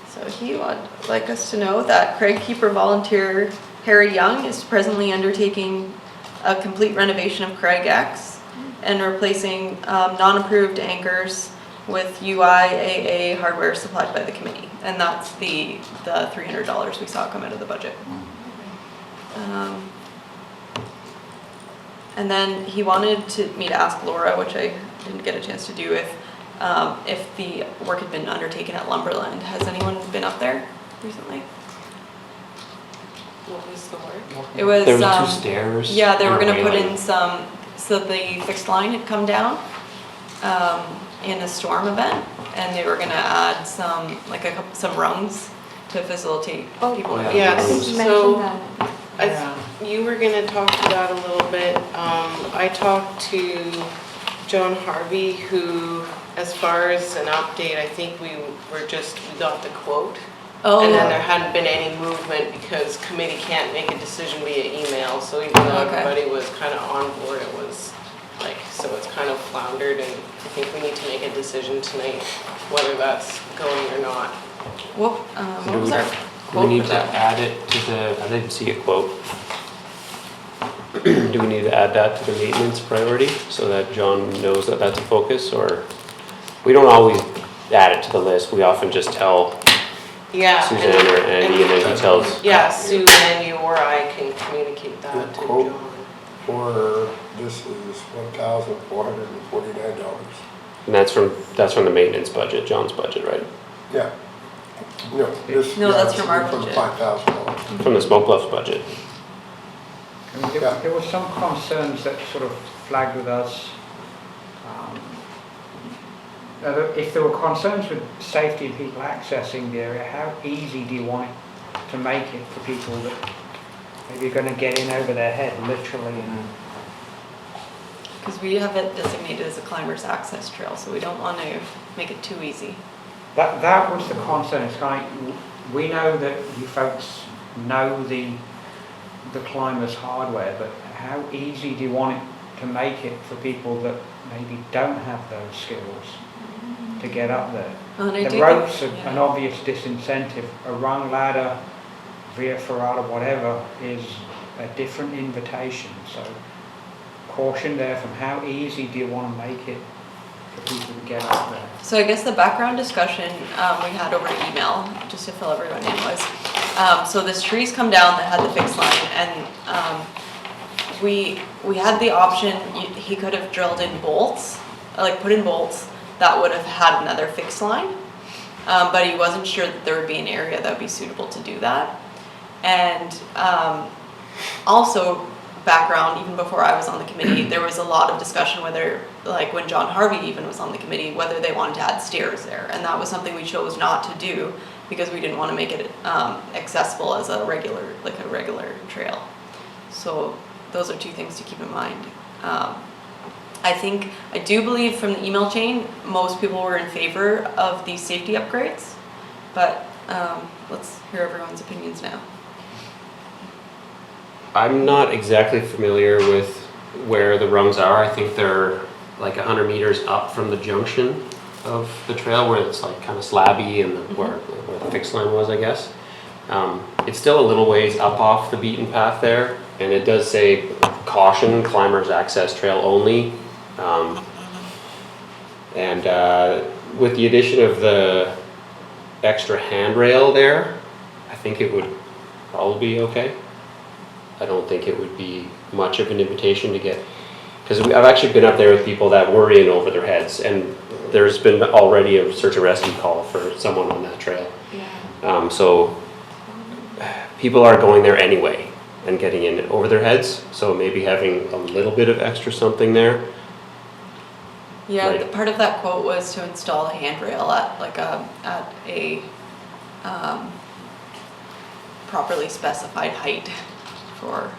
So he would like us to know that Craig Keeper volunteer Harry Young is presently undertaking a complete renovation of Craig X and replacing non-approved anchors with UIAA hardware supplied by the committee. And that's the $300 we saw come out of the budget. And then he wanted me to ask Laura, which I didn't get a chance to do, if the work had been undertaken at Lumberland. Has anyone been up there recently? What was the work? It was There were 2 stairs. Yeah, they were and a gonna put railing. in so the fixed line had come down in a storm event, and they were gonna add some rungs to facilitate people. yeah. Yes, You so mentioned you were gonna talk to that a little bit. I talked to Joan Harvey, who, as far as an update, I think we got the quote. Oh. And then there hadn't been any movement because committee can't make a decision via email, so even though Okay. everybody was kind of on board, it was like, so it's kind of floundered, and I think we need to make a decision tonight whether that's going or not. What was our Do quote we need for to that? add it to I didn't see a quote. Do we need to add that to the maintenance priority so that John knows that that's a focus, or we don't always add it to the list, we often just tell Yeah. Suzanne or Andy, and then he tells. Yeah, Suzanne, you or I can communicate that The to quote John. for this is $1,449. And that's from the maintenance budget, John's budget, right? Yeah. No, this. No, yeah, that's this from our is budget. $5,000. From the Smoke Bluffs budget. I mean, there were some concerns that sort of flagged with us. If there were concerns with safety and people accessing the area, how easy do you want it to make it for people that maybe are going to get in over their head, literally? And Because we have it designated as a climber's access trail, so we don't want to make it too easy. that was the concern. It's like, we know that you folks know the climbers' hardware, but how easy do you want it to make it for people that maybe don't have those skills to get up there? The ropes are an obvious disincentive. A rung ladder, via ferrata, whatever, is a different invitation. So caution there from how easy do you want to make it for people to get up there. So I guess the background discussion we had over email, just to fill everyone in, was so this tree's come down that had the fixed line, and we had the option. He could have drilled in bolts, like put in bolts that would have had another fixed line, but he wasn't sure that there would be an area that would be suitable to do that. And also background, even before I was on the committee, there was a lot of discussion whether, like when John Harvey even was on the committee, whether they wanted to add stairs there. And that was something we chose not to do because we didn't want to make it accessible as a regular trail. So those are two things to keep in mind. I do believe from the email chain, most people were in favor of these safety upgrades, but let's hear everyone's opinions now. I'm not exactly familiar with where the rungs are. I think they're like 100 meters up from the junction of the trail where it's like kind of slabby and where the fixed line was, I guess. It's still a little ways up off the beaten path there, and it does say caution, climbers access trail only. With the addition of the extra handrail there, I think it would probably be okay. I don't think it would be much of an invitation to get, because I've actually been up there with people that were in over their heads, and there's been already a search and rescue call for someone on that trail. Yeah. So people are going there anyway and getting in over their heads, so maybe having a little bit of extra something there. Yeah, Right. part of that quote was to install a handrail at a properly specified height for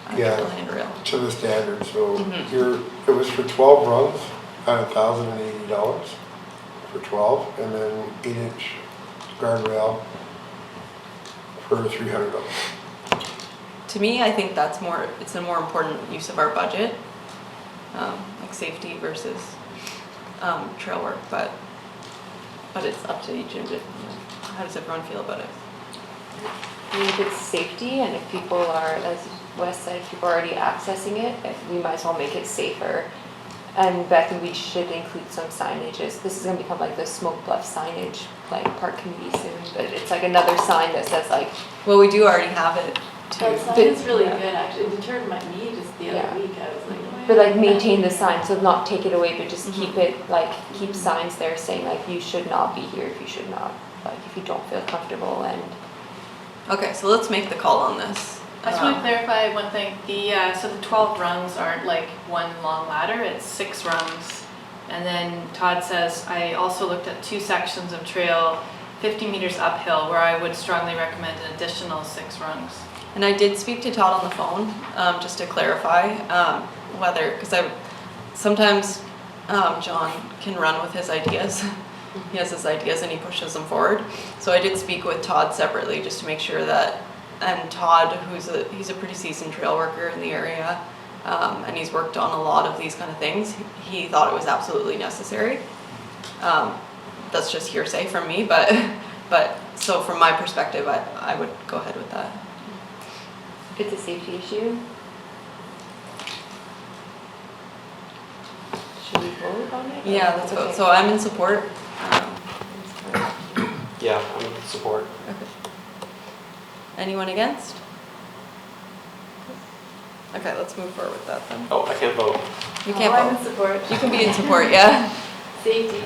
a handrail. To the standard, so Mhm. it was for 12 runs at $1,080 for 12, and then 8-inch guardrail for $300. To me, I think it's a more important use of our budget, like safety versus trail work, but it's up to each individual. How does everyone feel about it? I mean, if it's safety and if people are, as Wes said, if people are already accessing it, we might as well make it safer. And Becky, we should include some signages. This is gonna become like the Smoke Bluff signage, like park committee soon, but it's like another sign that says like. Well, we do already have it too. That sign is really good, actually. It deterred me just the other week. I was like, But like maintain the sign, so not take it away, but just keep it, like keep signs there saying like you should not be here if you should not, like if you don't feel comfortable and. Okay, so let's make the call on this. I just want to clarify one thing. So the 12 rungs aren't like one long ladder, it's 6 rungs. And then Todd says, I also looked at 2 sections of trail 50 meters uphill where I would strongly recommend an additional 6 rungs. And I did speak to Todd on the phone, just to clarify whether, because sometimes John can run with his ideas. He has his ideas and he pushes them forward. So I did speak with Todd separately just to make sure that, and Todd, he's a pretty seasoned trail worker in the area, and he's worked on a lot of these kind of things. He thought it was absolutely necessary. That's just hearsay from me, but so from my perspective, I would go ahead with that. It's a safety issue. Should we vote on it? Yeah, let's vote. So I'm in support. Yeah, I'm in support. Okay. Anyone against? Okay, let's move forward with that then. Oh, I can't vote. You can't I'm vote. in support. You can be in support, yeah. Safety.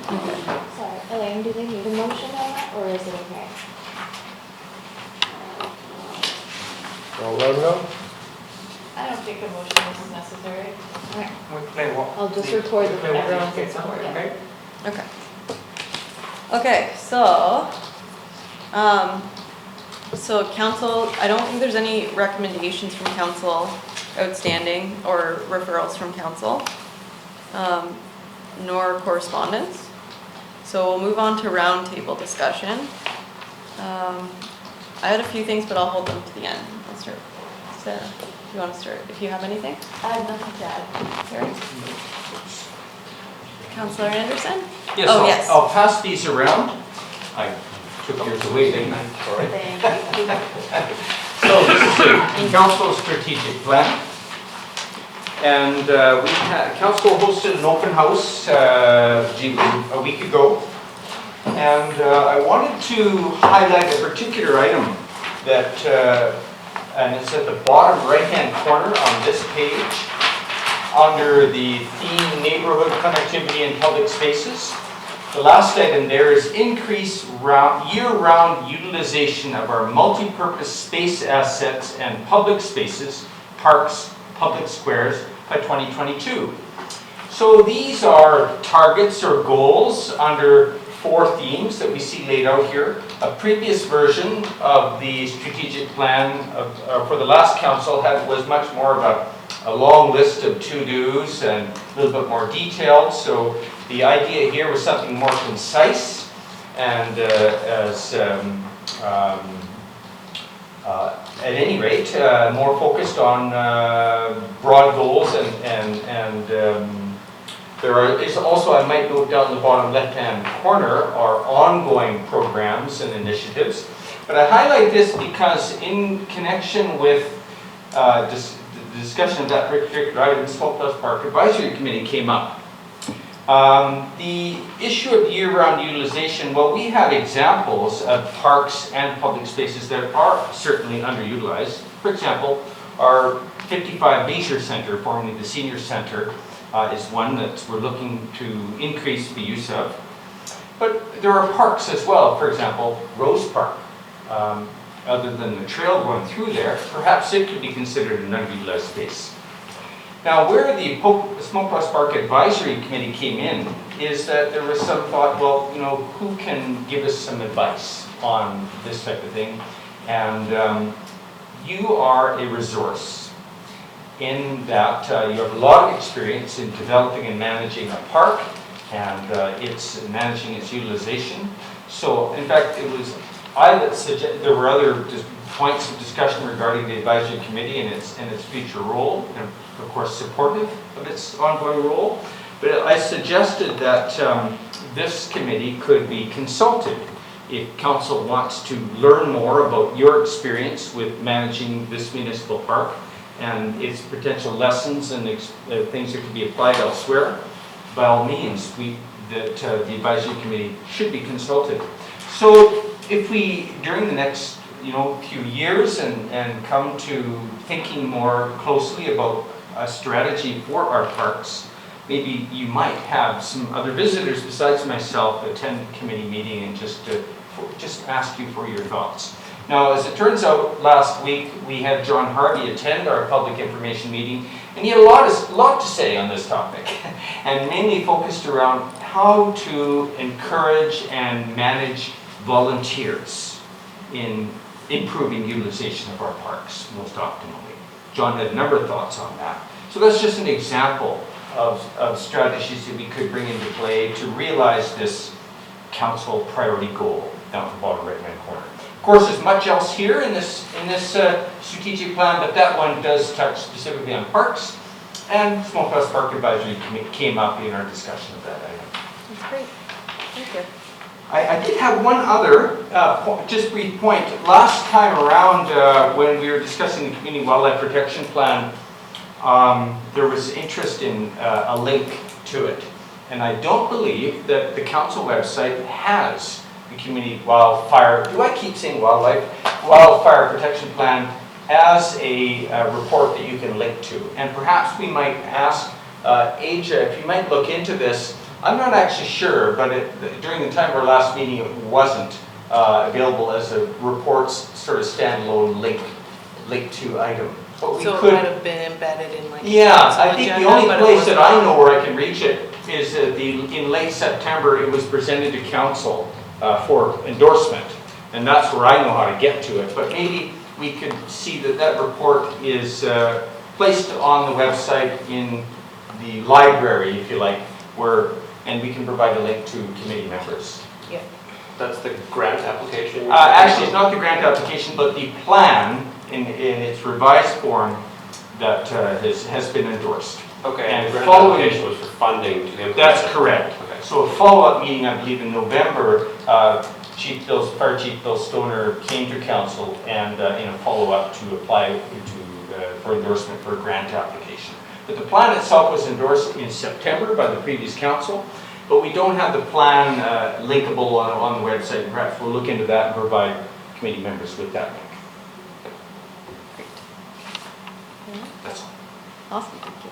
Sorry, Elaine, do they need a motion on that, or is it okay? I'll let them know. I don't think a motion is necessary. I'll just record that everyone's in support. Okay. Okay. Okay, so council, I don't think there's any recommendations from council outstanding or referrals from council, nor correspondence. So we'll move on to roundtable discussion. I had a few things, but I'll hold them to the end. I'll start. Sarah, do you want to start? If you have anything? I have nothing to add. Sarah? Councillor Anderson? Yes, Oh, yes. I'll pass these around. I took yours away, didn't I? Sorry. Thank you. So this is a council strategic plan. And council hosted an open house a week ago. And I wanted to highlight a particular item that, and it's at the bottom right-hand corner on this page, under the theme neighborhood connectivity and public spaces. The last item there is increase year-round utilization of our multi-purpose space assets and public spaces, parks, public squares by 2022. So these are targets or goals under 4 themes that we see laid out here. A previous version of the strategic plan for the last council was much more of a long list of to-dos and a little bit more detailed. So the idea here was something more concise and at any rate, more focused on broad goals and there is also, I might note down the bottom left-hand corner, are ongoing programs and initiatives. But I highlight this because in connection with the discussion of that particular item, the Small Bluffs Park Advisory Committee came up. The issue of year-round utilization, well, we have examples of parks and public spaces that are certainly underutilized. For example, our 55 Leisure Centre, formerly the Senior Centre, is one that we're looking to increase the use of. But there are parks as well, for example, Rose Park. Other than the trail going through there, perhaps it could be considered an underutilized space. Now, where the Small Bluffs Park Advisory Committee came in is that there was some thought, well, you know, who can give us some advice on this type of thing? And you are a resource in that you have a lot of experience in developing and managing a park and managing its utilization. So, in fact, it was I that suggested there were other points of discussion regarding the advisory committee and its future role, and of course supportive of its ongoing role. But I suggested that this committee could be consulted if council wants to learn more about your experience with managing this municipal park and its potential lessons and things that could be applied elsewhere. By all means, the advisory committee should be consulted. So if we, during the next few years and come to thinking more closely about a strategy for our parks, maybe you might have some other visitors besides myself attend the committee meeting and just ask you for your thoughts. Now, as it turns out, last week we had John Harvey attend our public information meeting, and he had a lot to say on this topic, and mainly focused around how to encourage and manage volunteers in improving utilization of our parks most optimally. John had a number of thoughts on that. So that's just an example of strategies that we could bring into play to realize this council priority goal down at the bottom right-hand corner. Of course, there's much else here in this strategic plan, but that one does touch specifically on parks, and Small Bluffs Park Advisory Committee came up in our discussion of that item. That's great. Thank you. I did have one other just brief point. Last time around, when we were discussing the Community Wildlife Protection Plan, there was interest in a link to it. And I don't believe that the council website has the Community Wildfire, do I keep saying Wildfire Protection Plan as a report that you can link to. And perhaps we might ask Aja, if you might look into this. I'm not actually sure, but during the time of our last meeting, it wasn't available as a reports sort of standalone link to item. But we so could, it might have been embedded in like. Yeah, I think the only place that I know where I can reach it is in late September. It was presented to council for endorsement, and that's where I know how to get to it. But maybe we could see that report is placed on the website in the library, if you like, and we can provide a link to committee members. Yeah. That's the grant application? Actually, it's not the grant application, but the plan in its revised form that has been endorsed. Okay, and the grant application was for funding to implement. That's correct. Okay. So a follow-up meeting, I believe, in November, Fire Chief Bill Stoner came to council and in a follow-up to apply for endorsement for a grant application. But the plan itself was endorsed in September by the previous council, but we don't have the plan linkable on the website. Perhaps we'll look into that and provide committee members with that link. Great. That's all. Awesome, thank you.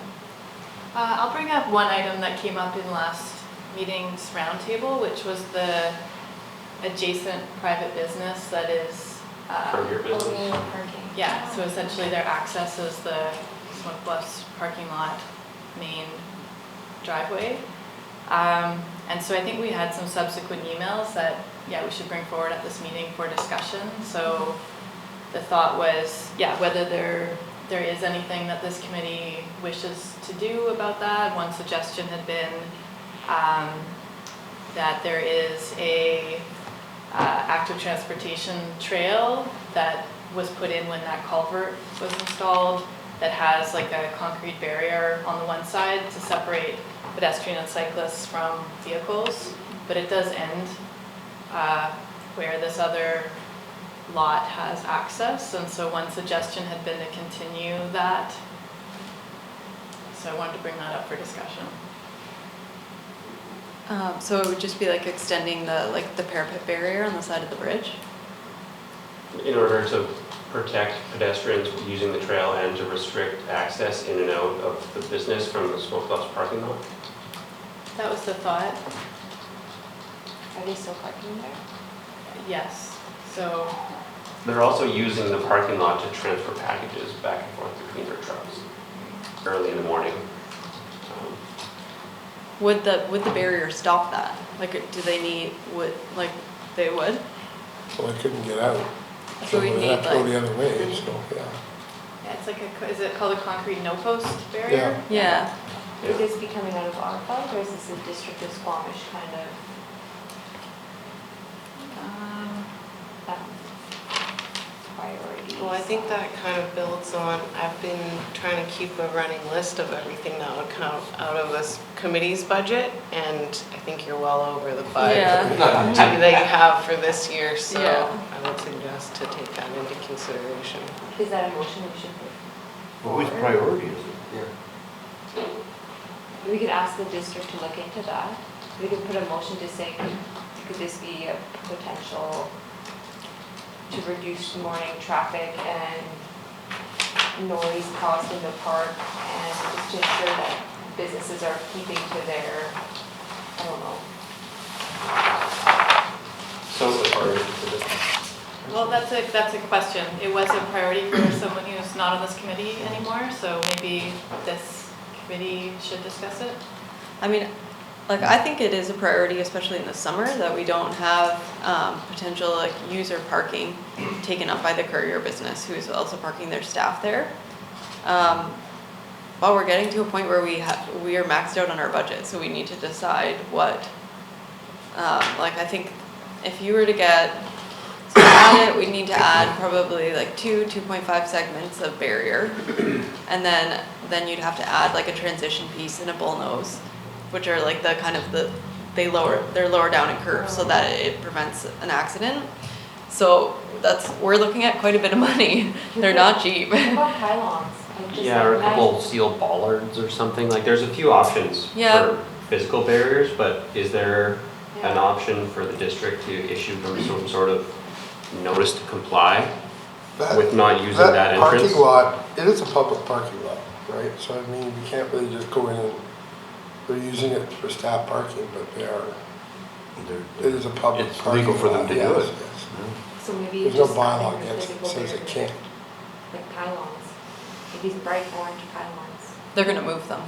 I'll bring up one item that came up in last meeting's roundtable, which was the adjacent private business that is From your business? Only parking. Yeah, so essentially their access is the Smoke Bluffs parking lot main driveway. And so I think we had some subsequent emails that, yeah, we should bring forward at this meeting for discussion. So the thought was, yeah, whether there is anything that this committee wishes to do about that. One suggestion had been that there is a active transportation trail that was put in when that culvert was installed that has like a concrete barrier on the one side to separate pedestrian and cyclists from vehicles, but it does end where this other lot has access, and so one suggestion had been to continue that. So I wanted to bring that up for discussion. So it would just be like extending the parapet barrier on the side of the bridge? In order to protect pedestrians using the trail and to restrict access in and out of the business from the Smoke Bluffs parking lot? That was the thought. Are they still parking there? Yes, so. They're also using the parking lot to transfer packages back and forth between their trucks early in the morning. Would the barrier stop that? Like, do they need, they would? Well, I couldn't get out. So we they'd need have to go like. the other way, so, yeah. Yeah, it's like is it called a concrete no-post barrier? Yeah. Would this be coming out of our fund, or is this a district of Squamish kind of priority? Well, I think that kind of builds on, I've been trying to keep a running list of everything that would come out of this committee's budget, and I think you're well over the budget that you have for this year, so I would suggest to take that into consideration. Is that a motion we should put? Well, which priority is it? We could ask the district to look into that. We could put a motion to say, could this be a potential to reduce morning traffic and noise caused in the park, and just to ensure that businesses are keeping to their, I don't know. Well, that's a question. It was a priority for someone who's not on this committee anymore, so maybe this committee should discuss it. I mean, like, I think it is a priority, especially in the summer, that we don't have potential like user parking taken up by the courier business who's also parking their staff there. Well, we're getting to a point where we are maxed out on our budget, so we need to decide what, like, I think if you were to add it, we need to add probably like 2.5 segments of barrier, and then you'd have to add like a transition piece and a bullnose, which are like the kind of they're lower down in curves so that it prevents an accident. So we're looking at quite a bit of money. They're not cheap. What about pylons? Yeah, or a couple steel bollards or something. Like, there's a few options for physical barriers, but is there an option for the district to issue them some sort of notice to comply with not using that entrance? Parking lot, it is a public parking lot, right? So I mean, we can't really just go in and, they're using it for staff parking, but it is a public It's parking legal for them lot, to do yes, it. yes. So maybe There's no just bylaw something against for it, says physical it can't. like pylons. Like these bright orange pylons. They're gonna move them.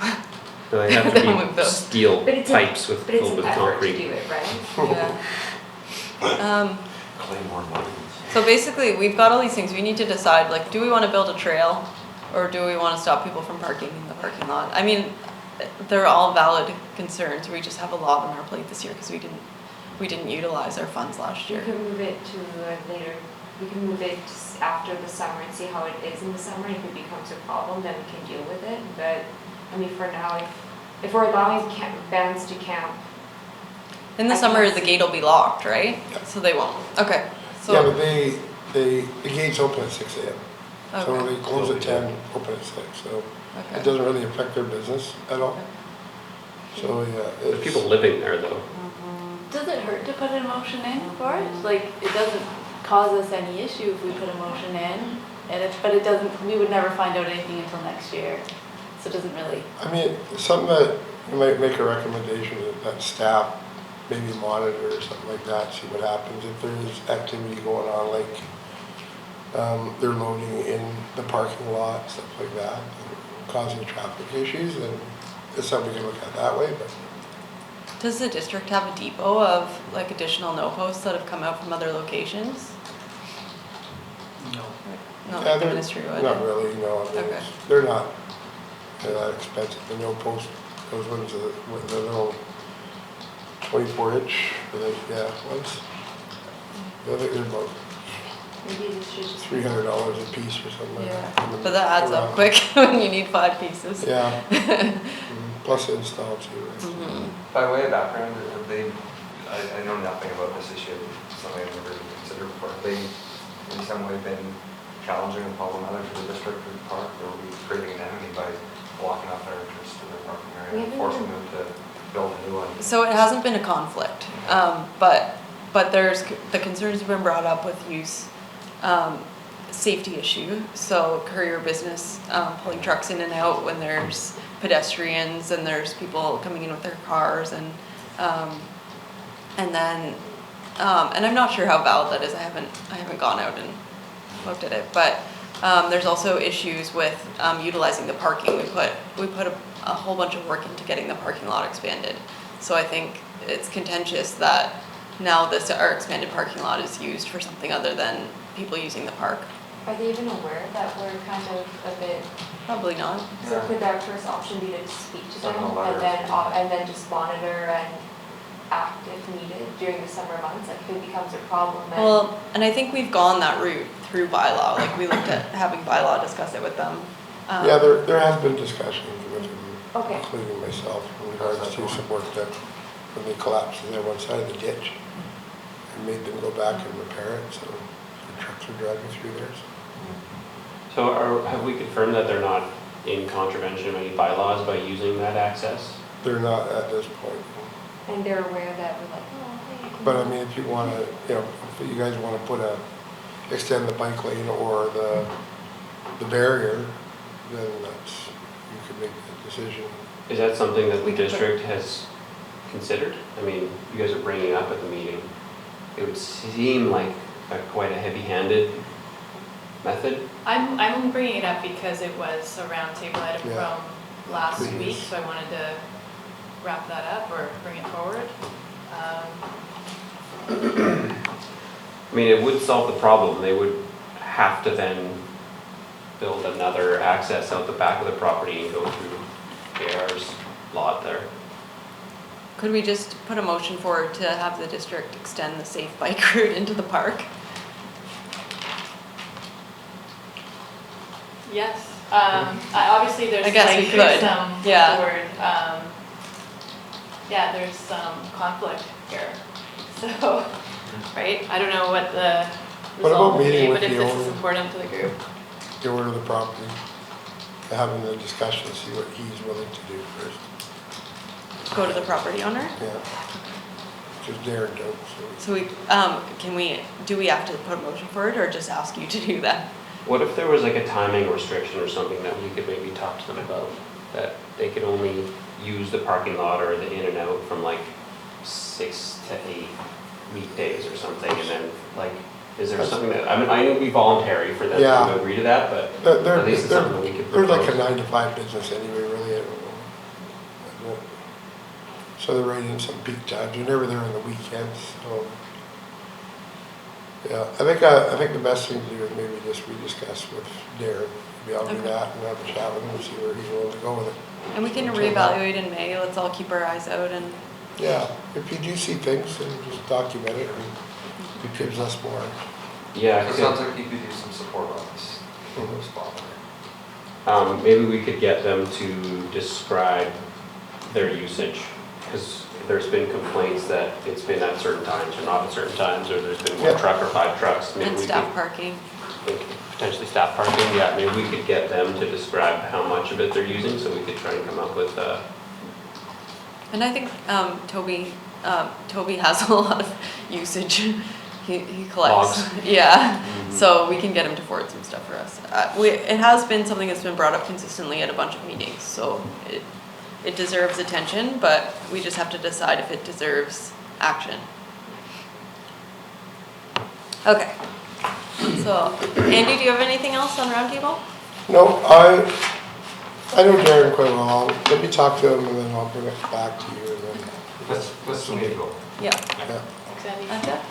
So they have They'll to move be those. steel But it's pipes but it's filled an with effort concrete. to do it, right? Yeah. Claymore mines. So basically, we've got all these things. We need to decide, like, do we want to build a trail, or do we want to stop people from parking in the parking lot? I mean, they're all valid concerns. We just have a lot on our plate this year because we didn't utilize our funds last We year. can move it to later. We can move it after the summer and see how it is in the summer. If it becomes a problem, then we can deal with it. But I mean, for now, if we're allowing bands to camp. In the summer, the gate will be locked, right? So they won't. Okay. So Yeah, but the gates open at 6 a.m. So Okay. they close at 10, open at 6, so Okay. it doesn't really affect their business at all. So, yeah. There's people living there, though. Does it hurt to put a motion in for it? Like, it doesn't cause us any issue if we put a motion in, but it doesn't, we would never find out anything until next year. So it doesn't really. I mean, something that you might make a recommendation that staff maybe monitor or something like that, see what happens if there is activity going on, like they're loading in the parking lot, stuff like that, and causing traffic issues, and it's something we can look at that way, but Does the district have a depot of like additional no posts that have come out from other locations? No. Not yeah, like the they're ministry would? not really, no, I mean, Okay. they're not that expensive, the no post, those ones with the little 24-inch, yeah, ones. I think they're about Maybe this should just. $300 a piece or something like that. Yeah, but that adds up quick when you need 5 pieces. Yeah. Plus install too, right? Mhm. By way of background, have they, I know nothing about this issue, it's something I've never even considered before. Have they in some way been challenging and problematic to the district or the park, or are we creating an enemy by blocking off their entrance to their parking area and forcing them to build a new one? So it hasn't been a conflict, but there's, the concerns have been brought up with use, safety issue. So courier business, pulling trucks in and out when there's pedestrians and there's people coming in with their cars and then, and I'm not sure how valid that is. I haven't gone out and looked at it, but there's also issues with utilizing the parking. We put a whole bunch of work into getting the parking lot expanded. So I think it's contentious that now our expanded parking lot is used for something other than people using the park. Are they even aware that we're kind of a bit? Probably not. So could our first option be to speak to them Send a letter. and then just monitor and act if needed during the summer months, like if it becomes a problem? Well, and I think we've gone that route through bylaw. Like we looked at having bylaw discuss it with them. Yeah, there has been discussions with them, Okay. including myself, in regards to some work that, when they collapsed on one side of the ditch, and made them go back and repair it, so the trucks are driving through there. So have we confirmed that they're not in contravention of any bylaws by using that access? They're not at this point. And they're aware that we're like, oh, hey. But I mean, if you want to, if you guys want to extend the bike lane or the barrier, then you could make that decision. Is that something that the district has considered? I mean, you guys are bringing it up at the meeting. It would seem like quite a heavy-handed method. I'm bringing it up because it was a roundtable item Yeah. from last week, so I wanted to wrap that up or bring it forward. I mean, it would solve the problem. They would have to then build another access out the back of the property and go through JR's lot there. Could we just put a motion forward to have the district extend the safe bike route into the park? Yes. Obviously, there's I guess like, we could. there's some Yeah. word, yeah, there's some conflict here. So, right? I don't know what the What about result will be, meeting but with if the this is owner? important to the group. The owner of the property, having the discussion, see what he's willing to do first. Go to the property owner? Yeah. Because Darren don't, So so. do we have to put a motion forward or just ask you to do that? What if there was like a timing restriction or something that we could maybe talk to them about? That they could only use the parking lot or the in and out from like 6 to 8 weekdays or something, and then like, is there something that, I mean, I know it'd be voluntary for them Yeah. to agree to that, but at least it's something that we could They're propose. like a 9 to 5 business anyway, really, I don't know. So they're right in some peak times, they're never there on the weekends, so. Yeah, I think the best thing to do is maybe just rediscuss with Darren, maybe I'll do Okay. that and have a chat with him and see where he's willing to go with it. And we can Until then. reevaluate in May. Let's all keep our eyes out and Yeah, if you do see things, then just document it and it gives us more. Yeah, It sounds like you could use some support on this spot. maybe we could get them to describe their usage, because there's been complaints that it's been at certain times or not at certain times, or there's been one Yeah. truck or 5 trucks. Maybe and we staff could- parking. Potentially staff parking, yeah, maybe we could get them to describe how much of it they're using, so we could try and come up with, And I think Toby has a lot of usage. He collects. Logs. Yeah, so we can get him to forward some stuff for us. It has been something that's been brought up consistently at a bunch of meetings, so it deserves attention, but we just have to decide if it deserves action. Okay, So, Andy, do you have anything else on roundtable? No, I know Darren quite well. Let me talk to him and then I'll bring it back to you and then. Let's swing it go. Yeah. Yeah. Anja?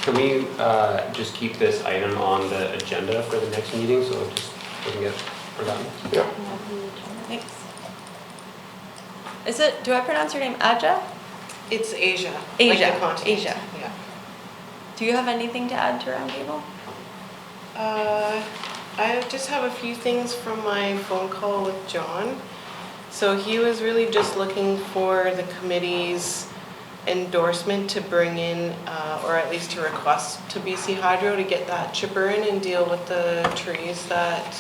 Can we just keep this item on the agenda for the next meeting, so it just doesn't get forgotten? Yeah. Thanks. Is it, do I pronounce your name Aja? It's Asia. like Asia, the continent. Asia. Yeah. Do you have anything to add to roundtable? I just have a few things from my phone call with John. So he was really just looking for the committee's endorsement to bring in, or at least to request to BC Hydro to get that chipper in and deal with the trees that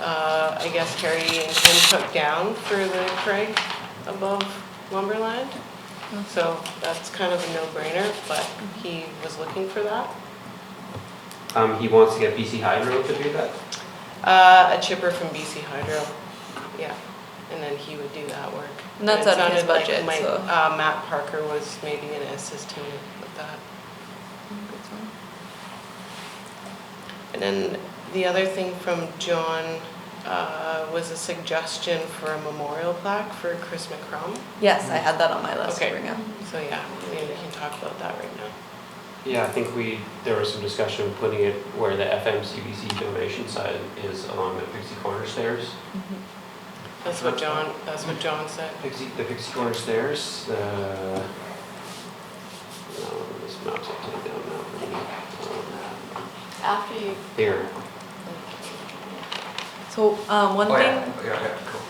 I guess Harry and Tim took down for the Craig above Lumberland. So that's kind of a no-brainer, but he was looking for that. He wants to get BC Hydro to do that? A chipper from BC Hydro, yeah, and then he would do that work. And that's it out of his sounded like budget, Mike- so. Matt Parker was maybe gonna assist him with that. And then the other thing from John was a suggestion for a memorial plaque for Chris McCrum. Yes, I had that on my list to Okay, bring up. so yeah, we can talk about that right now. Yeah, I think there was some discussion of putting it where the FMCBC donation side is along the Pixie Corner stairs. That's what John said. The Pixie Corner stairs, no, this map's upside down now. After you, Here. So, one Oh, thing, yeah, cool.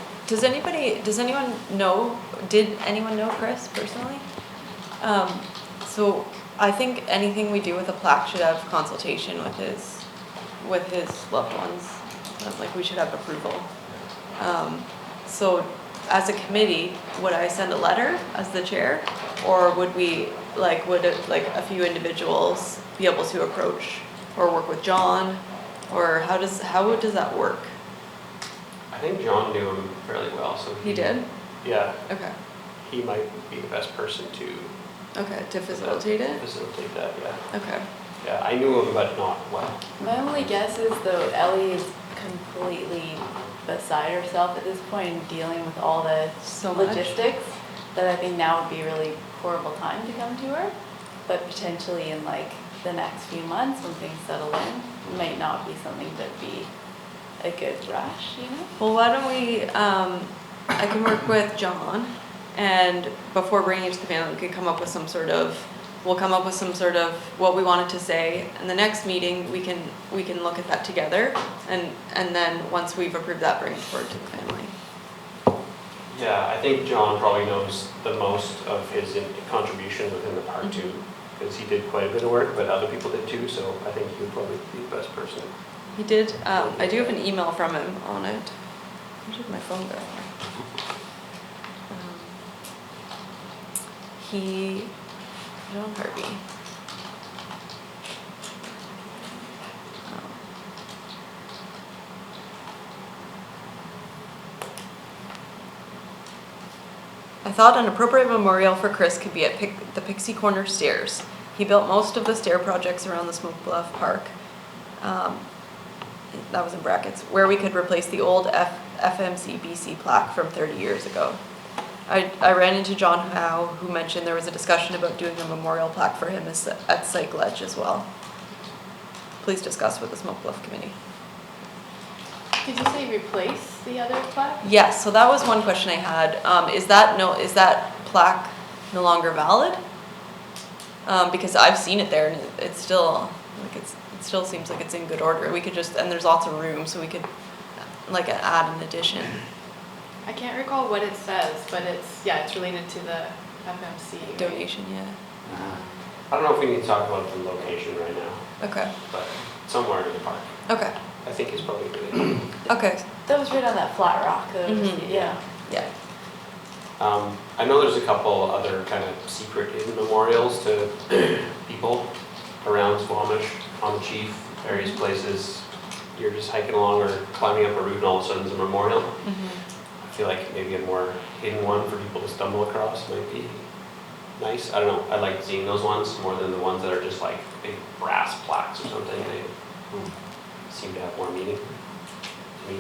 did anyone know Chris personally? So I think anything we do with a plaque should have consultation with his loved ones. Like, we should have approval. So as a committee, would I send a letter as the chair? Or would a few individuals be able to approach or work with John? Or how does that work? I think John knew him fairly well, so He did? Yeah, Okay. he might be the best person to Okay, to facilitate it? facilitate that, yeah. Okay. Yeah, I knew him, but not well. my only guess is though Ellie is completely beside herself at this point in dealing with all the So much. logistics that I think now would be a really horrible time to come to her. But potentially in like the next few months when things settle in, might not be something that'd be a good rush, you know? Well, why don't we, I can work with John, and before bringing it to the panel, we could come up with some sort of, what we wanted to say. And the next meeting, we can look at that together, and then once we've approved that, bring it forward to the family. Yeah, I think John probably knows the most of his contribution within the park too, because he did quite a bit of work, but other people did too, so I think he would probably be the best person. He did, I do have an email from him on it. Where did my phone go? John Harvey. I thought an appropriate memorial for Chris could be at the Pixie Corner stairs. He built most of the stair projects around the Smoke Bluff Park. That was in brackets, where we could replace the old FMCBC plaque from 30 years ago. I ran into John Howe, who mentioned there was a discussion about doing a memorial plaque for him at Psych Ledge as well. Please discuss with the Smoke Bluff Committee. Did you say replace the other plaque? Yes, so that was one question I had. Is that plaque no longer valid? Because I've seen it there and it still seems like it's in good order. We could and there's lots of room, so we could add an addition. I can't recall what it says, but it's related to the FMC. right? Donation, yeah. I don't know if we need to talk about the location right now, Okay, but somewhere in the park. okay, I think he's probably really. okay. That was right on that flat rock, yeah. Yeah. I know there's a couple other kind of secret hidden memorials to people around Squamish, on the Chief, various places. You're just hiking along or climbing up a route and all of a sudden there's a memorial. I feel like maybe a more hidden one for people to stumble across might be nice. I don't know, I like seeing those ones more than the ones that are just like big brass plaques or something. They seem to have more meaning to me.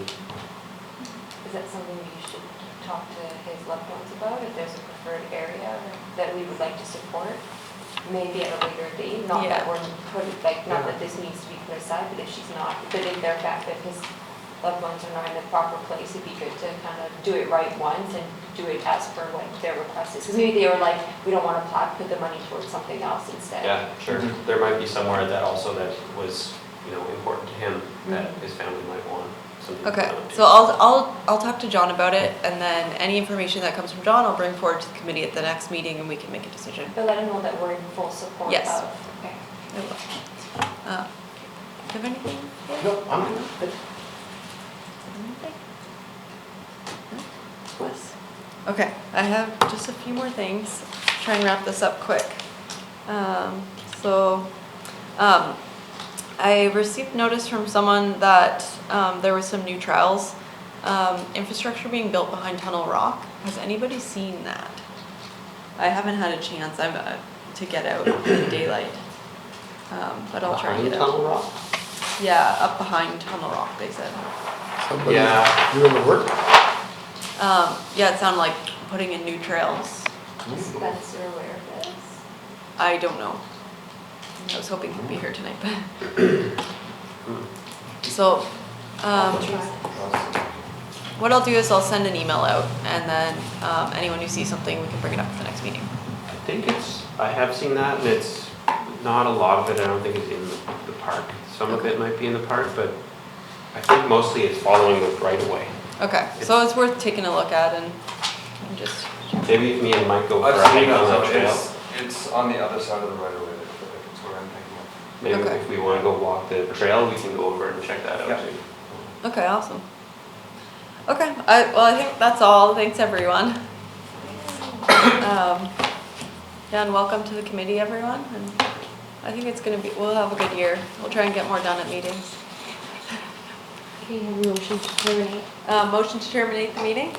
Is that something you should talk to his loved ones about, if there's a preferred area that we would like to support? Maybe at a later date, not that we're putting, like, not that this needs to be put aside, but if she's not, but if they're fact that his loved ones are not in the proper place, it'd be good to kind of do it right once and do it as per what their request is. Because maybe they were like, we don't want to put the money towards something else instead. Yeah, sure. There might be somewhere that also that was, you know, important to him that his family might want. Okay, so I'll talk to John about it, and then any information that comes from John, I'll bring forward to the committee at the next meeting, and we can make a decision. But let him know that we're in full support Yes. of. Okay. I will. Do you have anything? No, I'm good. Anything? No? Yes. Okay, I have just a few more things. Try and wrap this up quick. I received notice from someone that there was some new trials, infrastructure being built behind Tunnel Rock. Has anybody seen that? I haven't had a chance to get out in the daylight, but I'll try and get out. Tunnel Rock? Yeah, up behind Tunnel Rock, they said. Somebody doing the work? Yeah, it sounded like putting in new trails. Is Spencer aware of this? I don't know. I was hoping he'd be here tonight, but. So, what I'll do is I'll send an email out, and then anyone who sees something, we can bring it up at the next meeting. I think I have seen that, and it's not a lot of it, I don't think it's in the park. Some of it might be in the park, but I think mostly it's following the right of way. Okay, so it's worth taking a look at and just. Maybe if me and Mike go for a I've seen hike on that, that trail. it's on the other side of the right of way, if it's where I'm thinking of. Maybe Okay. if we want to go walk the trail, we can go over and check that out Yeah. too. Okay, awesome. Okay, I think that's all. Thanks, everyone. Yeah, and welcome to the committee, everyone. And I think we'll have a good year. We'll try and get more done at meetings. Okay, have a motion to terminate. Motion to terminate the meeting?